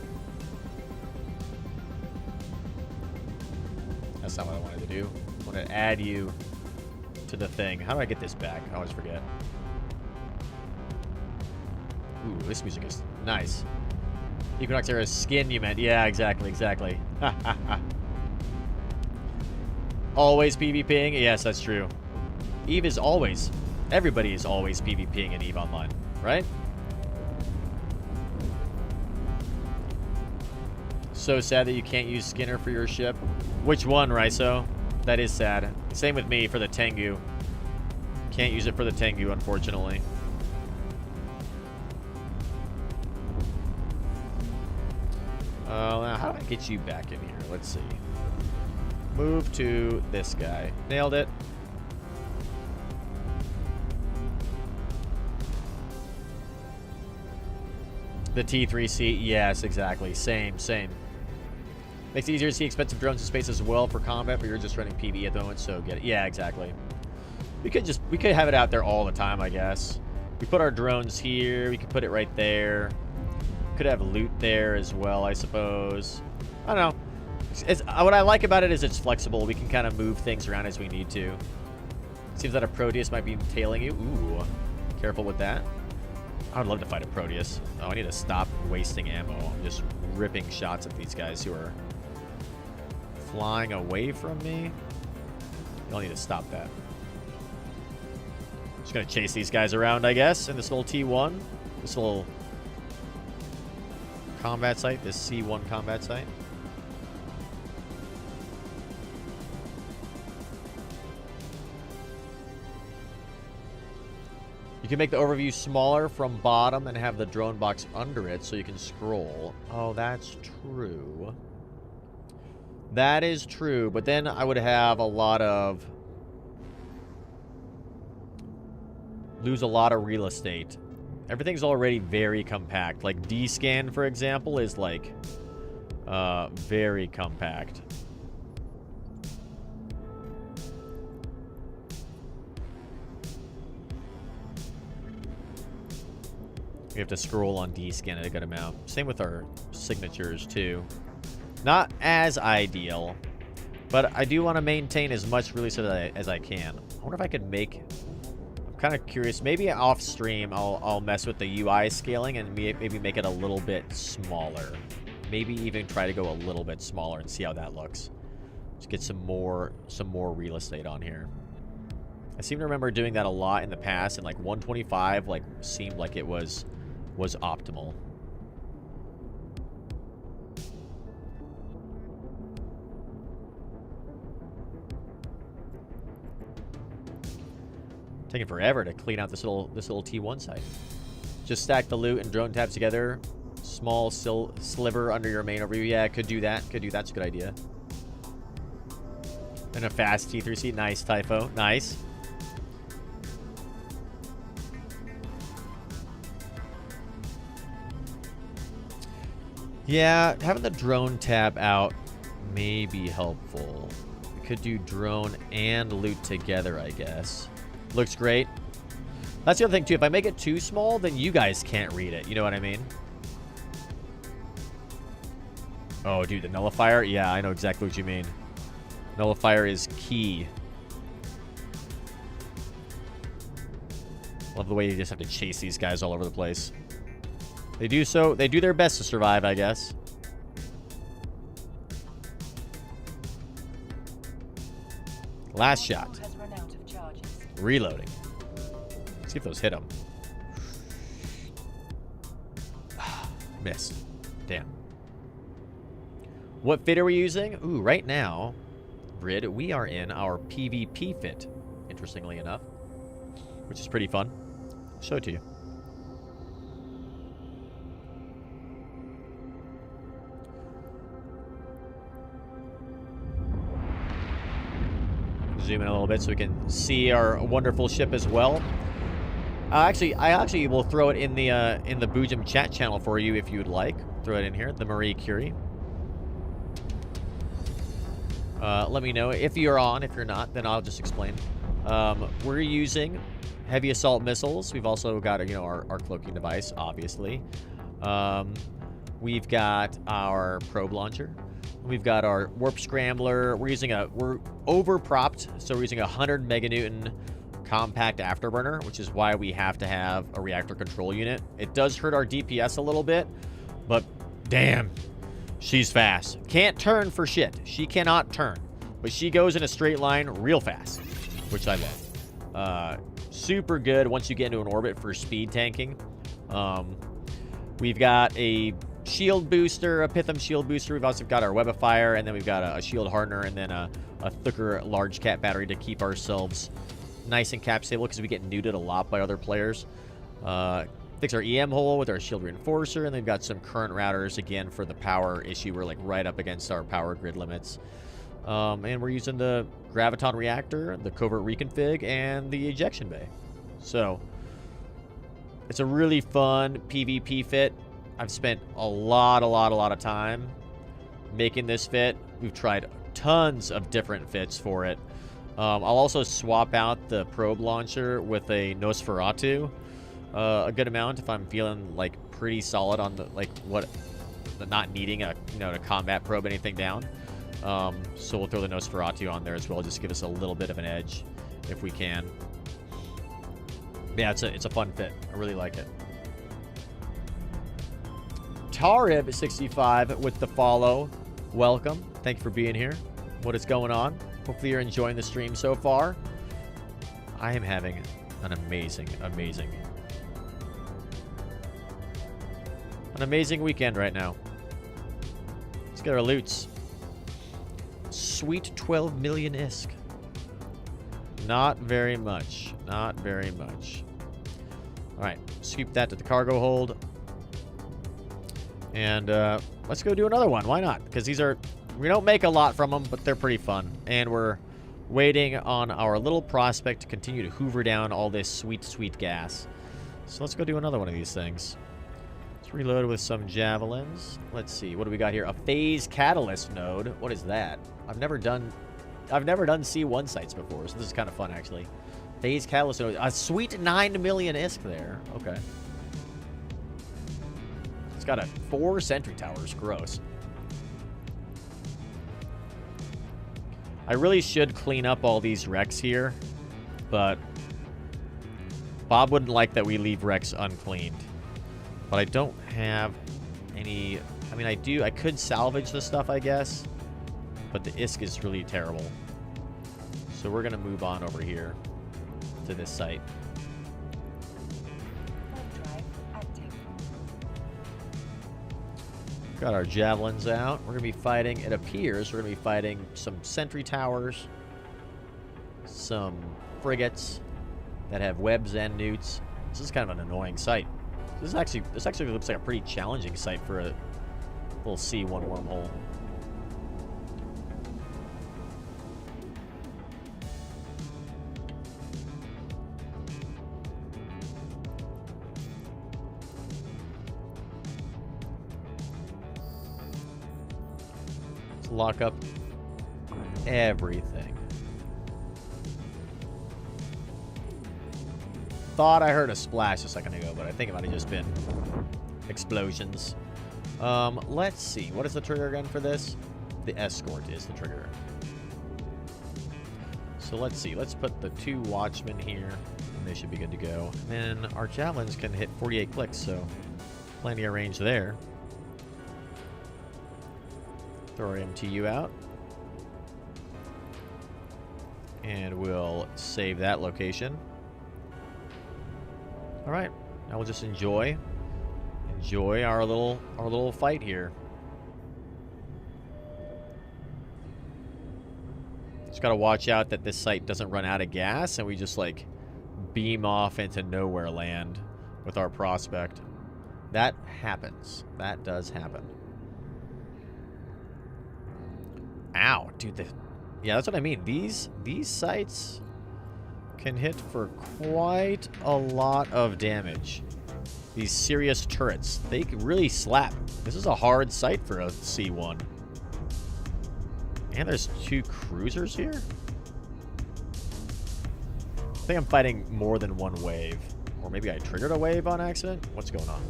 That's not what I wanted to do. I want to add you to the thing. How do I get this back? I always forget. Ooh, this music is nice. Equinox era skin, you meant. Yeah, exactly. Always PvPing? Yes, that's true. Eve is always. Everybody is always PvPing in Eve Online, right? So sad that you can't use Skinner for your ship. Which one, Raiso? That is sad. Same with me for the Tengu. Can't use it for the Tengu, unfortunately. Now how do I get you back in here? Let's see. Move to this guy. Nailed it. The T3C. Yes, exactly. Same. Makes it easier to see expensive drones in space as well for combat, but you're just running PvE at the moment, so get it. Yeah, exactly. We could have it out there all the time, I guess. We put our drones here. We could put it right there. Could have loot there as well, I suppose. I don't know. What I like about it is it's flexible. We can kind of move things around as we need to. Seems that a Proteus might be tailing you. Ooh, careful with that. I would love to fight a Proteus. Oh, I need to stop wasting ammo. I'm just ripping shots at these guys who are flying away from me. I'll need to stop that. Just gonna chase these guys around, I guess, in this little T1. This little combat site, this C1 combat site. You can make the overview smaller from bottom and have the drone box under it so you can scroll. Oh, that's true. That is true, but then I would have lose a lot of real estate. Everything's already very compact. Like D-Scan, for example, is like very compact. We have to scroll on D-Scan at a good amount. Same with our signatures, too. Not as ideal, but I do want to maintain as much release as I can. I wonder if I could make... I'm kind of curious. Maybe off stream, I'll mess with the UI scaling and maybe make it a little bit smaller. Maybe even try to go a little bit smaller and see how that looks. Just get some more real estate on here. I seem to remember doing that a lot in the past, and like 125 like seemed like it was optimal. Taking forever to clean out this little T1 site. Just stack the loot and drone tabs together. Small sliver under your main overview. Yeah, could do that. It's a good idea. And a fast T3C. Nice, Typho. Nice. Yeah, having the drone tab out may be helpful. We could do drone and loot together, I guess. Looks great. That's the other thing, too. If I make it too small, then you guys can't read it. You know what I mean? Oh, dude, the nullifier? Yeah, I know exactly what you mean. Nullifier is key. Love the way you just have to chase these guys all over the place. They do their best to survive, I guess. Last shot. Reloading. Let's see if those hit him. Missed. Damn. What fit are we using? Ooh, right now, Grid, we are in our PvP fit, interestingly enough, which is pretty fun. I'll show it to you. Zoom in a little bit so we can see our wonderful ship as well. I actually will throw it in the Boojum chat channel for you if you would like. Throw it in here, the Marie Curie. Let me know if you're on. If you're not, then I'll just explain. We're using heavy assault missiles. We've also got, you know, our cloaking device, obviously. We've got our probe launcher. We've got our warp scrambler. We're over-propped, so we're using a 100 meganewton compact afterburner, which is why we have to have a reactor control unit. It does hurt our DPS a little bit, but damn, she's fast. Can't turn for shit. She cannot turn, but she goes in a straight line real fast, which I love. Super good once you get into an orbit for speed tanking. We've got a shield booster, a Pitham shield booster. We've also got our web of fire, and then we've got a shield hardener, and then a thicker large cap battery to keep ourselves nice and cap stable because we get neuted a lot by other players. Fix our EM hole with our shield reinforcer, and they've got some current routers again for the power issue. We're like right up against our power grid limits. And we're using the graviton reactor, the covert reconfig, and the ejection bay. So it's a really fun PvP fit. I've spent a lot of time making this fit. We've tried tons of different fits for it. I'll also swap out the probe launcher with a Nosferatu a good amount if I'm feeling like pretty solid on the not needing a to combat probe anything down. So we'll throw the Nosferatu on there as well, just give us a little bit of an edge if we can. Yeah, it's a fun fit. I really like it. Tarib65 with the follow. Welcome. Thank you for being here. What is going on? Hopefully you're enjoying the stream so far. I am having an amazing weekend right now. Let's get our loots. Sweet 12 million ISK. Not very much. Not very much. All right. Scoop that to the cargo hold. And let's go do another one. Why not? Because we don't make a lot from them, but they're pretty fun. And we're waiting on our little prospect to continue to hoover down all this sweet gas. So let's go do another one of these things. Let's reload with some javelins. Let's see. What do we got here? A phase catalyst node. What is that? I've never done C1 sites before, so this is kind of fun, actually. Phase catalyst node. A sweet 9 million ISK there. Okay. It's got 4 sentry towers. Gross. I really should clean up all these wrecks here, but Bob wouldn't like that we leave wrecks uncleaned. But I don't have any... I mean, I could salvage the stuff, I guess, but the ISK is really terrible. So we're going to move on over here to this site. Drive active. Got our javelins out. We're going to be fighting, it appears, we're going to be fighting some sentry towers, some frigates that have webs and newts. This is kind of an annoying site. This actually looks like a pretty challenging site for a little C1 wormhole. Let's lock up everything. Thought I heard a splash a second ago, but I think it might have just been explosions. Let's see. What is the trigger again for this? The escort is the trigger. So let's see. Let's put the 2 watchmen here, and they should be good to go. And then our javelins can hit 48 clicks, so plenty of range there. Throw our MTU out. And we'll save that location. All right, now we'll just enjoy our little fight here. Just gotta watch out that this site doesn't run out of gas and we just like beam off into nowhere land with our prospect. That happens. That does happen. Ow, dude. Yeah, that's what I mean. These sites can hit for quite a lot of damage. These serious turrets, they can really slap. This is a hard site for a C1. And there's 2 cruisers here? I think I'm fighting more than one wave. Or maybe I triggered a wave on accident? What's going on?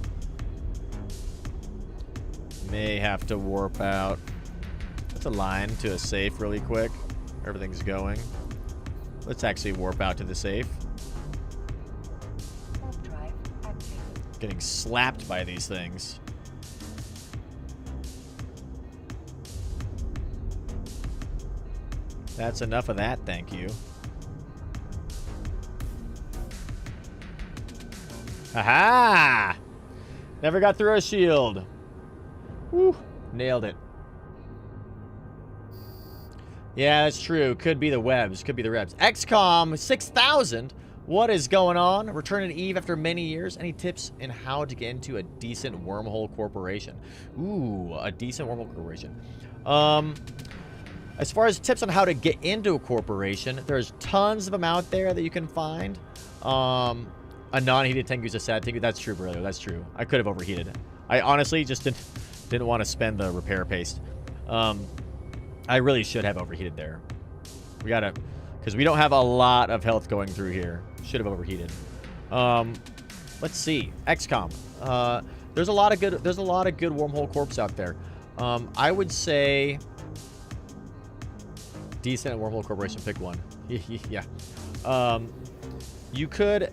May have to warp out. Let's align to a safe really quick. Everything's going. Let's actually warp out to the safe. Warp drive active. Getting slapped by these things. That's enough of that, thank you. Aha! Never got through a shield. Woo! Nailed it. Yeah, that's true. Could be the webs. Could be the webs. XCOM 6000. What is going on? Returning to Eve after many years. Any tips in how to get into a decent wormhole corporation? Ooh, a decent wormhole corporation. As far as tips on how to get into a corporation, there's tons of them out there that you can find. A non-heated Tengu's a sad Tengu. That's true, brother. That's true. I could have overheated. I honestly just didn't want to spend the repair paste. I really should have overheated there. We gotta, because we don't have a lot of health going through here. Should have overheated. Let's see. XCOM. There's a lot of good wormhole corps out there. I would say decent wormhole corporation. Pick one. Yeah. You could,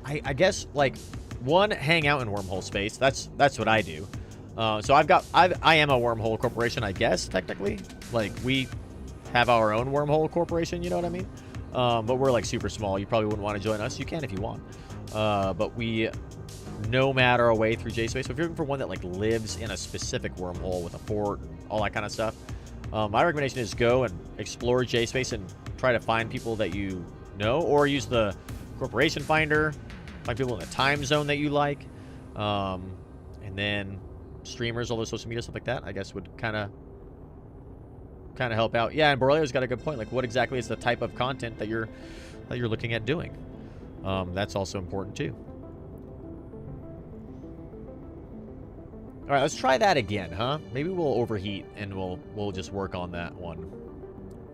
I guess, like, one, hang out in wormhole space. That's what I do. So I am a wormhole corporation, I guess, technically. Like, we have our own wormhole corporation, you know what I mean? But we're, like, super small. You probably wouldn't want to join us. You can if you want. But we nomad our way through J-Space. So if you're looking for one that, like, lives in a specific wormhole with a fort and all that kind of stuff, my recommendation is go and explore J-Space and try to find people that you know, or use the corporation finder, find people in the time zone that you like, and then streamers, all those social media stuff like that, I guess would kind of help out. Yeah, and Borrelio's got a good point. Like, what exactly is the type of content that you're looking at doing? That's also important too. All right, let's try that again, huh? Maybe we'll overheat and we'll just work on that one.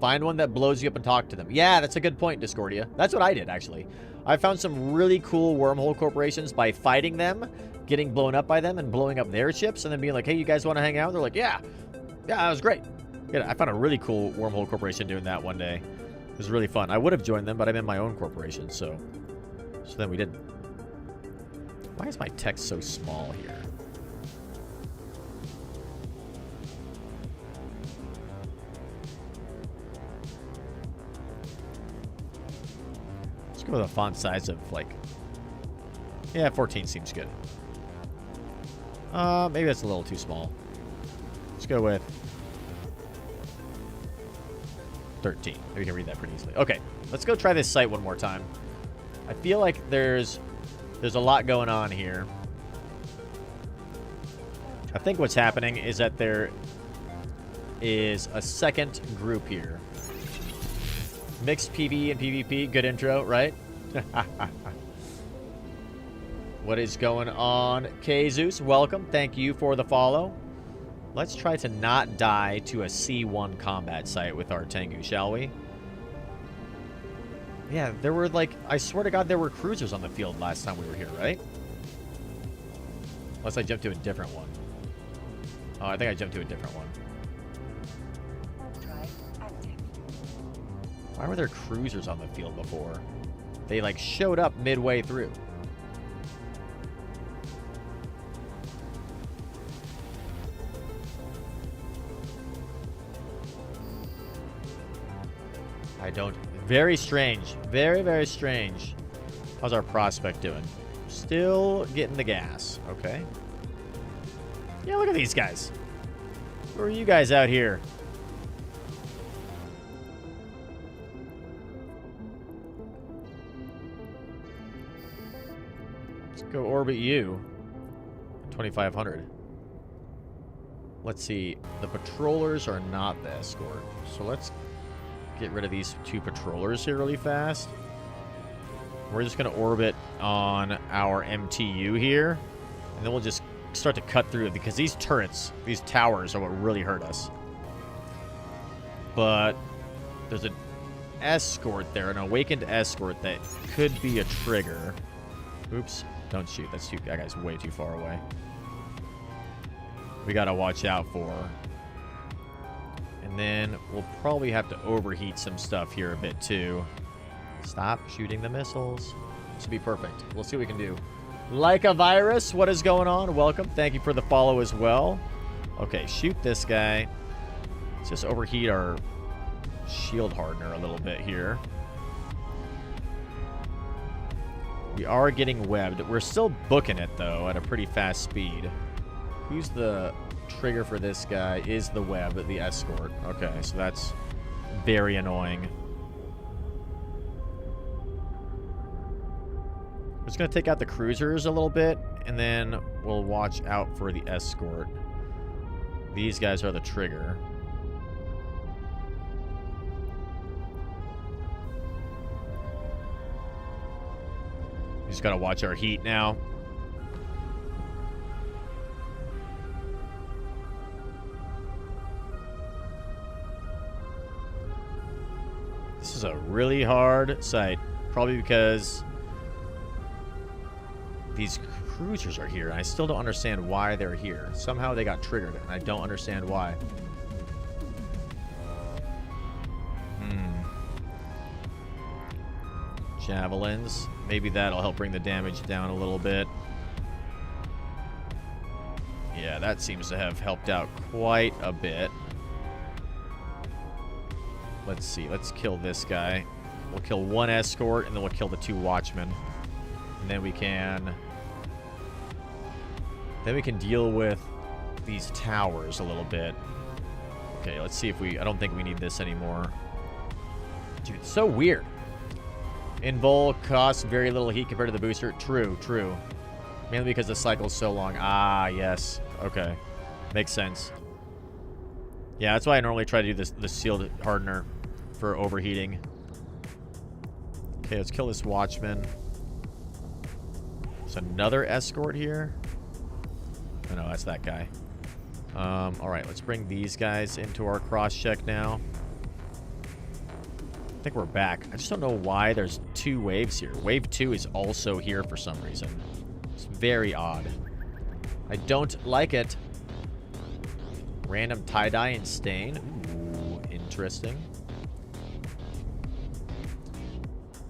Find one that blows you up and talk to them. Yeah, that's a good point, Discordia. That's what I did, actually. I found some really cool wormhole corporations by fighting them, getting blown up by them, and blowing up their ships, and then being like, hey, you guys want to hang out? They're like, yeah, that was great. Yeah, I found a really cool wormhole corporation doing that one day. It was really fun. I would have joined them, but I'm in my own corporation, so then we didn't. Why is my text so small here? Go with a font size of, like, yeah, 14 seems good. Maybe that's a little too small. Let's go with 13. Maybe we can read that pretty easily. Okay, let's go try this site one more time. I feel like there's a lot going on here. I think what's happening is that there is a second group here. Mixed PvE and PvP. Good intro, right? What is going on? K-Zeus, welcome. Thank you for the follow. Let's try to not die to a C1 combat site with our Tengu, shall we? Yeah, there were, like, I swear to God, there were cruisers on the field last time we were here, right? Unless I jumped to a different one. Oh, I think I jumped to a different one. Why were there cruisers on the field before? They, like, showed up midway through. I don't... Very strange. Very, very strange. How's our prospect doing? Still getting the gas. Okay. Yeah, look at these guys. Who are you guys out here? Go orbit you. 2,500. Let's see. The patrollers are not the escort. So let's get rid of these 2 patrollers here really fast. We're just going to orbit on our MTU here. And then we'll just start to cut through it, because these turrets, these towers, are what really hurt us. But there's an escort there, an awakened escort that could be a trigger. Oops. Don't shoot. That guy's way too far away. We gotta watch out for. And then we'll probably have to overheat some stuff here a bit too. Stop shooting the missiles. This should be perfect. We'll see what we can do. Like a virus, what is going on? Welcome. Thank you for the follow as well. Okay, shoot this guy. Let's just overheat our shield hardener a little bit here. We are getting webbed. We're still booking it, though, at a pretty fast speed. Who's the trigger for this guy? Is the web, the escort. Okay, so that's very annoying. We're just going to take out the cruisers a little bit, and then we'll watch out for the escort. These guys are the trigger. We just gotta watch our heat now. This is a really hard site. Probably because these cruisers are here. And I still don't understand why they're here. Somehow they got triggered, and I don't understand why. Javelins. Maybe that'll help bring the damage down a little bit. Yeah, that seems to have helped out quite a bit. Let's see. Let's kill this guy. We'll kill one escort, and then we'll kill the 2 watchmen. And then we can... deal with these towers a little bit. Okay, let's see if we... I don't think we need this anymore. Dude, it's so weird. Invol costs very little heat compared to the booster. True, true. Mainly because the cycle's so long. Ah, yes. Okay. Makes sense. Yeah, that's why I normally try to do the sealed hardener for overheating. Okay, let's kill this watchman. There's another escort here. Oh, no, that's that guy. All right, let's bring these guys into our cross-check now. I think we're back. I just don't know why there's 2 waves here. Wave 2 is also here for some reason. It's very odd. I don't like it. Random tie-dye and stain. Ooh, interesting.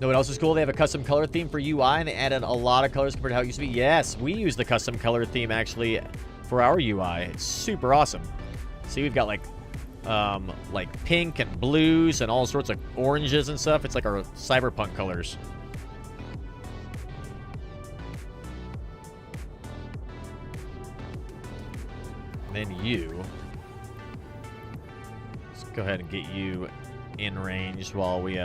Know what else is cool? They have a custom color theme for UI, and they added a lot of colors compared to how it used to be. Yes, we use the custom color theme, actually, for our UI. It's super awesome. See, we've got, like pink and blues and all sorts of oranges and stuff. It's like our cyberpunk colors. And then you. Let's go ahead and get you in range while we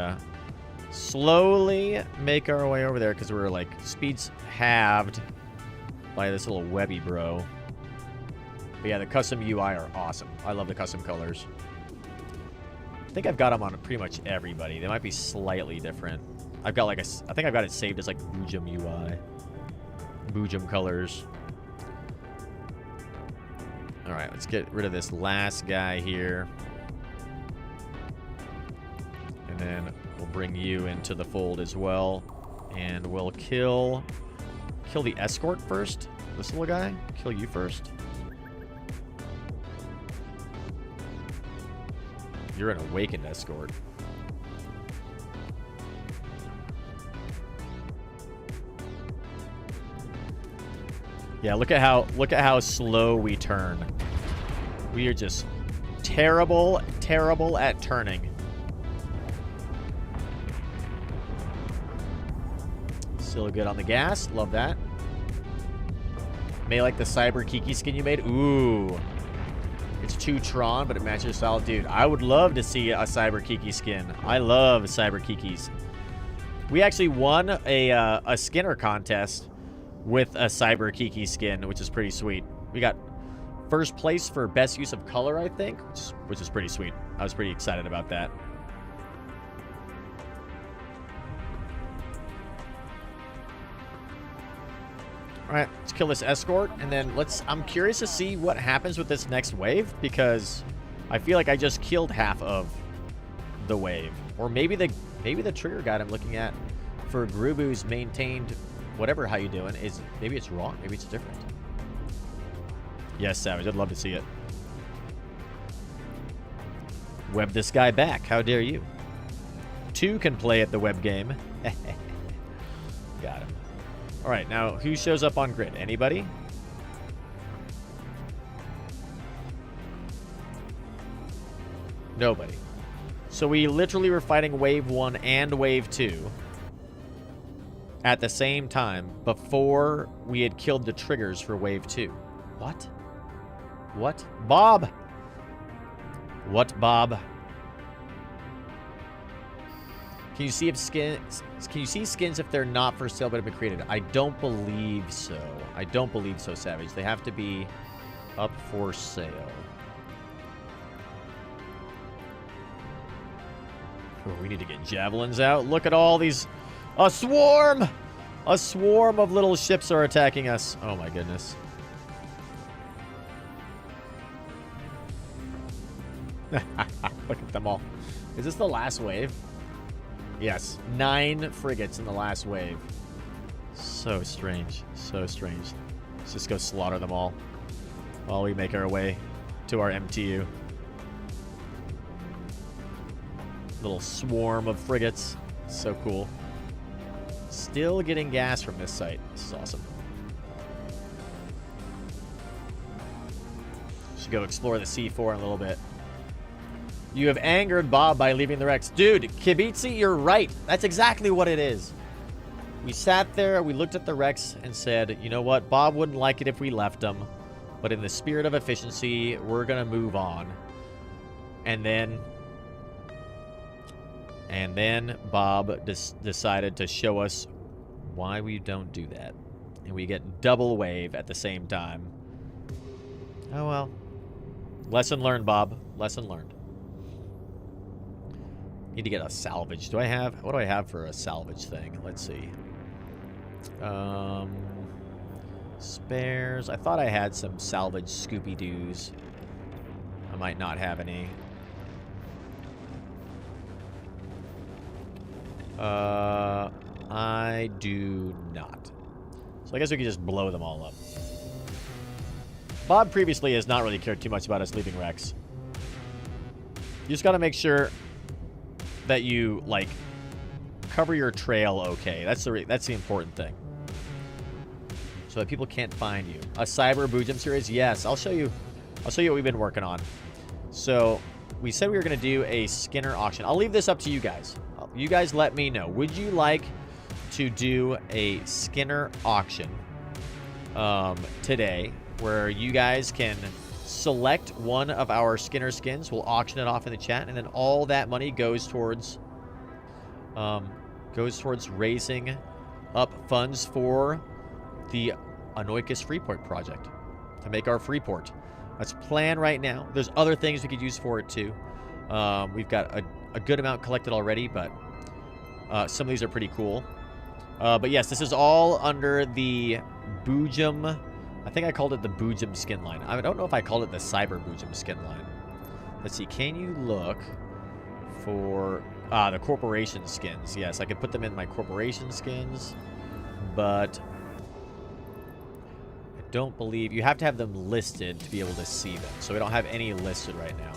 slowly make our way over there, because we're like speeds halved by this little webby bro. But yeah, the custom UI are awesome. I love the custom colors. I think I've got them on pretty much everybody. They might be slightly different. I've got like I think I've got it saved as like Boojum UI. Boojum colors. All right, let's get rid of this last guy here. And then we'll bring you into the fold as well. And we'll kill the escort first. This little guy. Kill you first. You're an awakened escort. Yeah, look at how slow we turn. We are just terrible at turning. Still good on the gas. Love that. May like the Cyber Kiki skin you made. Ooh. It's too Tron, but it matches your style. Dude, I would love to see a Cyber Kiki skin. I love Cyber Kikis. We actually won a skinner contest with a Cyber Kiki skin, which is pretty sweet. We got first place for best use of color, I think, which is pretty sweet. I was pretty excited about that. All right, let's kill this escort, and then I'm curious to see what happens with this next wave, because I feel like I just killed half of the wave. Or maybe the trigger guide I'm looking at for Grubu's maintained whatever how you doing is maybe it's wrong. Maybe it's different. Yes, Savage. I'd love to see it. Web this guy back. How dare you? 2 can play at the web game. Got him. All right, now who shows up on grid? Anybody? Nobody. So we literally were fighting Wave 1 and Wave 2 at the same time before we had killed the triggers for Wave 2. What? What? Bob! What, Bob? Can you see if skins... Can you see skins if they're not for sale but have been created? I don't believe so. I don't believe so, Savage. They have to be up for sale. Oh, we need to get javelins out. Look at all these... A swarm! A swarm of little ships are attacking us. Oh, my goodness. Look at them all. Is this the last wave? Yes. 9 frigates in the last wave. So strange. So strange. Let's just go slaughter them all while we make our way to our MTU. Little swarm of frigates. So cool. Still getting gas from this site. This is awesome. Should go explore the C4 in a little bit. You have angered Bob by leaving the Rex. Dude, Kibitzi, you're right. That's exactly what it is. We sat there, we looked at the Rex and said, you know what? Bob wouldn't like it if we left him. But in the spirit of efficiency, we're going to move on. And then Bob decided to show us why we don't do that. And we get double wave at the same time. Oh, well. Lesson learned, Bob. Lesson learned. Need to get a salvage. What do I have for a salvage thing? Let's see. Spares. I thought I had some salvage Scooby-Doos. I might not have any. I do not. So I guess we could just blow them all up. Bob previously has not really cared too much about us leaving Rex. You just got to make sure that you, like, cover your trail okay. That's the important thing. So that people can't find you. A cyber Boojum series? Yes, I'll show you what we've been working on. So, we said we were going to do a Skinner auction. I'll leave this up to you guys. You guys let me know. Would you like to do a Skinner auction today where you guys can select one of our Skinner skins? We'll auction it off in the chat, and then all that money goes towards raising up funds for the Anoikis Freeport project to make our Freeport. That's plan right now. There's other things we could use for it too. We've got a good amount collected already, but some of these are pretty cool. But yes, this is all under the Boojum. I think I called it the Boojum skin line. I don't know if I called it the Cyber Boojum skin line. Let's see. Can you look for the corporation skins? Yes, I could put them in my corporation skins, but I don't believe you have to have them listed to be able to see them. So we don't have any listed right now,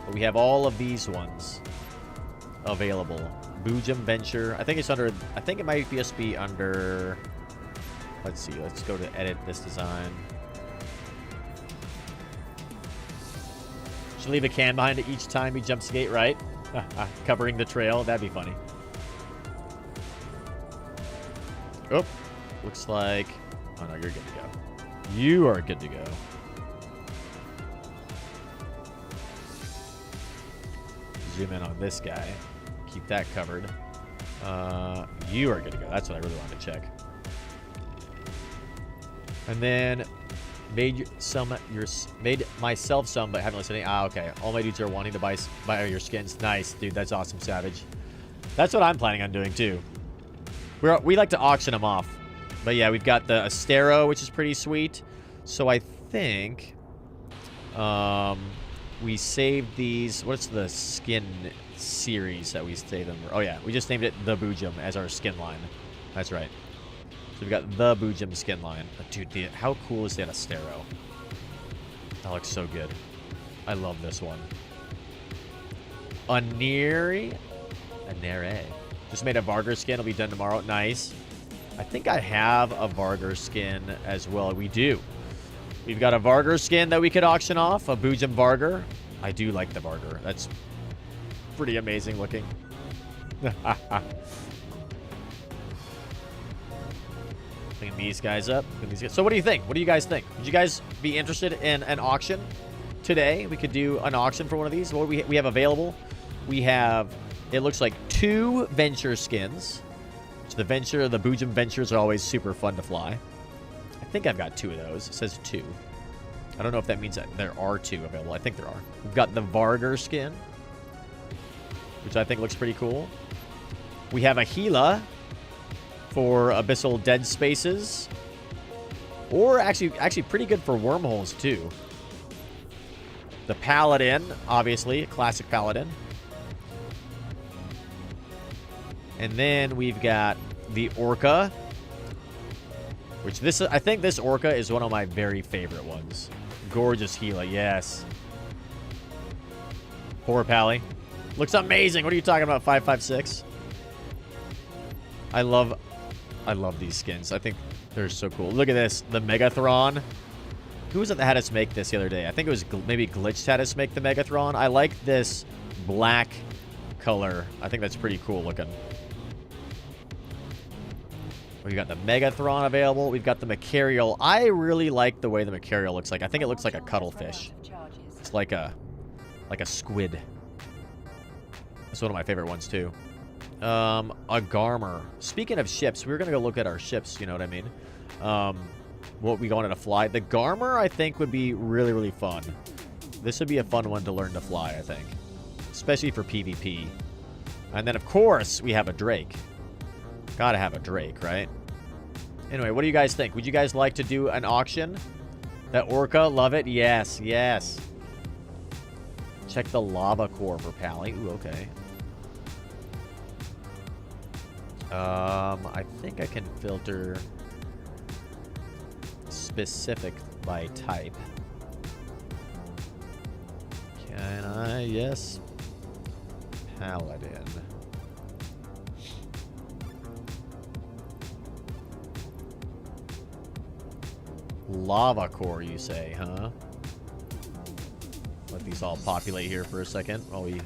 but we have all of these ones available. Boojum Venture. I think it's under. I think it might just be under. Let's see. Let's go to edit this design. Should leave a can behind it each time he jumps the gate, right? Covering the trail. That'd be funny. Oh, looks like. Oh no, you're good to go. You are good to go. Zoom in on this guy. Keep that covered. You are good to go. That's what I really wanted to check. And then made myself some, but haven't listened. Okay. All my dudes are wanting to buy your skins. Nice, dude. That's awesome, Savage. That's what I'm planning on doing too. We like to auction them off. But yeah, we've got the Astero, which is pretty sweet. So I think we saved these. What's the skin series that we saved them? Oh, yeah. We just named it the Boojum as our skin line. That's right. So we've got the Boojum skin line. But dude, how cool is that Astero? That looks so good. I love this one. Anere. Just made a Varger skin. It'll be done tomorrow. Nice. I think I have a Varger skin as well. We do. We've got a Varger skin that we could auction off. A Boojum Varger. I do like the Varger. That's pretty amazing looking. Clean these guys up. So what do you think? What do you guys think? Would you guys be interested in an auction today? We could do an auction for one of these. What we have available? We have, it looks like 2 Venture skins. So the Boojum Ventures are always super fun to fly. I think I've got 2 of those. It says 2. I don't know if that means that there are 2 available. I think there are. We've got the Varger skin, which I think looks pretty cool. We have a Gila for Abyssal Dead Spaces. Or actually pretty good for wormholes, too. The Paladin, obviously. Classic Paladin. And then we've got the Orca. Which I think this Orca is one of my very favorite ones. Gorgeous Gila, yes. Poor Pally. Looks amazing. What are you talking about, 556? I love these skins. I think they're so cool. Look at this. The Megathron. Who was it that had us make this the other day? I think it was maybe Glitched had us make the Megathron. I like this black color. I think that's pretty cool looking. We've got the Megathron available. We've got the Macarial. I really like the way the Macarial looks like. I think it looks like a cuttlefish. It's like a squid. That's one of my favorite ones, too. A Garmer. Speaking of ships, we were going to go look at our ships, you know what I mean? What we wanted to fly. The Garmer, I think, would be really, really fun. This would be a fun one to learn to fly, I think. Especially for PvP. And then, of course, we have a Drake. Gotta have a Drake, right? Anyway, what do you guys think? Would you guys like to do an auction? That Orca, love it? Yes, yes. Check the lava core for Pally. Ooh, okay. I think I can filter specific by type. Can I? Yes. Paladin. Lava core, you say, huh? Let these all populate here for a second while we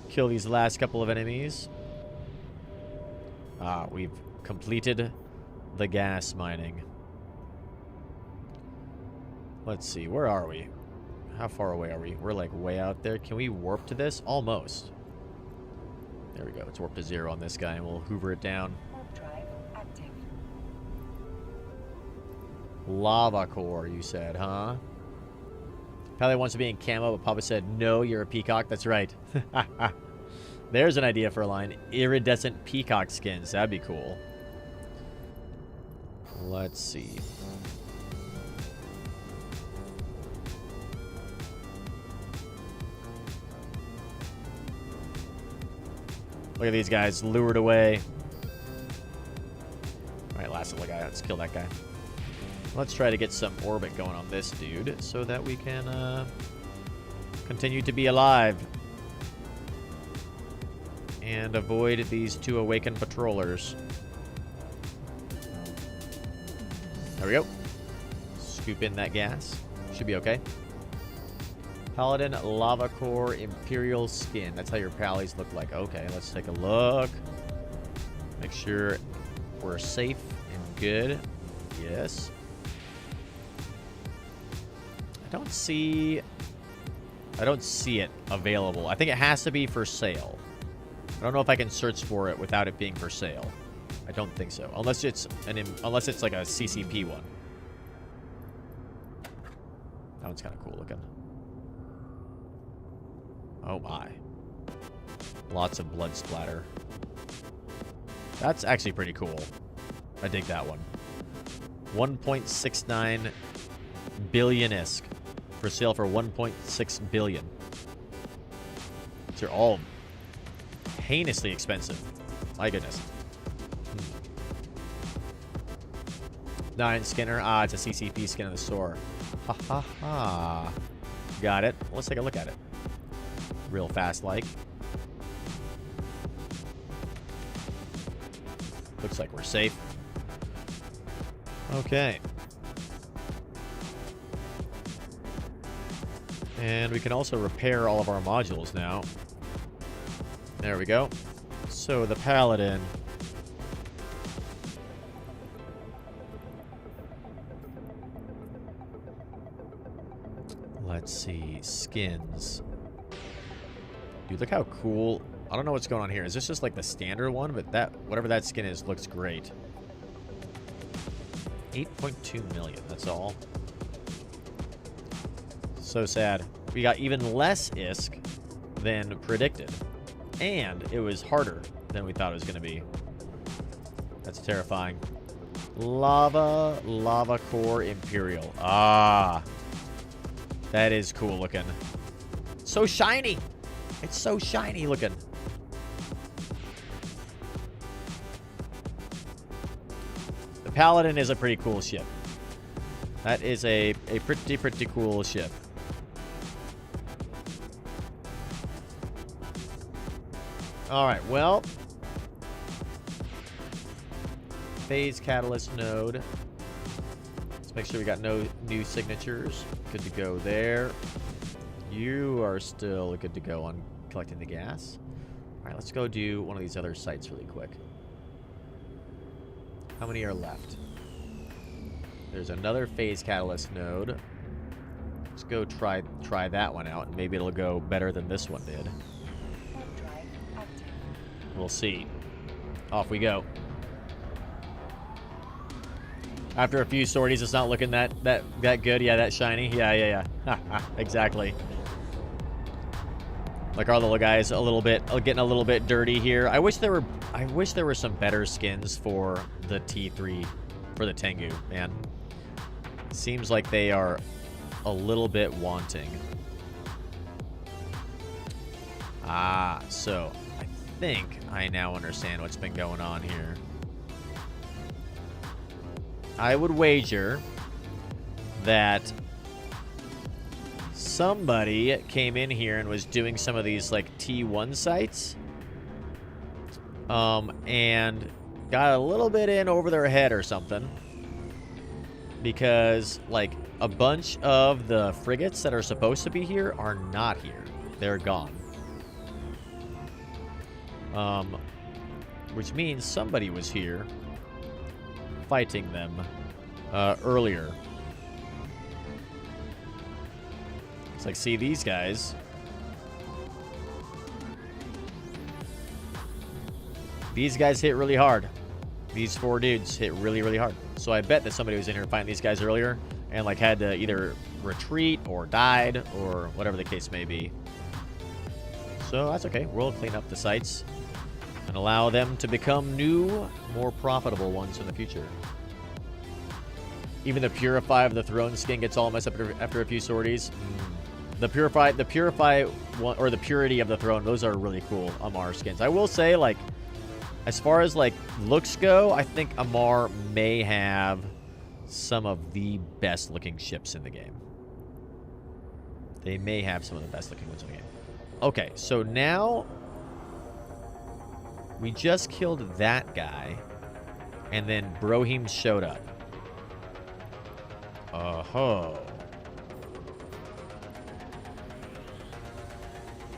kill these last couple of enemies. Ah, we've completed the gas mining. Let's see, where are we? How far away are we? We're like way out there. Can we warp to this? Almost. There we go. It's warp to 0 on this guy, and we'll hoover it down. Lava core, you said, huh? Pally wants to be in camo, but Papa said, no, you're a peacock. That's right. There's an idea for a line. Iridescent peacock skins. That'd be cool. Let's see. Look at these guys lured away. All right, last little guy. Let's kill that guy. Let's try to get some orbit going on this dude so that we can continue to be alive and avoid these 2 awakened patrollers. There we go. Scoop in that gas. Should be okay. Paladin Lava Core Imperial Skin. That's how your Pallies look like. Okay, let's take a look. Make sure we're safe and good. Yes. I don't see it available. I think it has to be for sale. I don't know if I can search for it without it being for sale. I don't think so. Unless it's like a CCP one. That one's kind of cool looking. Oh my. Lots of blood splatter. That's actually pretty cool. I dig that one. 1.69 billion-esque. For sale for 1.6 billion. These are all heinously expensive. My goodness. 9 Skinner. Ah, it's a CCP skin in the store. Ha ha ha. Got it. Let's take a look at it. Real fast like. Looks like we're safe. Okay. And we can also repair all of our modules now. There we go. So the Paladin. Let's see. Skins. Dude, look how cool. I don't know what's going on here. Is this just like the standard one? But that, whatever that skin is, looks great. 8.2 million. That's all. So sad. We got even less ISK than predicted. And it was harder than we thought it was going to be. That's terrifying. Lava Core Imperial. Ah. That is cool looking. So shiny. It's so shiny looking. The Paladin is a pretty cool ship. That is a pretty cool ship. Alright, well. Phase Catalyst node. Let's make sure we got no new signatures. Good to go there. You are still good to go on collecting the gas. Alright, let's go do one of these other sites really quick. How many are left? There's another Phase Catalyst node. Let's go try that one out, and maybe it'll go better than this one did. We'll see. Off we go. After a few sorties, it's not looking that good. Yeah, that shiny. Yeah. Exactly. Like our little guys, getting a little bit dirty here. I wish there were some better skins for the T3, for the Tengu. Man, seems like they are a little bit wanting. Ah, so I think I now understand what's been going on here. I would wager that somebody came in here and was doing some of these like T1 sites and got a little bit in over their head or something, because like a bunch of the frigates that are supposed to be here are not here. They're gone. Which means somebody was here fighting them earlier. It's like, see these guys. These guys hit really hard. These 4 dudes hit really, really hard. So I bet that somebody was in here fighting these guys earlier and like had to either retreat or died or whatever the case may be. So that's okay. We'll clean up the sites and allow them to become new, more profitable ones in the future. Even the Purify of the Throne skin gets all messed up after a few sorties. The Purify one, or the Purity of the Throne, those are really cool Amar skins. I will say, like, as far as like looks go, I think Amar may have some of the best looking ships in the game. They may have some of the best looking ones in the game. Okay, so now we just killed that guy, and then Brohim showed up. Oh.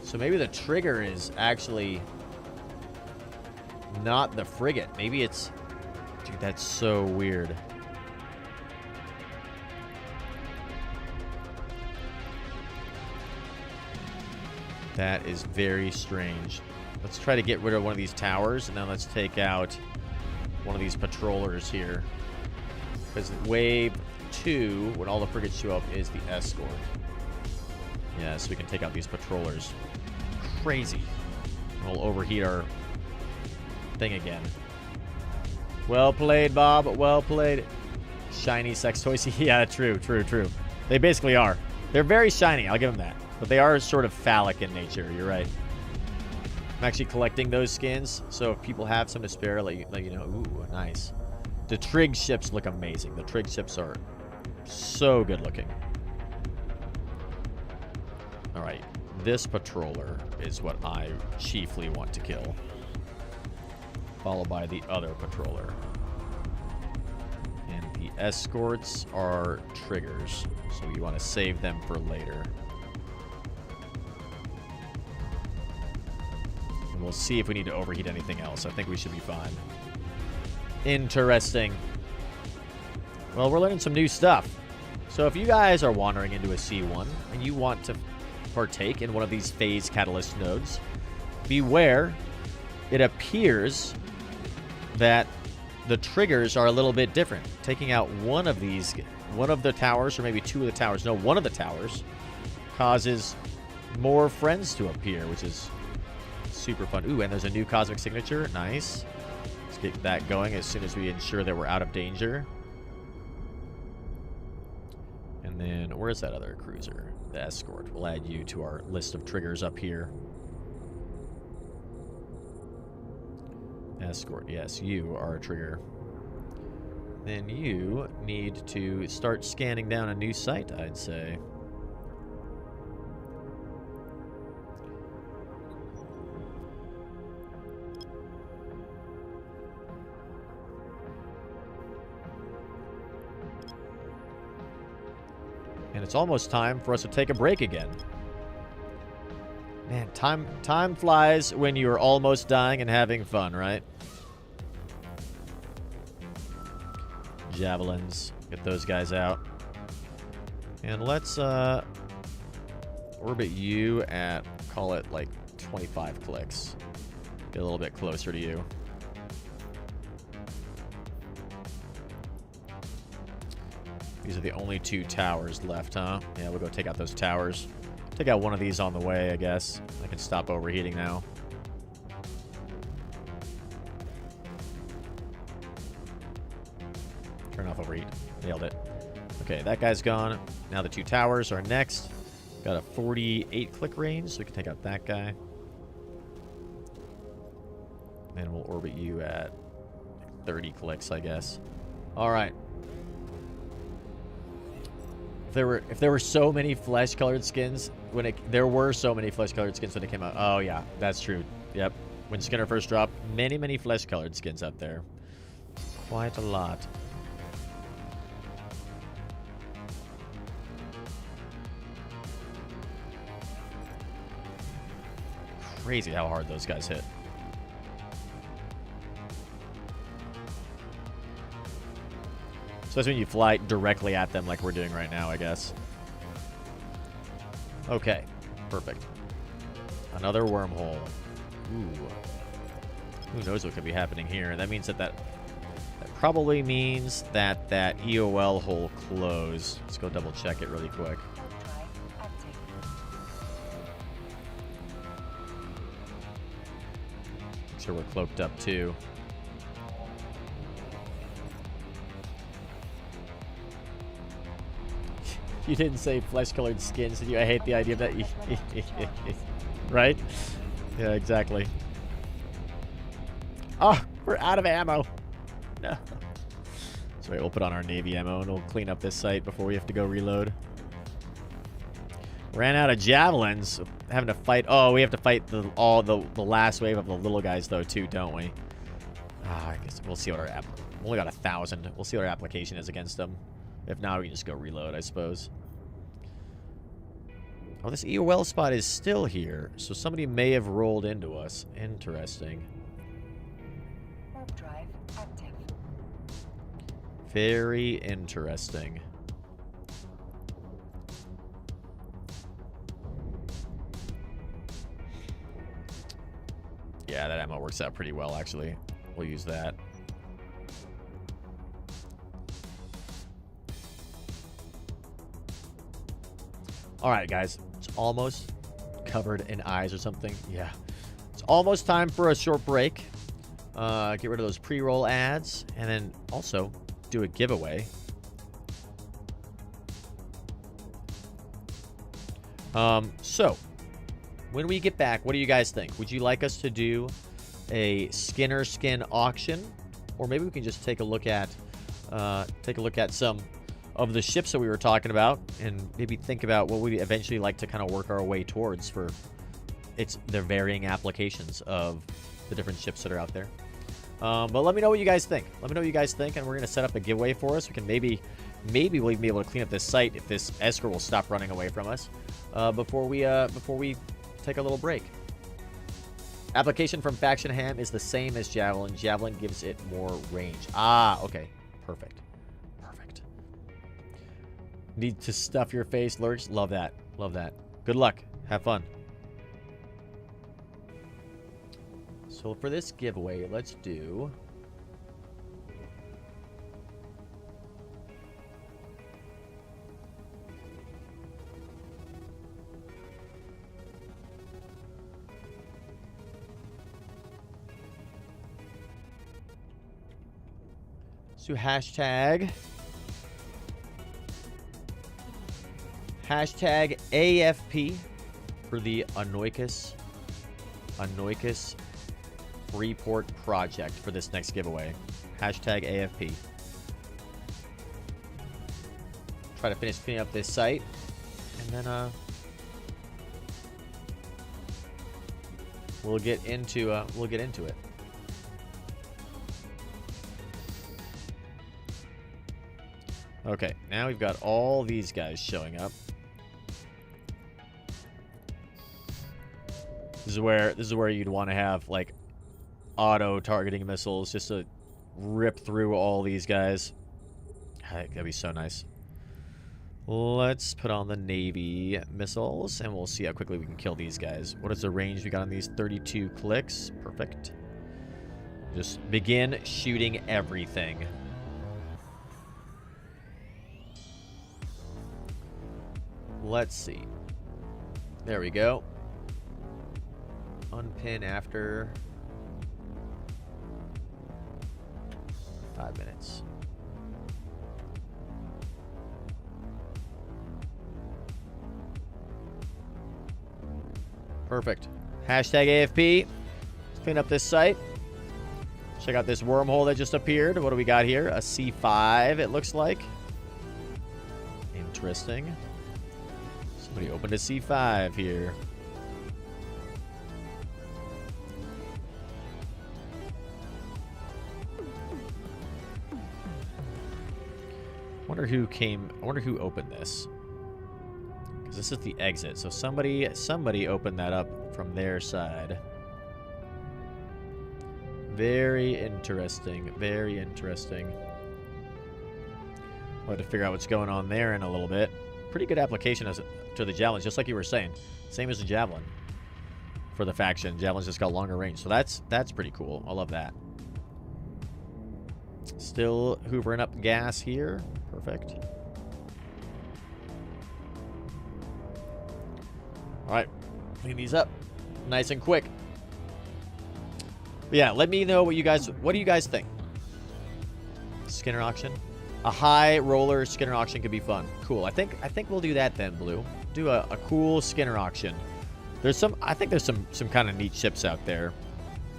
So maybe the trigger is actually not the frigate. Maybe it's... Dude, that's so weird. That is very strange. Let's try to get rid of one of these towers, and then let's take out one of these patrollers here. Because wave 2, when all the frigates show up, is the escort. Yeah, so we can take out these patrollers. Crazy. We'll overheat our thing again. Well played, Bob. Well played. Shiny sex toys. Yeah, true. They basically are. They're very shiny. I'll give them that. But they are sort of phallic in nature. You're right. I'm actually collecting those skins, so if people have some to spare, let you know. Ooh, nice. The trig ships look amazing. The trig ships are so good looking. All right, this patroller is what I chiefly want to kill, followed by the other patroller. And the escorts are triggers, so you want to save them for later. And we'll see if we need to overheat anything else. I think we should be fine. Interesting. Well, we're learning some new stuff. So if you guys are wandering into a C1 and you want to partake in one of these phase catalyst nodes, beware. It appears that the triggers are a little bit different. Taking out one of these, one of the towers, or maybe two of the towers, no, one of the towers, causes more friends to appear, which is super fun. Ooh, and there's a new cosmic signature. Nice. Let's get that going as soon as we ensure that we're out of danger. And then, where's that other cruiser? The escort. We'll add you to our list of triggers up here. Escort, yes, you are a trigger. Then you need to start scanning down a new site, I'd say. And it's almost time for us to take a break again. Man, time flies when you're almost dying and having fun, right? Javelins. Get those guys out. And let's orbit you at, call it like 25 clicks. Get a little bit closer to you. These are the only two towers left, huh? Yeah, we'll go take out those towers. Take out one of these on the way, I guess. I can stop overheating now. Turn off overheat. Nailed it. Okay, that guy's gone. Now the two towers are next. Got a 48 click range, so we can take out that guy. And we'll orbit you at 30 clicks, I guess. All right. If there were so many flesh-colored skins there were so many flesh-colored skins when it came out. Oh yeah, that's true. Yep. When Skinner first dropped, many flesh-colored skins out there. Quite a lot. Crazy how hard those guys hit. Especially when you fly directly at them like we're doing right now, I guess. Okay. Perfect. Another wormhole. Ooh. Who knows what could be happening here. That means that probably means that EOL hole closed. Let's go double check it really quick. Make sure we're cloaked up too. You didn't say flesh-colored skins, did you? I hate the idea of that. Right? Yeah, exactly. Oh, we're out of ammo. No. So wait, we'll put on our Navy ammo and we'll clean up this site before we have to go reload. Ran out of javelins. Having to fight. Oh, we have to fight the last wave of the little guys though too, don't we? I guess we'll see what our we only got 1,000. We'll see what our application is against them. If not, we can just go reload, I suppose. Oh, this EOL spot is still here, so somebody may have rolled into us. Interesting. Warp drive active. Very interesting. Yeah, that ammo works out pretty well, actually. We'll use that. All right, guys. It's almost covered in eyes or something. Yeah. It's almost time for a short break. Get rid of those pre-roll ads. And then also do a giveaway. So, when we get back, what do you guys think? Would you like us to do a Skinner skin auction, or maybe we can just take a look at some of the ships that we were talking about, and maybe think about what we eventually like to kind of work our way towards for their varying applications of the different ships that are out there. But let me know what you guys think. Let me know what you guys think, and we're gonna set up a giveaway for us. We can maybe we'll even be able to clean up this site if this escort will stop running away from us before we take a little break. Application from Faction Ham is the same as Javelin. Javelin gives it more range. Ah, okay. Perfect. Perfect. Need to stuff your face, Lurch. Love that. Love that. Good luck. Have fun. So for this giveaway, let's do... So hashtag AFP for the Anoikis Freeport project for this next giveaway. Hashtag AFP. Try to finish cleaning up this site, and then we'll get into it. Okay, now we've got all these guys showing up. This is where you'd want to have like auto targeting missiles just to rip through all these guys. That'd be so nice. Let's put on the Navy missiles, and we'll see how quickly we can kill these guys. What is the range we got on these? 32 clicks. Perfect. Just begin shooting everything. Let's see. There we go. Unpin after 5 minutes. Perfect. Hashtag AFP. Let's clean up this site. Check out this wormhole that just appeared. What do we got here? A C5, it looks like. Interesting. Somebody opened a C5 here. I wonder who opened this. Because this is the exit. So somebody opened that up from their side. Very interesting. Very interesting. We'll have to figure out what's going on there in a little bit. Pretty good application to the Javelin, just like you were saying. Same as the Javelin for the faction. Javelin's just got longer range. So that's pretty cool. I love that. Still hoovering up gas here. Perfect. All right. Clean these up nice and quick. But yeah, let me know what do you guys think? Skinner auction? A high roller Skinner auction could be fun. Cool. I think we'll do that then, Blue. Do a cool Skinner auction. I think there's some kind of neat ships out there.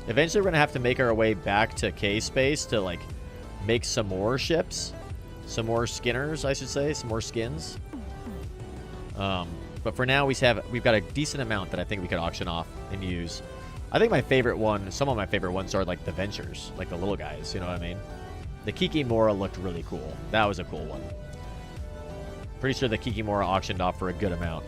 Eventually we're gonna have to make our way back to K-Space to like make some more ships. Some more Skinners, I should say. Some more skins. But for now we've got a decent amount that I think we could auction off and use. I think some of my favorite ones are like the Ventures, like the little guys, you know what I mean? The Kikimora looked really cool. That was a cool one. Pretty sure the Kikimora auctioned off for a good amount.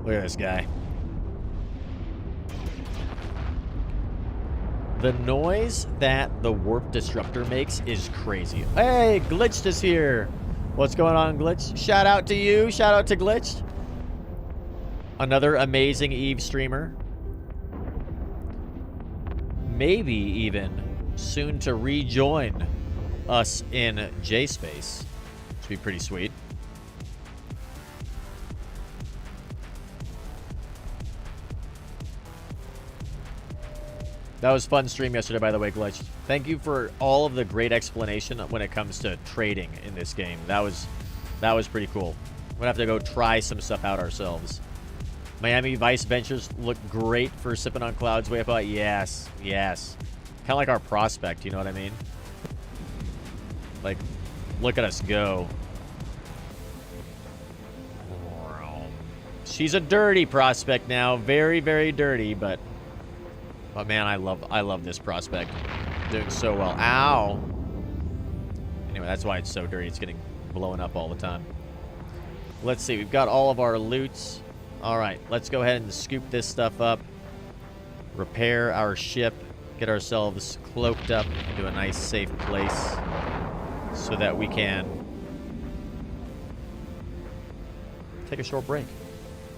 Look at this guy. The noise that the warp disruptor makes is crazy. Hey, Glitched is here. What's going on, Glitched? Shout out to you. Shout out to Glitched. Another amazing Eve streamer. Maybe even soon to rejoin us in J-Space. Which would be pretty sweet. That was fun stream yesterday, by the way, Glitch. Thank you for all of the great explanation when it comes to trading in this game. That was pretty cool. We'll have to go try some stuff out ourselves. Miami Vice Ventures look great for sipping on clouds way up. Yes, yes. Kind of like our prospect, you know what I mean? Like, look at us go. She's a dirty prospect now. Very, very dirty, but man, I love this prospect. Doing so well. Ow. Anyway, that's why it's so dirty. It's getting blown up all the time. Let's see. We've got all of our loots. All right, let's go ahead and scoop this stuff up. Repair our ship. Get ourselves cloaked up into a nice, safe place so that we can take a short break.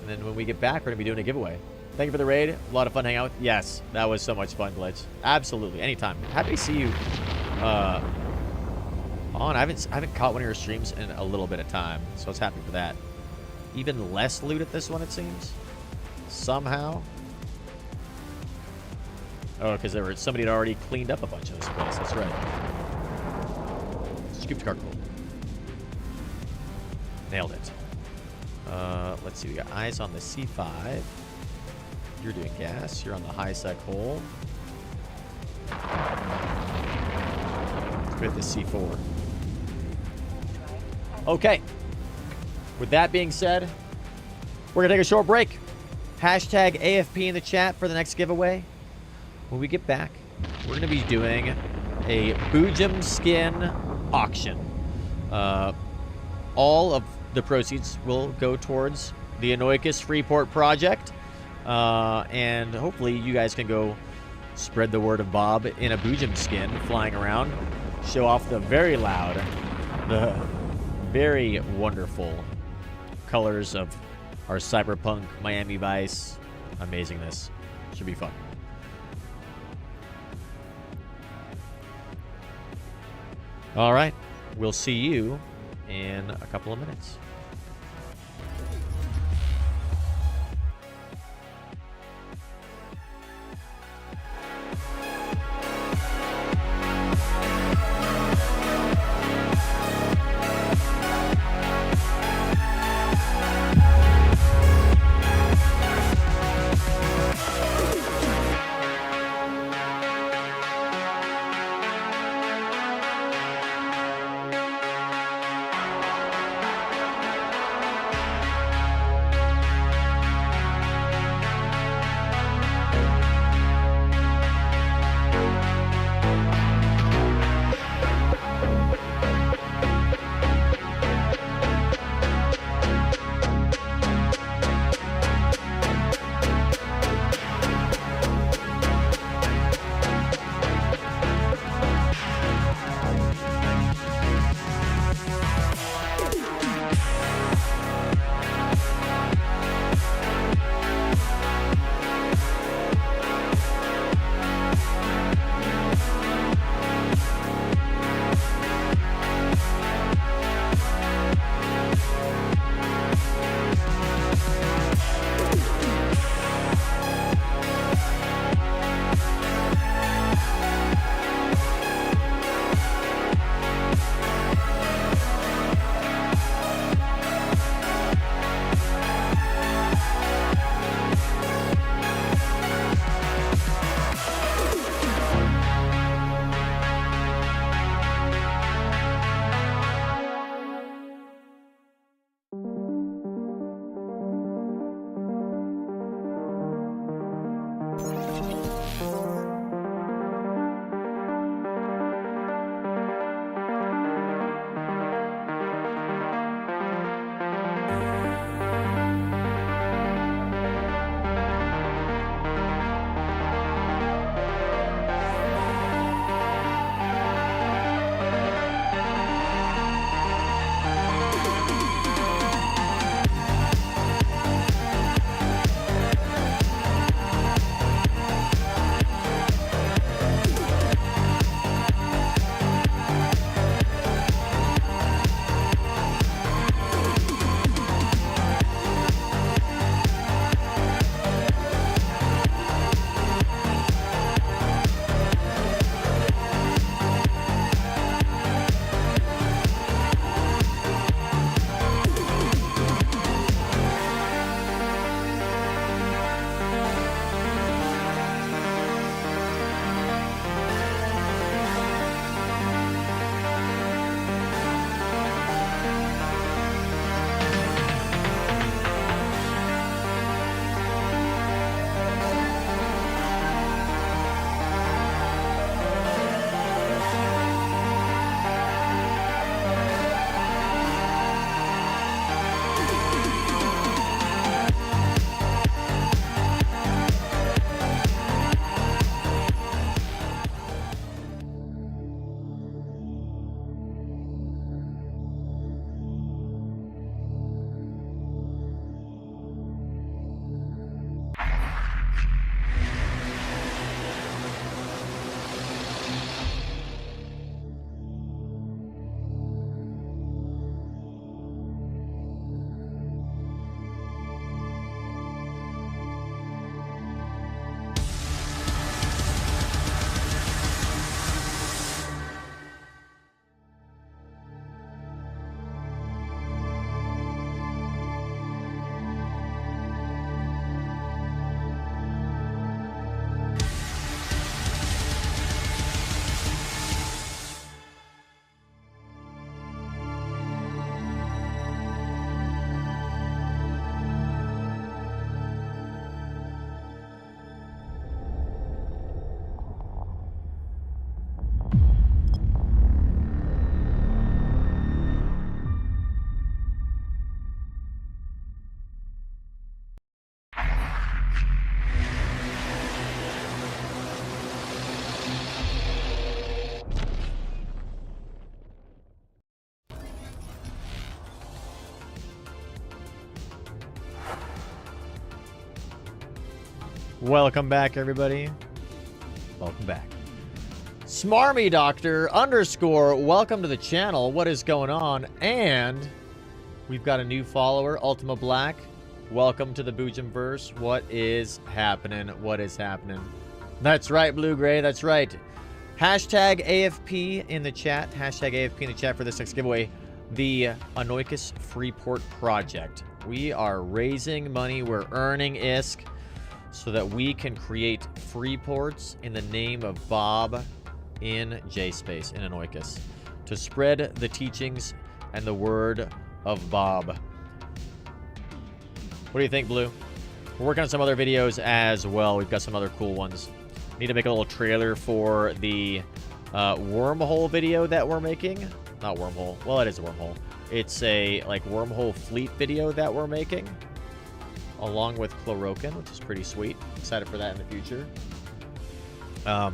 And then when we get back, we're going to be doing a giveaway. Thank you for the raid. A lot of fun hanging out with. Yes, that was so much fun, Glitch. Absolutely. Anytime. Happy to see you on. I haven't caught one of your streams in a little bit of time, so I was happy for that. Even less loot at this one, it seems. Somehow. Oh, because somebody had already cleaned up a bunch of this place. That's right. Scooped cargo. Nailed it. Let's see. We got eyes on the C5. You're doing gas. You're on the high sec hole. Let's go with the C4. Okay. With that being said, we're going to take a short break. Hashtag AFP in the chat for the next giveaway. When we get back, we're going to be doing a Boojum skin auction. All of the proceeds will go towards the Anoikis Freeport project. And hopefully you guys can go spread the word of Bob in a Boojum skin flying around. Show off the very loud, the very wonderful colors of our cyberpunk Miami Vice amazingness. Should be fun. All right. We'll see you in a couple of minutes. Welcome back, everybody. Welcome back. Smarmy Doctor _ welcome to the channel. What is going on? And we've got a new follower, Ultima Black. Welcome to the Boojum-Verse. What is happening? What is happening? That's right, Blue Gray. That's right. Hashtag AFP in the chat. Hashtag AFP in the chat for this next giveaway. The Anoikis Freeport Project. We are raising money. We're earning ISK so that we can create freeports in the name of Bob in J-Space, in Anoikis, to spread the teachings and the word of Bob. What do you think, Blue? We're working on some other videos as well. We've got some other cool ones. Need to make a little trailer for the wormhole video that we're making. Not wormhole. Well, it is a wormhole. It's a like wormhole fleet video that we're making, along with Chlorokin, which is pretty sweet. Excited for that in the future. I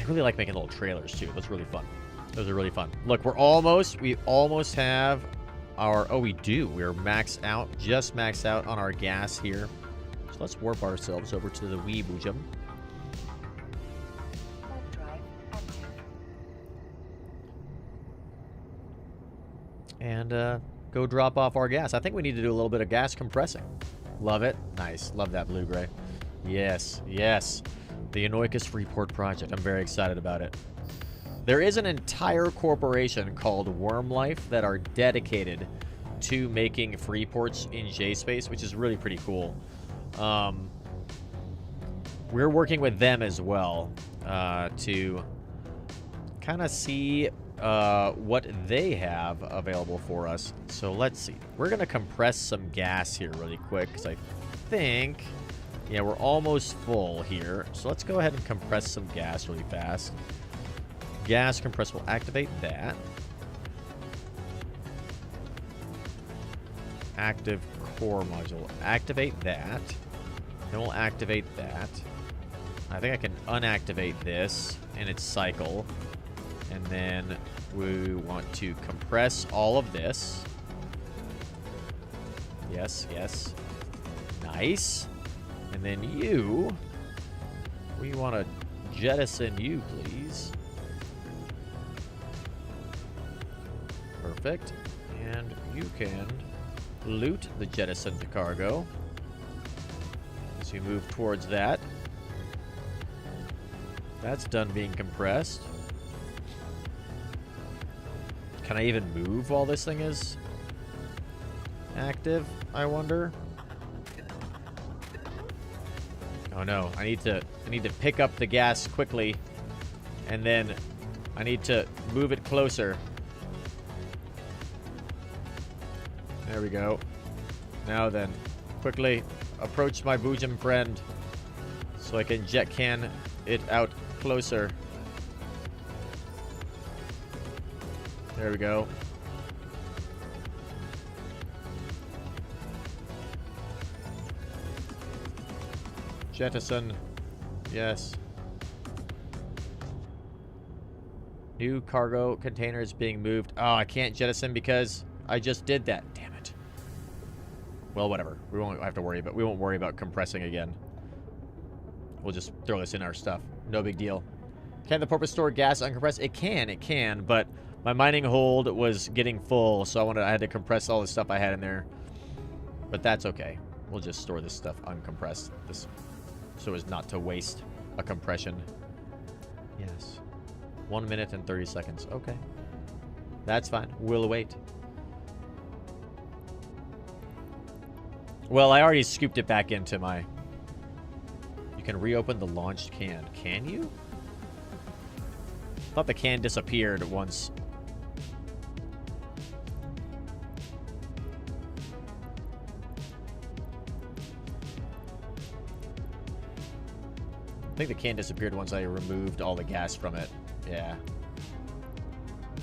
really like making little trailers too. That's really fun. Those are really fun. Look, we almost have our, oh, we do. We're maxed out, just maxed out on our gas here. So let's warp ourselves over to the wee Boojum. Warp drive active. And go drop off our gas. I think we need to do a little bit of gas compressing. Love it. Nice. Love that, Blue Gray. Yes, yes. The Anoikis Freeport Project. I'm very excited about it. There is an entire corporation called Wormlife that are dedicated to making freeports in J-Space, which is really pretty cool. We're working with them as well to kind of see what they have available for us. So let's see. We're going to compress some gas here really quick because I think, yeah, we're almost full here. So let's go ahead and compress some gas really fast. Gas compress will activate that. Active core module. Activate that. Then we'll activate that. I think I can unactivate this in its cycle. And then we want to compress all of this. Yes, yes. Nice. And then you, we want to jettison you, please. Perfect. And you can loot the jettisoned cargo as we move towards that. That's done being compressed. Can I even move while this thing is active, I wonder? Oh no, I need to pick up the gas quickly, and then I need to move it closer. There we go. Now then, quickly approach my Boojum friend so I can jet can it out closer. There we go. Jettison. Yes. New cargo containers being moved. Oh, I can't jettison because I just did that. Damn it. Well, whatever. We won't have to worry about. We won't worry about compressing again. We'll just throw this in our stuff. No big deal. Can the purpose store gas uncompressed? It can, but my mining hold was getting full, so I had to compress all the stuff I had in there. But that's okay. We'll just store this stuff uncompressed, so as not to waste a compression. Yes. 1 minute and 30 seconds. Okay. That's fine. We'll wait. Well, I already scooped it back into my... You can reopen the launched can. Can you? I thought the can disappeared once. I think the can disappeared once I removed all the gas from it. Yeah.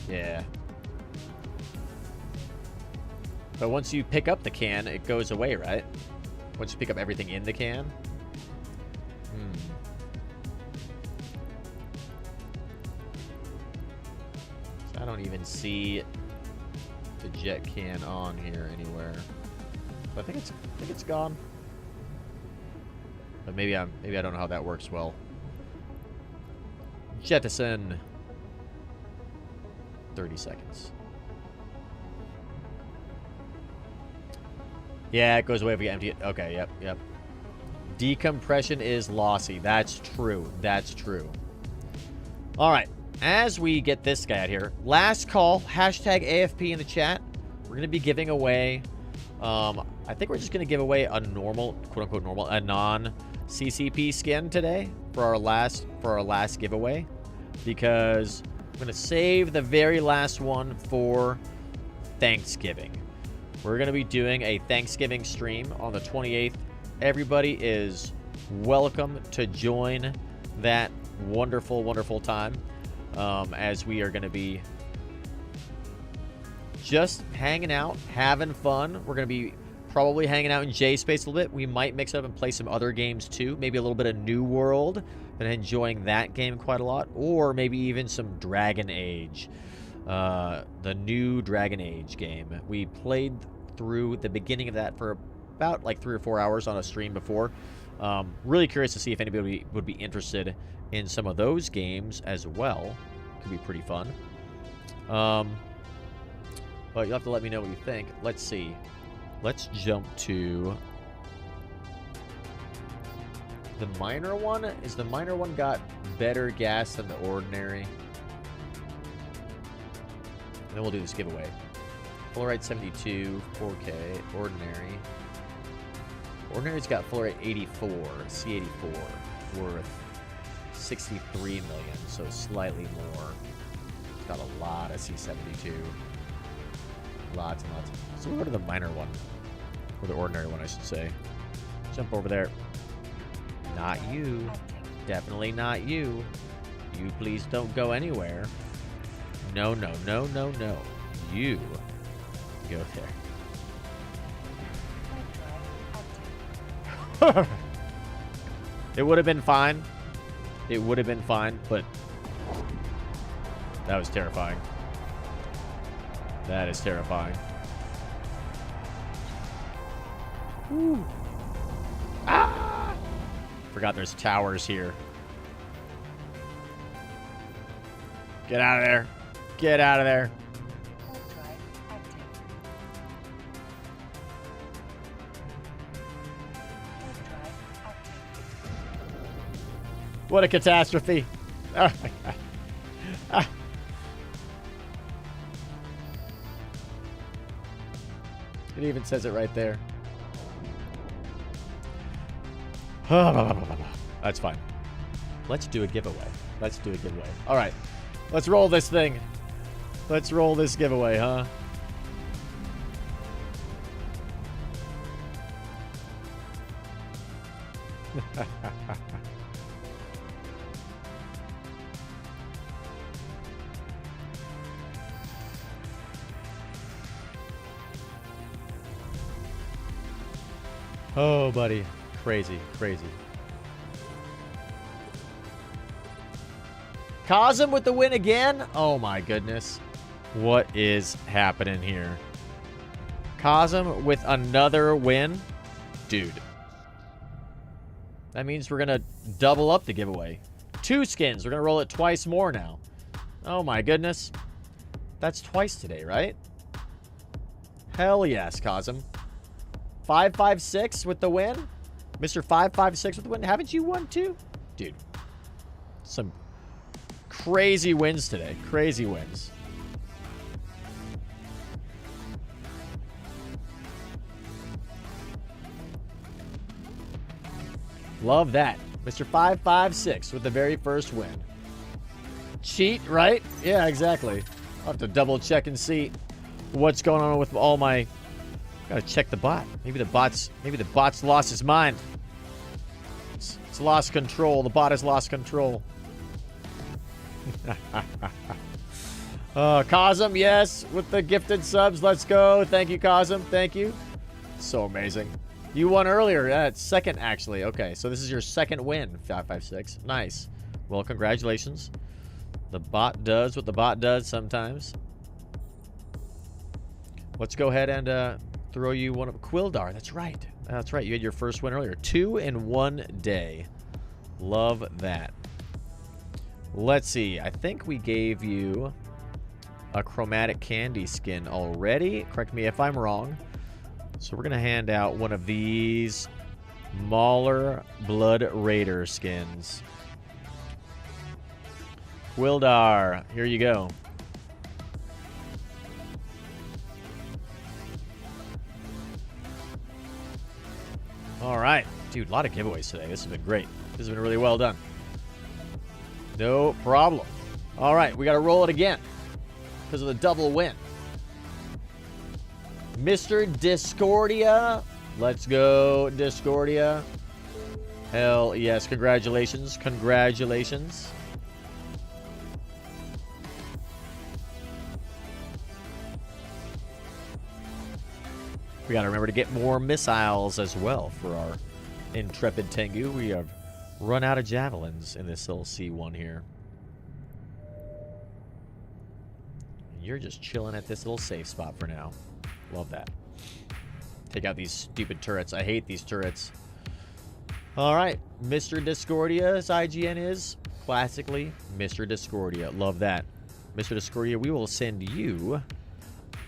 Yeah. But once you pick up the can, it goes away, right? Once you pick up everything in the can? So I don't even see the jet can on here anywhere. So I think it's gone. But maybe I don't know how that works well. Jettison. 30 seconds. Yeah, it goes away if we empty it. Okay, yep. Decompression is lossy. That's true. That's true. All right. As we get this guy out here, last call, hashtag AFP in the chat. We're going to be giving away, I think we're just going to give away a normal, quote-unquote normal, a non-CCP skin today for our last giveaway. Because I'm going to save the very last one for Thanksgiving. We're going to be doing a Thanksgiving stream on the 28th. Everybody is welcome to join that wonderful, wonderful time. As we are going to be just hanging out, having fun. We're going to be probably hanging out in J-Space a little bit. We might mix it up and play some other games too. Maybe a little bit of New World. Been enjoying that game quite a lot. Or maybe even some Dragon Age. The new Dragon Age game. We played through the beginning of that for about like 3 or 4 hours on a stream before. Really curious to see if anybody would be interested in some of those games as well. Could be pretty fun. But you'll have to let me know what you think. Let's see. Let's jump to the minor one. Is the minor one got better gas than the ordinary? And then we'll do this giveaway. Full rate 72, 4K, ordinary. Ordinary's got full rate 84, C84, worth 63 million, so slightly more. It's got a lot of C72. Lots and lots. So we'll go to the minor one. Or the ordinary one, I should say. Jump over there. Not you. Definitely not you. You please don't go anywhere. No, no, no, no, no. You go there. It would have been fine. It would have been fine, but that was terrifying. That is terrifying. Woo. Ah! Forgot there's towers here. Get out of there. Get out of there. What a catastrophe. Oh my God. Ah. It even says it right there. That's fine. Let's do a giveaway. Let's do a giveaway. All right. Let's roll this thing. Let's roll this giveaway, huh? Oh, buddy. Crazy, crazy. Cosm with the win again? Oh, my goodness. What is happening here? Cosm with another win? Dude. That means we're going to double up the giveaway. 2 skins. We're going to roll it twice more now. Oh, my goodness. That's twice today, right? Hell yes, Cosm. 556 with the win? Mr. 556 with the win? Haven't you won too? Dude. Some crazy wins today. Crazy wins. Love that. Mr. 556 with the very first win. Cheat, right? Yeah, exactly. I'll have to double check and see what's going on with all my... Gotta check the bot. Maybe the bot's lost his mind. It's lost control. The bot has lost control. Cosm, yes, with the gifted subs. Let's go. Thank you, Cosm. Thank you. So amazing. You won earlier. Yeah, it's second, actually. Okay, so this is your second win, 556. Nice. Well, congratulations. The bot does what the bot does sometimes. Let's go ahead and throw you one of Quildar. That's right. That's right. You had your first win earlier. 2 in 1 day. Love that. Let's see. I think we gave you a chromatic candy skin already. Correct me if I'm wrong. So we're going to hand out one of these Mauler Blood Raider skins. Wildar, here you go. All right. Dude, a lot of giveaways today. This has been great. This has been really well done. No problem. All right, we got to roll it again because of the double win. Mr. Discordia. Let's go, Discordia. Hell yes. Congratulations. Congratulations. We got to remember to get more missiles as well for our intrepid Tengu. We have run out of javelins in this little C1 here. You're just chilling at this little safe spot for now. Love that. Take out these stupid turrets. I hate these turrets. All right. Mr. Discordia's IGN is classically Mr. Discordia. Love that. Mr. Discordia, we will send you...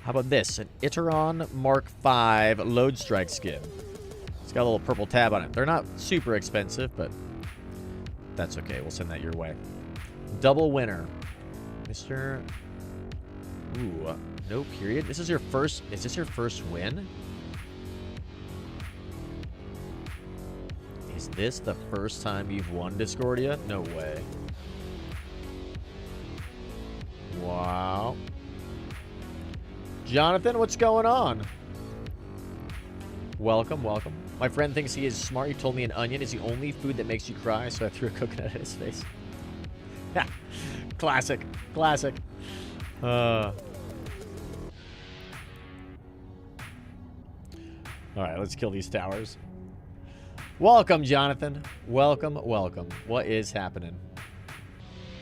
How about this? An Iteron Mark V Load Strike skin. It's got a little purple tab on it. They're not super expensive, but that's okay. We'll send that your way. Double winner. Mr. Ooh, no period. This is your first... Is this your first win? Is this the first time you've won, Discordia? No way. Wow. Jonathan, what's going on? Welcome, welcome. My friend thinks he is smart. He told me an onion is the only food that makes you cry, so I threw a coconut at his face. Classic, classic. All right, let's kill these towers. Welcome, Jonathan. Welcome, welcome. What is happening?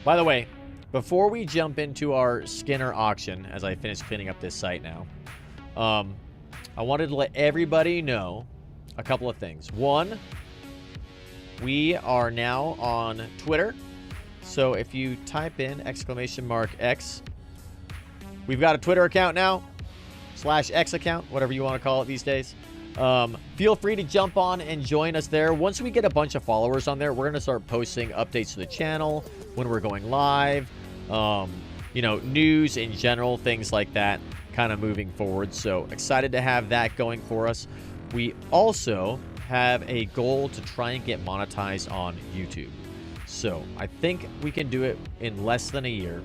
By the way, before we jump into our Skinner auction, as I finish cleaning up this site now, I wanted to let everybody know a couple of things. One, we are now on Twitter. So if you type in !X, we've got a Twitter account now, /X account, whatever you want to call it these days. Feel free to jump on and join us there. Once we get a bunch of followers on there, we're going to start posting updates to the channel when we're going live, you know, news in general, things like that, kind of moving forward. So excited to have that going for us. We also have a goal to try and get monetized on YouTube. So I think we can do it in less than a year,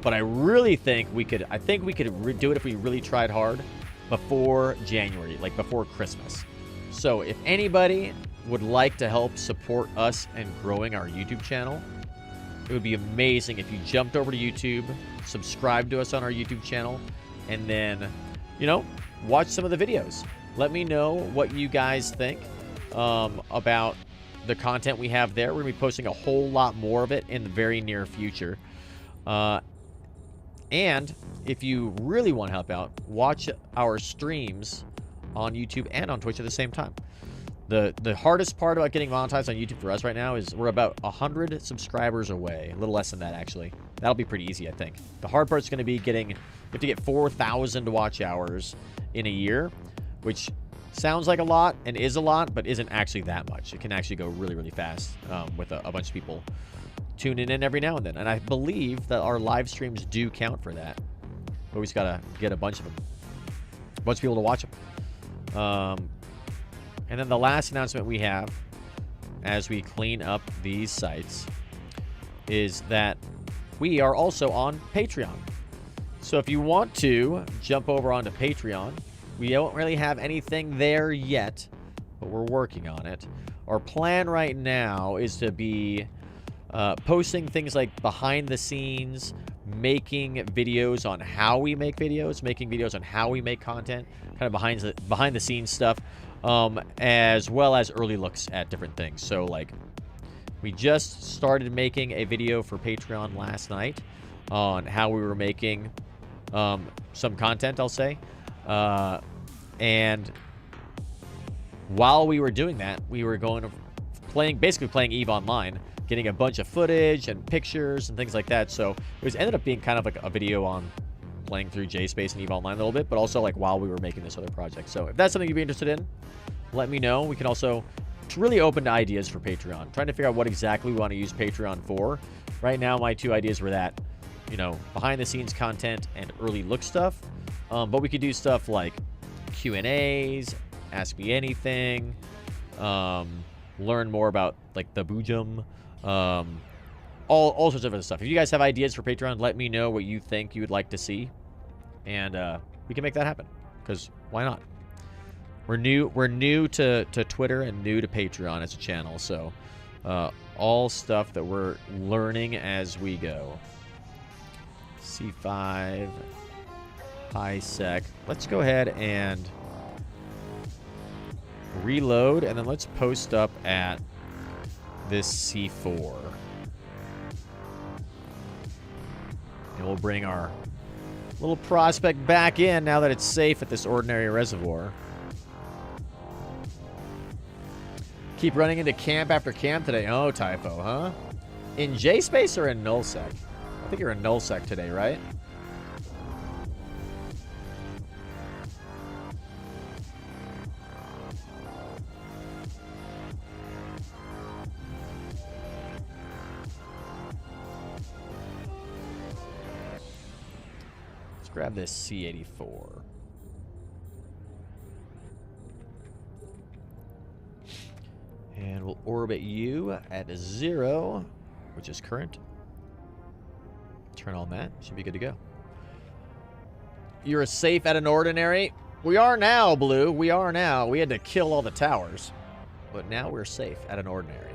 but I really think we could, do it if we really tried hard before January, like before Christmas. So if anybody would like to help support us and growing our YouTube channel, it would be amazing if you jumped over to YouTube, subscribed to us on our YouTube channel, and then, you know, watch some of the videos. Let me know what you guys think about the content we have there. We're going to be posting a whole lot more of it in the very near future. And if you really want to help out, watch our streams on YouTube and on Twitch at the same time. The hardest part about getting monetized on YouTube for us right now is we're about 100 subscribers away. A little less than that, actually. That'll be pretty easy, I think. The hard part's going to be you have to get 4,000 watch hours in a year, which sounds like a lot and is a lot, but isn't actually that much. It can actually go really, really fast with a bunch of people tuning in every now and then. And I believe that our live streams do count for that. But we just got to get a bunch of them. A bunch of people to watch them. And then the last announcement we have as we clean up these sites is that we are also on Patreon. So if you want to jump over onto Patreon, we don't really have anything there yet, but we're working on it. Our plan right now is to be posting things like behind the scenes, making videos on how we make videos, making videos on how we make content, kind of behind the scenes stuff, as well as early looks at different things. So like we just started making a video for Patreon last night on how we were making some content, I'll say. And while we were doing that, we were basically playing EVE Online, getting a bunch of footage and pictures and things like that. So it ended up being kind of like a video on playing through JSpace and EVE Online a little bit, but also like while we were making this other project. So if that's something you'd be interested in, let me know. We can also, it's really open to ideas for Patreon. Trying to figure out what exactly we want to use Patreon for. Right now, my 2 ideas were that, you know, behind the scenes content and early look stuff. But we could do stuff like Q&As, ask me anything, learn more about like the Boojum, all sorts of other stuff. If you guys have ideas for Patreon, let me know what you think you would like to see, and we can make that happen. Because why not? We're new to Twitter and new to Patreon as a channel, so all stuff that we're learning as we go. C5, high sec. Let's go ahead and reload, and then let's post up at this C4. And we'll bring our little prospect back in now that it's safe at this ordinary reservoir. Keep running into camp after camp today. Oh, typo, huh? In JSpace or in nullsec? I think you're in nullsec today, right? Let's grab this C84. And we'll orbit you at 0, which is current. Turn on that. Should be good to go. You're safe at an ordinary? We are now, Blue. We are now. We had to kill all the towers. But now we're safe at an ordinary.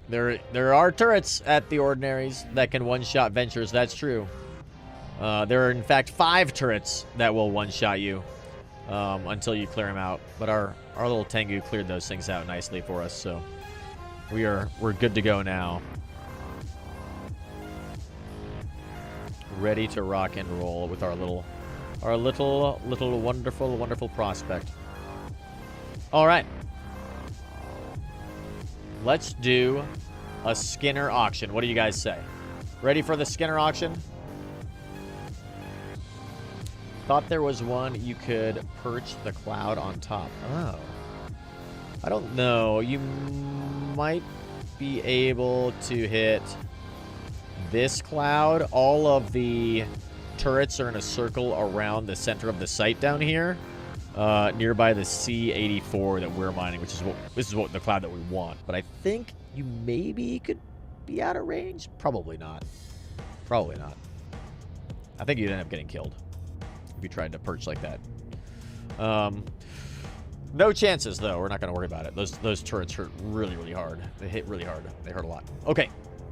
There are turrets at the ordinaries that can one-shot ventures. That's true. There are, in fact, 5 turrets that will one-shot you. Until you clear them out. But our little Tengu cleared those things out nicely for us, so we're good to go now. Ready to rock and roll with our little wonderful prospect. All right. Let's do a Skinner auction. What do you guys say? Ready for the Skinner auction? Thought there was one you could perch the cloud on top. Oh. I don't know. You might be able to hit this cloud. All of the turrets are in a circle around the center of the site down here. Nearby the C84 that we're mining, which is the cloud that we want. But I think you maybe could be out of range. Probably not. Probably not. I think you'd end up getting killed if you tried to perch like that. No chances, though. We're not going to worry about it. Those turrets hurt really, really hard. They hit really hard. They hurt a lot. Okay,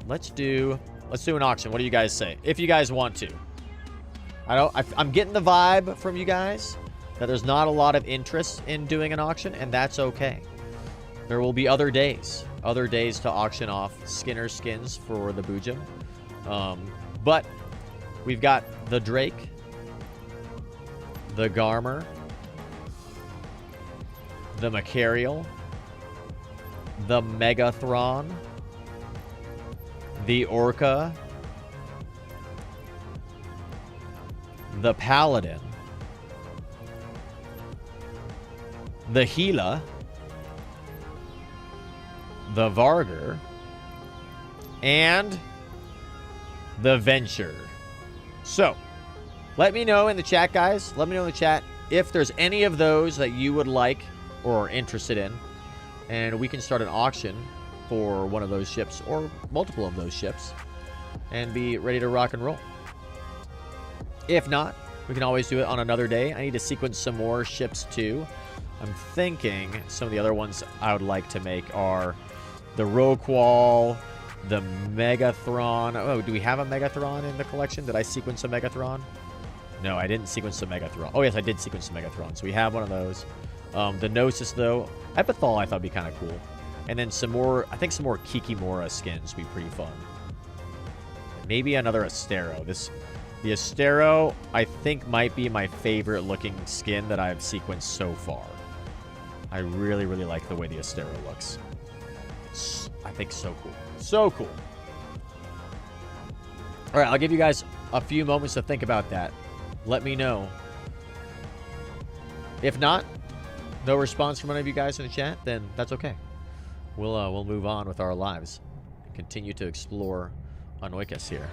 let's do an auction. What do you guys say? If you guys want to. I'm getting the vibe from you guys that there's not a lot of interest in doing an auction, and that's okay. There will be other days to auction off Skinner skins for the Boojum. But we've got the Drake, the Garmer, the Macarial, the Megathron, the Orca, the Paladin, the Gila, the Varger, and the Venture. So, let me know in the chat, guys. Let me know in the chat if there's any of those that you would like or are interested in, and we can start an auction for one of those ships or multiple of those ships and be ready to rock and roll. If not, we can always do it on another day. I need to sequence some more ships too. I'm thinking some of the other ones I would like to make are the Roqual, the Megathron. Oh, do we have a Megathron in the collection? Did I sequence a Megathron? No, I didn't sequence the Megathron. Oh, yes, I did sequence the Megathron. So we have one of those. The Gnosis, though. Epithal I thought would be kind of cool. And then some more, I think some more Kikimora skins would be pretty fun. Maybe another Astero. This The Astero, I think, might be my favorite looking skin that I've sequenced so far. I really, really like the way the Astero looks. I think so cool. So cool. All right, I'll give you guys a few moments to think about that. Let me know. If not, no response from any of you guys in the chat, then that's okay. We'll move on with our lives. Continue to explore Anoikas here.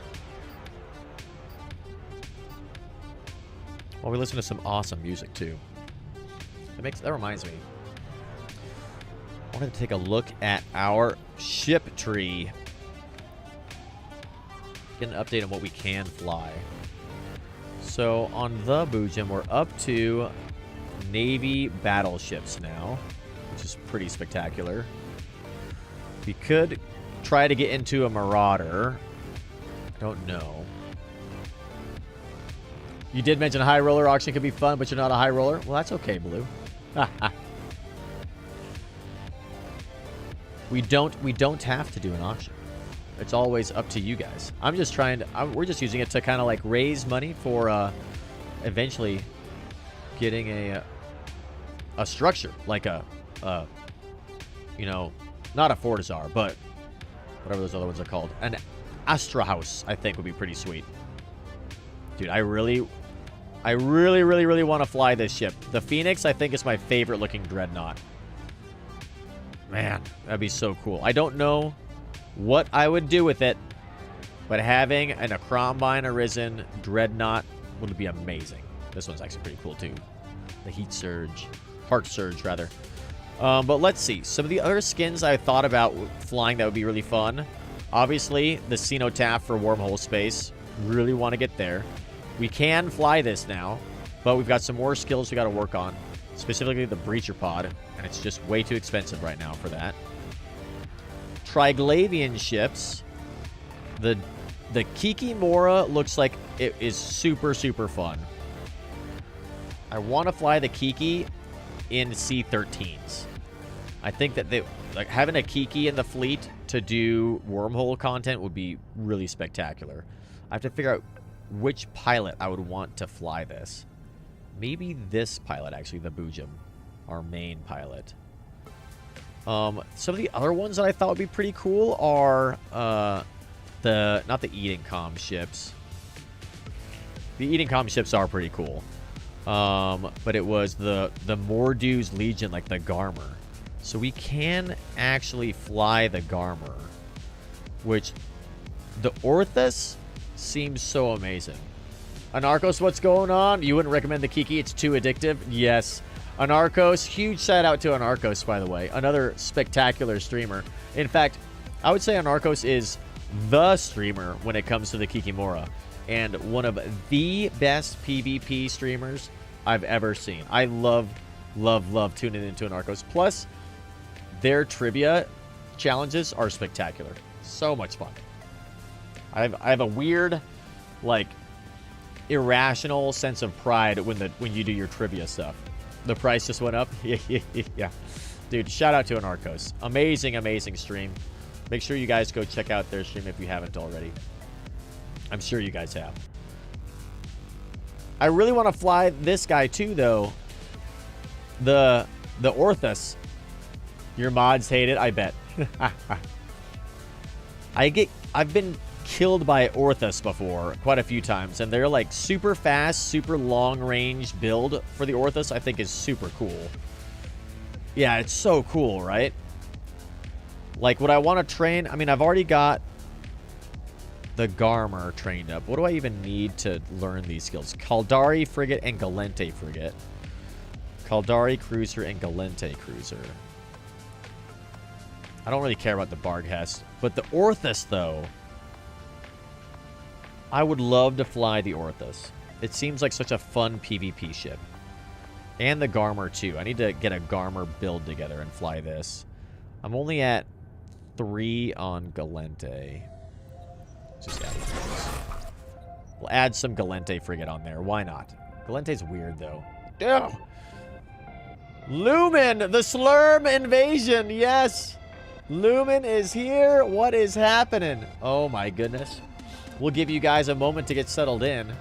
While we listen to some awesome music too. That reminds me. I wanted to take a look at our ship tree. Get an update on what we can fly. So on the Boojum, we're up to Navy battleships now, which is pretty spectacular. We could try to get into a Marauder. I don't know. You did mention a high roller auction could be fun, but you're not a high roller. Well, that's okay, Blue. We don't have to do an auction. It's always up to you guys. I'm just trying to... we're just using it to kind of like raise money for eventually getting a structure, like you know, not a Fortizar, but whatever those other ones are called. An Astra House, I think, would be pretty sweet. Dude, I really want to fly this ship. The Phoenix, I think, is my favorite looking dreadnought. Man, that'd be so cool. I don't know what I would do with it, but having an Acrombine Arisen dreadnought would be amazing. This one's actually pretty cool too. The Heat Surge, Heart Surge rather. But let's see. Some of the other skins I thought about flying that would be really fun. Obviously, the Cenotaph for Wormhole Space. Really want to get there. We can fly this now, but we've got some more skills we got to work on. Specifically the Breacher Pod, and it's just way too expensive right now for that. Triglavian ships. The Kikimora looks like it is super, super fun. I want to fly the Kiki in C-13s. I think that like having a Kiki in the fleet to do wormhole content would be really spectacular. I have to figure out which pilot I would want to fly this. Maybe this pilot, actually, the Boojum, our main pilot. Some of the other ones that I thought would be pretty cool are not the Eating Com ships. The Eating Com ships are pretty cool. But it was the Mordu's Legion, like the Garmer. So we can actually fly the Garmer, which the Orthus seems so amazing. Anarchos, what's going on? You wouldn't recommend the Kiki? It's too addictive? Yes. Anarchos, huge shout out to Anarchos, by the way. Another spectacular streamer. In fact, I would say Anarchos is the streamer when it comes to the Kikimora. And one of the best PvP streamers I've ever seen. I love tuning into Anarchos. Plus, their trivia challenges are spectacular. So much fun. I have a weird, like, irrational sense of pride when you do your trivia stuff. The price just went up. Yeah. Dude, shout out to Anarchos. Amazing stream. Make sure you guys go check out their stream if you haven't already. I'm sure you guys have. I really want to fly this guy too, though. The Orthus. Your mods hate it, I bet. I've been killed by Orthus before quite a few times, and they're like super fast, super long range build for the Orthus. I think is super cool. Yeah, it's so cool, right? Like, would I want to train? I mean, I've already got the Garmer trained up. What do I even need to learn these skills? Caldari Frigate and Galente Frigate. Caldari Cruiser and Galente Cruiser. I don't really care about the Barghest, but the Orthus, though, I would love to fly the Orthus. It seems like such a fun PvP ship. And the Garmer, too. I need to get a Garmer build together and fly this. I'm only at 3 on Galente. Just add these. We'll add some Galente Frigate on there. Why not? Galente's weird, though. Damn! Lumen! The Slurm invasion! Yes! Lumen is here. What is happening? Oh, my goodness. We'll give you guys a moment to get settled in.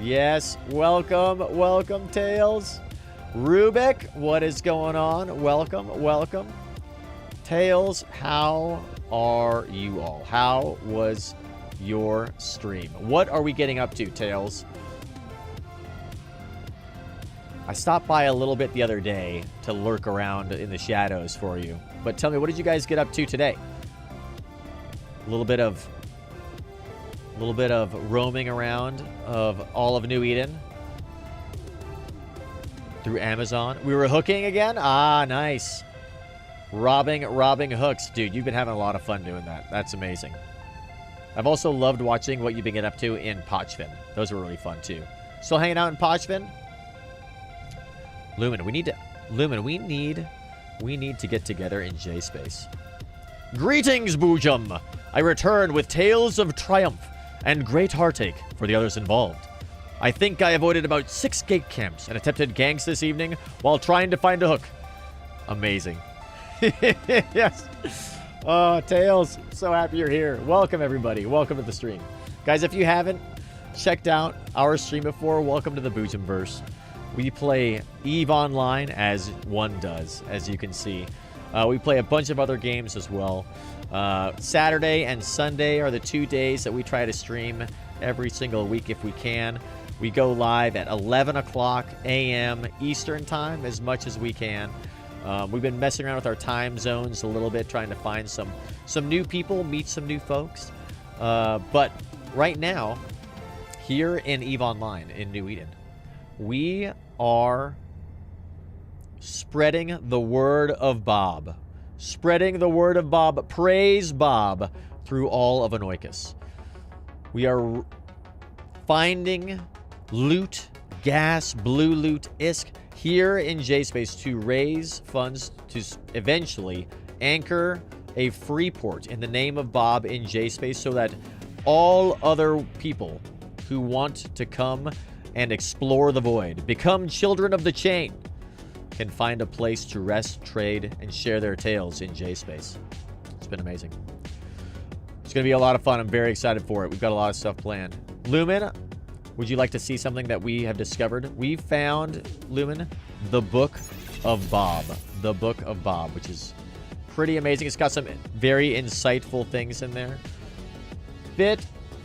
Yes, welcome, welcome, Tails. Rubik, what is going on? Welcome, welcome. Tails, how are you all? How was your stream? What are we getting up to, Tails? I stopped by a little bit the other day to lurk around in the shadows for you. But tell me, what did you guys get up to today? A little bit of roaming around of all of New Eden through Amazon. We were hooking again? Ah, nice. Robbing hooks. Dude, you've been having a lot of fun doing that. That's amazing. I've also loved watching what you've been getting up to in Pochvin. Those were really fun too. Still hanging out in Pochvin? Lumen, we need to get together in J-Space. Greetings, Boojum! I return with tales of triumph and great heartache for the others involved. I think I avoided about 6 gate camps and attempted ganks this evening while trying to find a hook. Amazing. Yes. Oh, Tails, so happy you're here. Welcome, everybody. Welcome to the stream. Guys, if you haven't checked out our stream before, welcome to the Boojum-Verse. We play EVE Online, as one does, as you can see. We play a bunch of other games as well. Saturday and Sunday are the 2 days that we try to stream every single week if we can. We go live at 11 o'clock a.m. Eastern time as much as we can. We've been messing around with our time zones a little bit, trying to find some new people, meet some new folks. But right now, here in EVE Online in New Eden, we are spreading the word of Bob. Spreading the word of Bob. Praise Bob through all of Anoikis. We are finding loot, gas, blue loot, ISK here in J-Space to raise funds to eventually anchor a free port in the name of Bob in J-Space so that all other people who want to come and explore the void, become children of the chain, can find a place to rest, trade, and share their tales in J-Space. It's been amazing. It's going to be a lot of fun. I'm very excited for it. We've got a lot of stuff planned. Lumen, would you like to see something that we have discovered? We found, Lumen, the Book of Bob. The Book of Bob, which is pretty amazing. It's got some very insightful things in there. Bib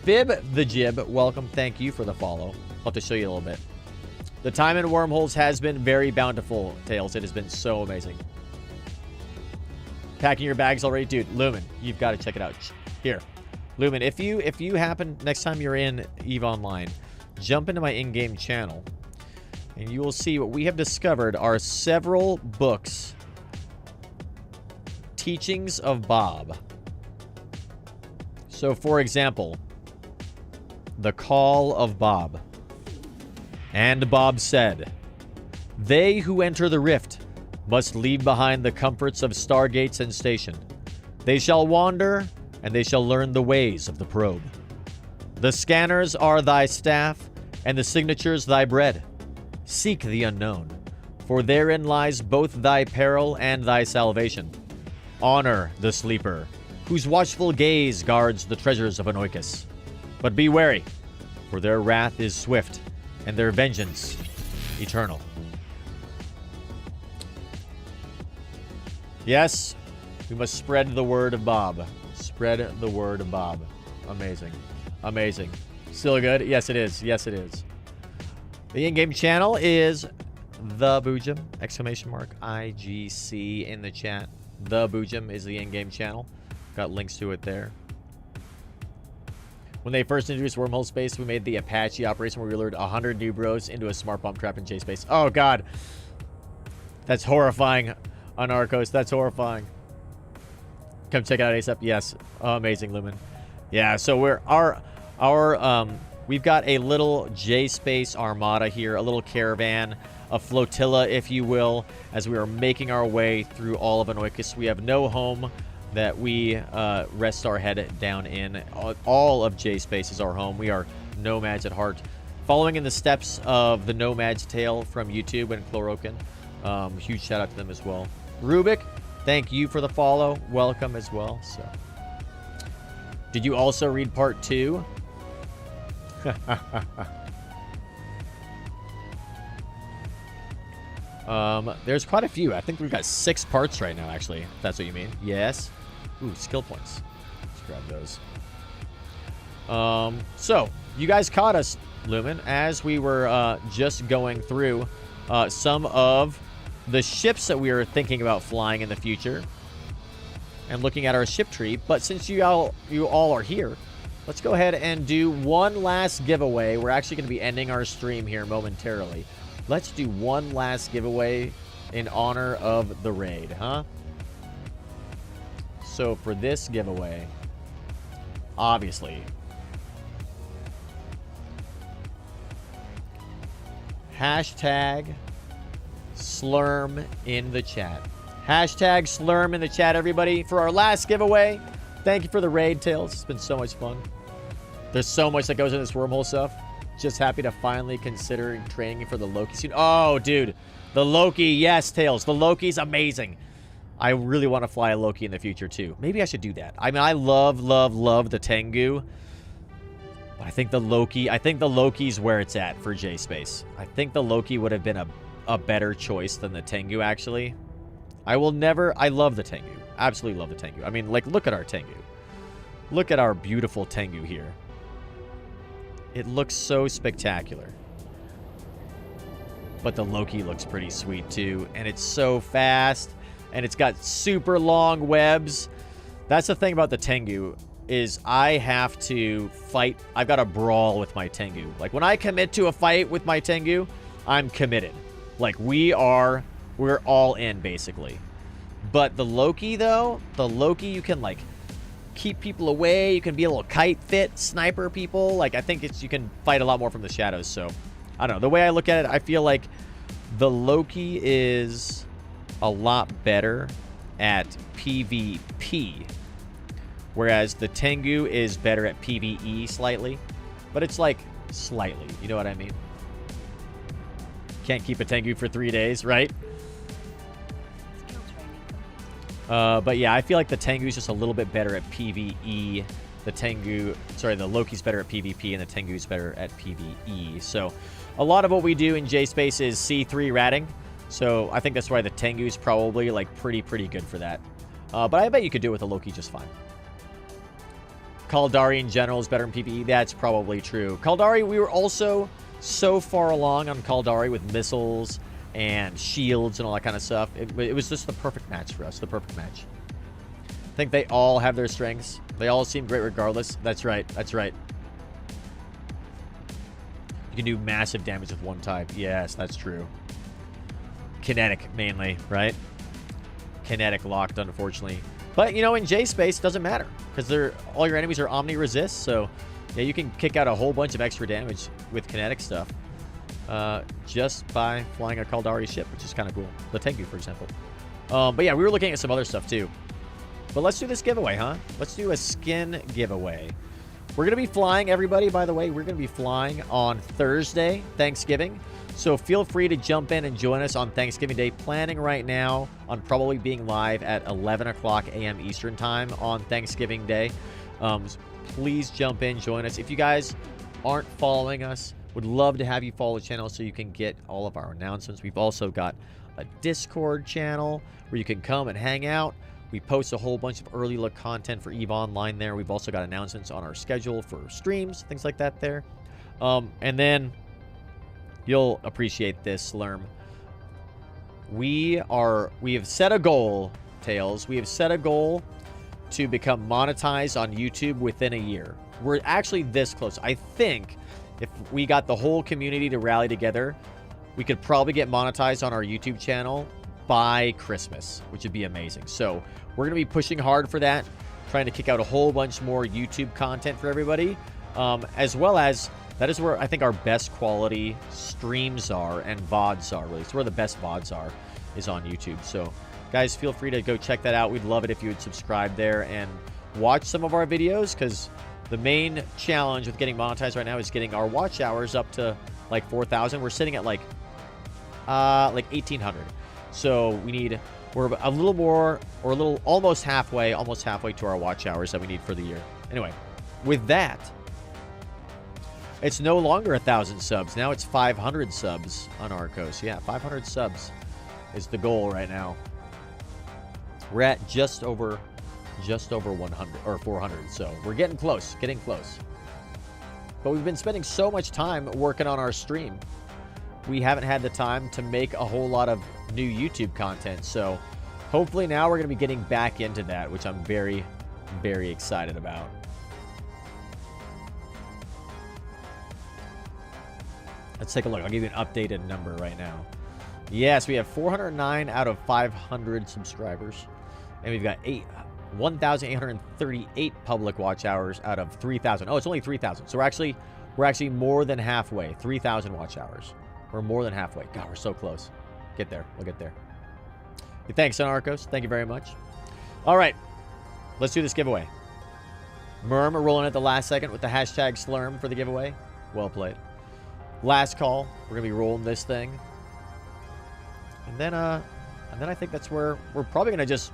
the Jib, welcome. Thank you for the follow. I'll have to show you a little bit. The time in wormholes has been very bountiful, Tails. It has been so amazing. Packing your bags already? Dude, Lumen, you've got to check it out. Here. Lumen, if you happen, next time you're in EVE Online, jump into my in-game channel, and you will see what we have discovered are several books, teachings of Bob. So, for example, The Call of Bob. And Bob said, "They who enter the rift must leave behind the comforts of stargates and station. They shall wander, and they shall learn the ways of the probe. The scanners are thy staff, and the signatures thy bread. Seek the unknown, for therein lies both thy peril and thy salvation. Honor the sleeper, whose watchful gaze guards the treasures of Anoikis. But be wary, for their wrath is swift, and their vengeance eternal." Yes, we must spread the word of Bob. Spread the word of Bob. Amazing. Amazing. Still good? Yes, it is. Yes, it is. The in-game channel is The Boojum, exclamation mark, IGC in the chat. The Boojum is the in-game channel. Got links to it there. When they first introduced Wormhole Space, we made the Apache operation where we lured 100 new bros into a smart bomb trap in J-Space. Oh, God. That's horrifying, Anarchos. That's horrifying. Come check it out ASAP. Yes. Oh, amazing, Lumen. Yeah, so we've got a little J-Space armada here, a little caravan, a flotilla, if you will, as we are making our way through all of Anoikis. We have no home that we rest our head down in. All of J-Space is our home. We are nomads at heart. Following in the steps of the Nomad's Tale from YouTube and Chlorokin. Huge shout out to them as well. Rubik, thank you for the follow. Welcome as well. So, did you also read part 2 There's quite a few. I think we've got 6 parts right now, actually, if that's what you mean. Yes. Ooh, skill points. Let's grab those. So, you guys caught us, Lumen, as we were just going through some of the ships that we were thinking about flying in the future and looking at our ship tree. But since you all are here, let's go ahead and do one last giveaway. We're actually going to be ending our stream here momentarily. Let's do one last giveaway in honor of the raid, huh? So for this giveaway, obviously, hashtag Slurm in the chat. Hashtag Slurm in the chat, everybody, for our last giveaway. Thank you for the raid, Tails. It's been so much fun. There's so much that goes in this wormhole stuff. Just happy to finally consider training for the Loki soon. Oh, dude. The Loki, yes, Tails. The Loki's amazing. I really want to fly a Loki in the future, too. Maybe I should do that. I mean, I love the Tengu. But I think the Loki's where it's at for J-Space. I think the Loki would have been a better choice than the Tengu, actually. I love the Tengu. Absolutely love the Tengu. I mean, like, look at our Tengu. Look at our beautiful Tengu here. It looks so spectacular. But the Loki looks pretty sweet, too. And it's so fast. And it's got super long webs. That's the thing about the Tengu, is I have to fight. I've got to brawl with my Tengu. Like, when I commit to a fight with my Tengu, I'm committed. Like, we're all in, basically. But the Loki, though, you can, like, keep people away. You can be a little kite fit, sniper people. Like, I think you can fight a lot more from the shadows. So, I don't know. The way I look at it, I feel like the Loki is a lot better at PvP, whereas the Tengu is better at PvE slightly. But it's like slightly. You know what I mean? Can't keep a Tengu for 3 days, right? But yeah, I feel like the Tengu is just a little bit better at PvE. The Loki's better at PvP, and the Tengu's better at PvE. So, a lot of what we do in J-Space is C3 ratting. So, I think that's why the Tengu's probably, like, pretty good for that. But I bet you could do it with the Loki just fine. Kaldari in general is better in PvE. That's probably true. Kaldari, we were also so far along on Kaldari with missiles and shields and all that kind of stuff. It was just the perfect match for us. The perfect match. I think they all have their strengths. They all seem great regardless. That's right. That's right. You can do massive damage with one type. Yes, that's true. Kinetic, mainly, right? Kinetic locked, unfortunately. But, you know, in J-Space, it doesn't matter. Because all your enemies are Omni-Resist. So, yeah, you can kick out a whole bunch of extra damage with kinetic stuff. Just by flying a Kaldari ship, which is kind of cool. The Tengu, for example. But yeah, we were looking at some other stuff too. But let's do this giveaway, huh? Let's do a skin giveaway. We're going to be flying, everybody, by the way. We're going to be flying on Thursday, Thanksgiving. So feel free to jump in and join us on Thanksgiving Day. Planning right now on probably being live at 11 o'clock a.m. Eastern Time on Thanksgiving Day. Please jump in, join us. If you guys aren't following us, would love to have you follow the channel so you can get all of our announcements. We've also got a Discord channel where you can come and hang out. We post a whole bunch of early look content for EVE Online there. We've also got announcements on our schedule for streams, things like that there. And then you'll appreciate this, Slurm. We have set a goal, Tails. We have set a goal to become monetized on YouTube within a year. We're actually this close. I think if we got the whole community to rally together, we could probably get monetized on our YouTube channel by Christmas, which would be amazing. So we're going to be pushing hard for that, trying to kick out a whole bunch more YouTube content for everybody, as well as that is where I think our best quality streams are and VODs are, really. It's where the best VODs are, is on YouTube. So guys, feel free to go check that out. We'd love it if you would subscribe there and watch some of our videos, because the main challenge with getting monetized right now is getting our watch hours up to like 4,000. We're sitting at like 1,800. So we're a little more, or almost halfway to our watch hours that we need for the year. Anyway, with that, It's no longer 1,000 subs. Now it's 500 subs on Arcos. Yeah, 500 subs is the goal right now. We're at just over 100 or 400. So we're getting close, But we've been spending so much time working on our stream. We haven't had the time to make a whole lot of new YouTube content. So hopefully now we're going to be getting back into that, which I'm very, very excited about. Let's take a look. I'll give you an updated number right now. Yes, we have 409 out of 500 subscribers. And we've got 1,838 public watch hours out of 3,000. Oh, it's only 3,000. So we're actually more than halfway. 3,000 watch hours. We're more than halfway. God, we're so close. Get there. We'll get there. Hey, thanks, Arcos. Thank you very much. All right. Let's do this giveaway. Merm rolling at the last second with the hashtag Slurm for the giveaway. Well played. Last call. We're going to be rolling this thing. And then I think that's where we're probably going to just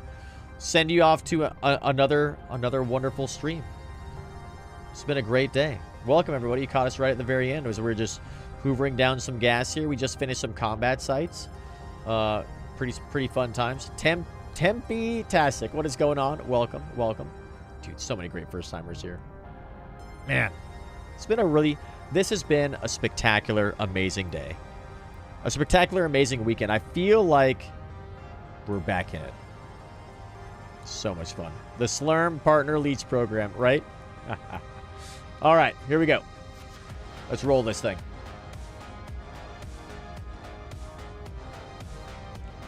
send you off to another wonderful stream. It's been a great day. Welcome, everybody. You caught us right at the very end as we're just hoovering down some gas here. We just finished some combat sites. Pretty fun times. Tempe-tastic. What is going on? Welcome. Dude, so many great first-timers here. Man, this has been a spectacular, amazing day. A spectacular, amazing weekend. I feel like we're back in it. So much fun. The Slurm Partner Leech Program, right? All right, here we go. Let's roll this thing.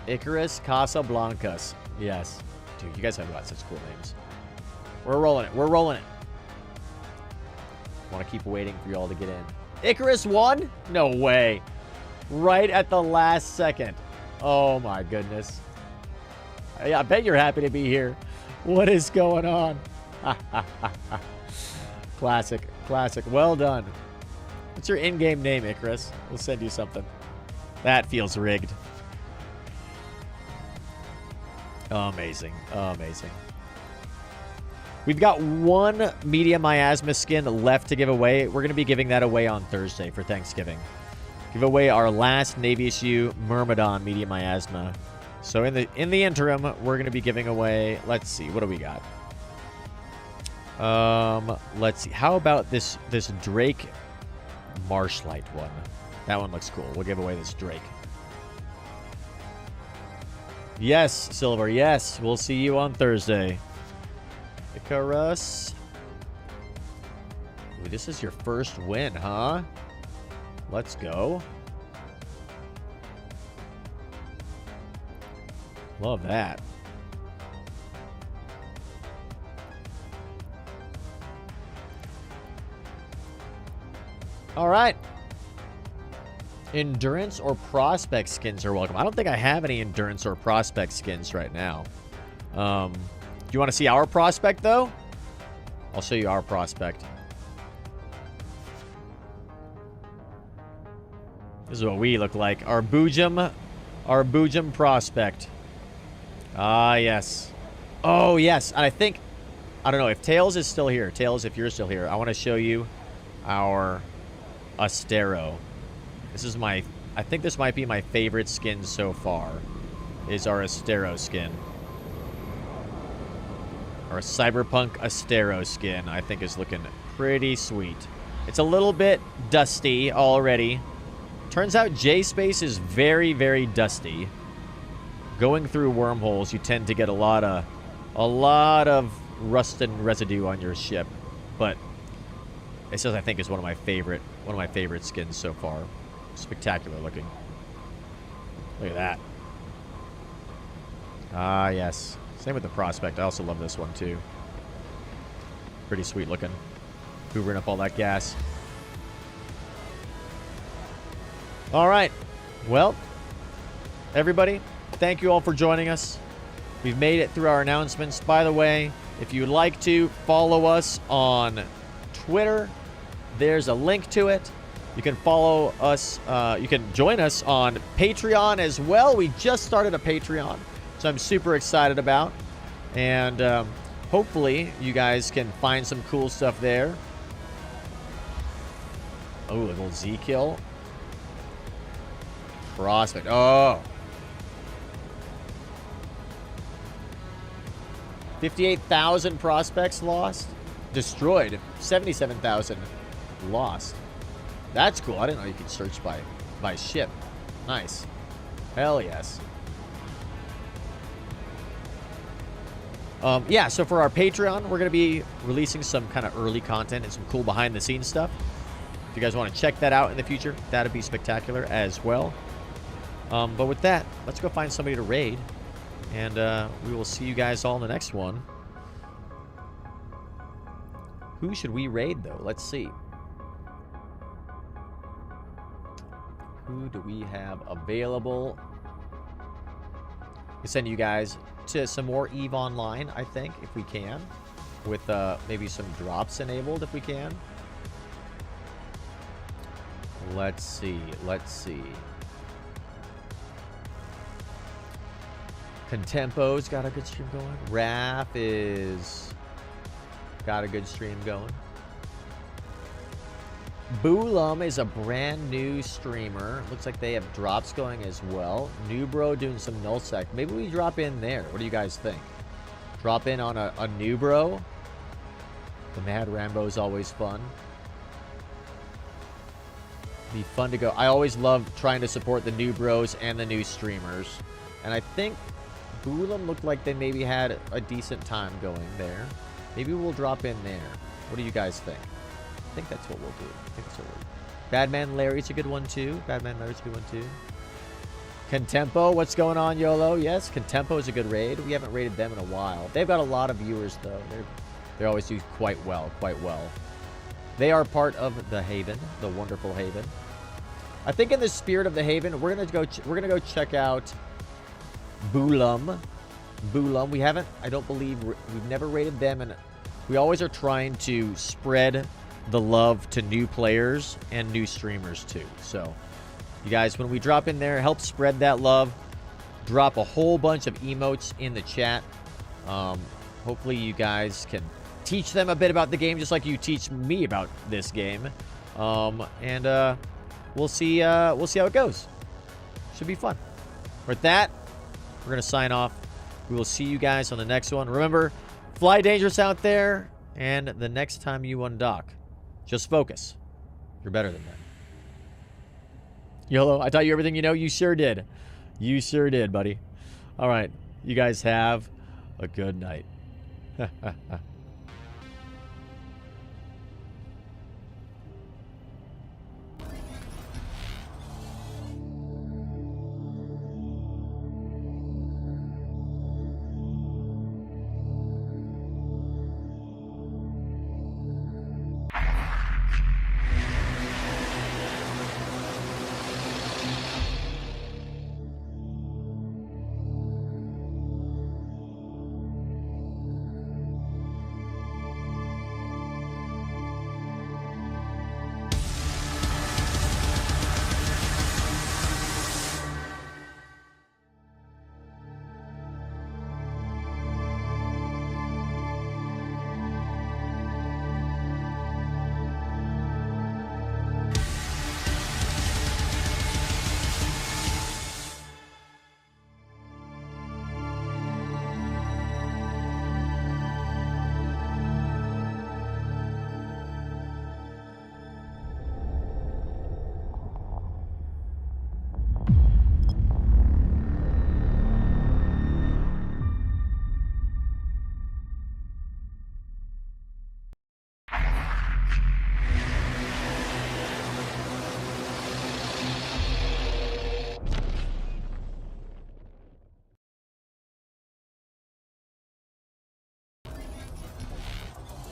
Icarus Casablancas. Yes. Dude, you guys have got such cool names. We're rolling it. Want to keep waiting for you all to get in. Icarus won? No way. Right at the last second. Oh, my goodness. Yeah, I bet you're happy to be here. What is going on? Classic. Well done. What's your in-game name, Icarus? We'll send you something. That feels rigged. Amazing. We've got one Media Miasma skin left to give away. We're going to be giving that away on Thursday for Thanksgiving. Give away our last Navy issue Myrmidon Media Miasma. So in the interim, we're going to be giving away, let's see, what do we got? Let's see. How about this Drake Marshlight one? That one looks cool. We'll give away this Drake. Yes, Silver. Yes, we'll see you on Thursday. Icarus. Ooh, this is your first win, huh? Let's go. Love that. All right. Endurance or prospect skins are welcome. I don't think I have any endurance or prospect skins right now. Do you want to see our prospect, though? I'll show you our prospect. This is what we look like. Our Boojum prospect. Ah, yes. Oh, yes. And I don't know if Tails is still here. Tails, if you're still here, I want to show you our Astero. This is I think this might be my favorite skin so far, is our Astero skin. Our Cyberpunk Astero skin, I think, is looking pretty sweet. It's a little bit dusty already. Turns out J-Space is very, very dusty. Going through wormholes, you tend to get a lot of rust and residue on your ship. But this, I think, is one of my favorite skins so far. Spectacular looking. Look at that. Ah, yes. Same with the prospect. I also love this one too. Pretty sweet looking. Hoovering up all that gas. All right. Well, everybody, thank you all for joining us. We've made it through our announcements. By the way, if you'd like to follow us on Twitter, there's a link to it. You can follow us. You can join us on Patreon as well. We just started a Patreon, so I'm super excited about. And hopefully you guys can find some cool stuff there. Oh, a little Z kill. Prospect. Oh. 58,000 prospects lost. Destroyed. 77,000 lost. That's cool. I didn't know you could search by ship. Nice. Hell yes. Yeah, so for our Patreon, we're going to be releasing some kind of early content and some cool behind-the-scenes stuff. If you guys want to check that out in the future, that'd be spectacular as well. But with that, let's go find somebody to raid. And we will see you guys all in the next one. Who should we raid, though? Let's see. Who do we have available? We send you guys to some more EVE Online, I think, if we can. With maybe some drops enabled, if we can. Let's see. Let's see. Contempo's got a good stream going. Raph is got a good stream going. Boojum is a brand new streamer. Looks like they have drops going as well. New Bro doing some nullsec. Maybe we drop in there. What do you guys think? Drop in on a New Bro. The Mad Rambo is always fun. Be fun to go. I always love trying to support the new bros and the new streamers. And I think Boojum looked like they maybe had a decent time going there. Maybe we'll drop in there. What do you guys think? I think that's what we'll do. I think that's what we'll do. Badman Larry's a good one too. Badman Larry's a good one too. Contempo, what's going on, YOLO? Yes, Contempo is a good raid. We haven't raided them in a while. They've got a lot of viewers though. They always do quite well, quite well. They are part of the Haven, the wonderful Haven. I think in the spirit of the Haven, we're gonna go check out Boojum. We haven't, I don't believe, we've never raided them, and we always are trying to spread the love to new players and new streamers too. So, you guys, when we drop in there, help spread that love. Drop a whole bunch of emotes in the chat. Hopefully, you guys can teach them a bit about the game, just like you teach me about this game. We'll see how it goes. Should be fun. With that, we're gonna sign off. We will see you guys on the next one. Remember, fly dangerous out there, and the next time you undock, just focus. You're better than that. YOLO, I taught you everything you know. You sure did. You sure did, buddy. All right. You guys have a good night.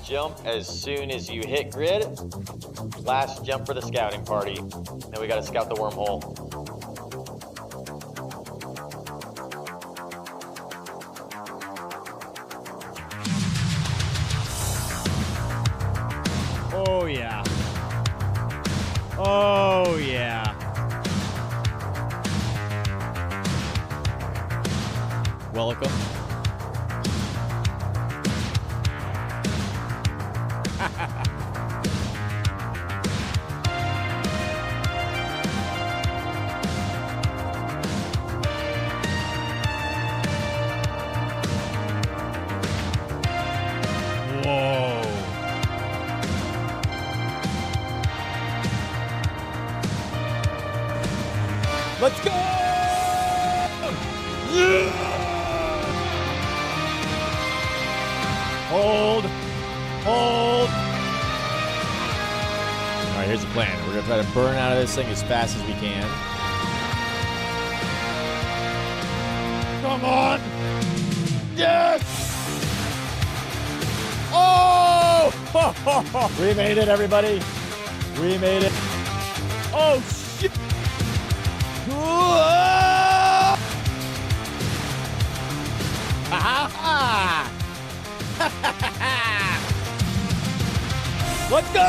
Jump as soon as you hit grid. Last jump for the scouting party. Then we gotta scout the wormhole. Oh, yeah. Oh, yeah. Welcome. Let's go! Yeah! Hold. Hold. All right, here's the plan. We're going to try to burn out of this thing as fast as we can. Come on. Yes! Oh! We made it, everybody. We made it. Oh, shit. Let's go!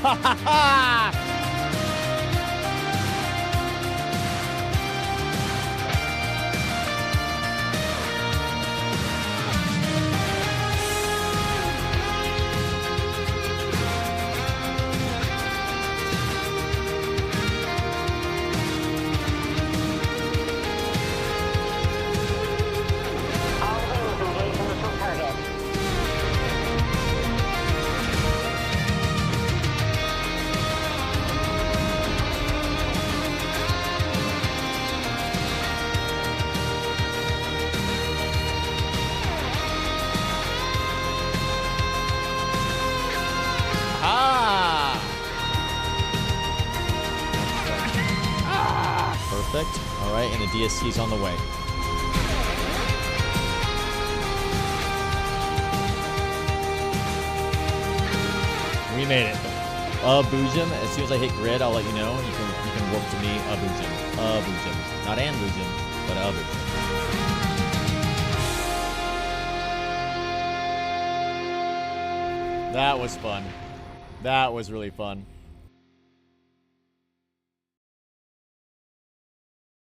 Ha ha ha! Perfect. All right, and the DST's on the way. We made it. Boojum. As soon as I hit grid, I'll let you know, and you can work to me. Boojum. Boojum. Not and Boojum, but Boojum. That was fun. That was really fun.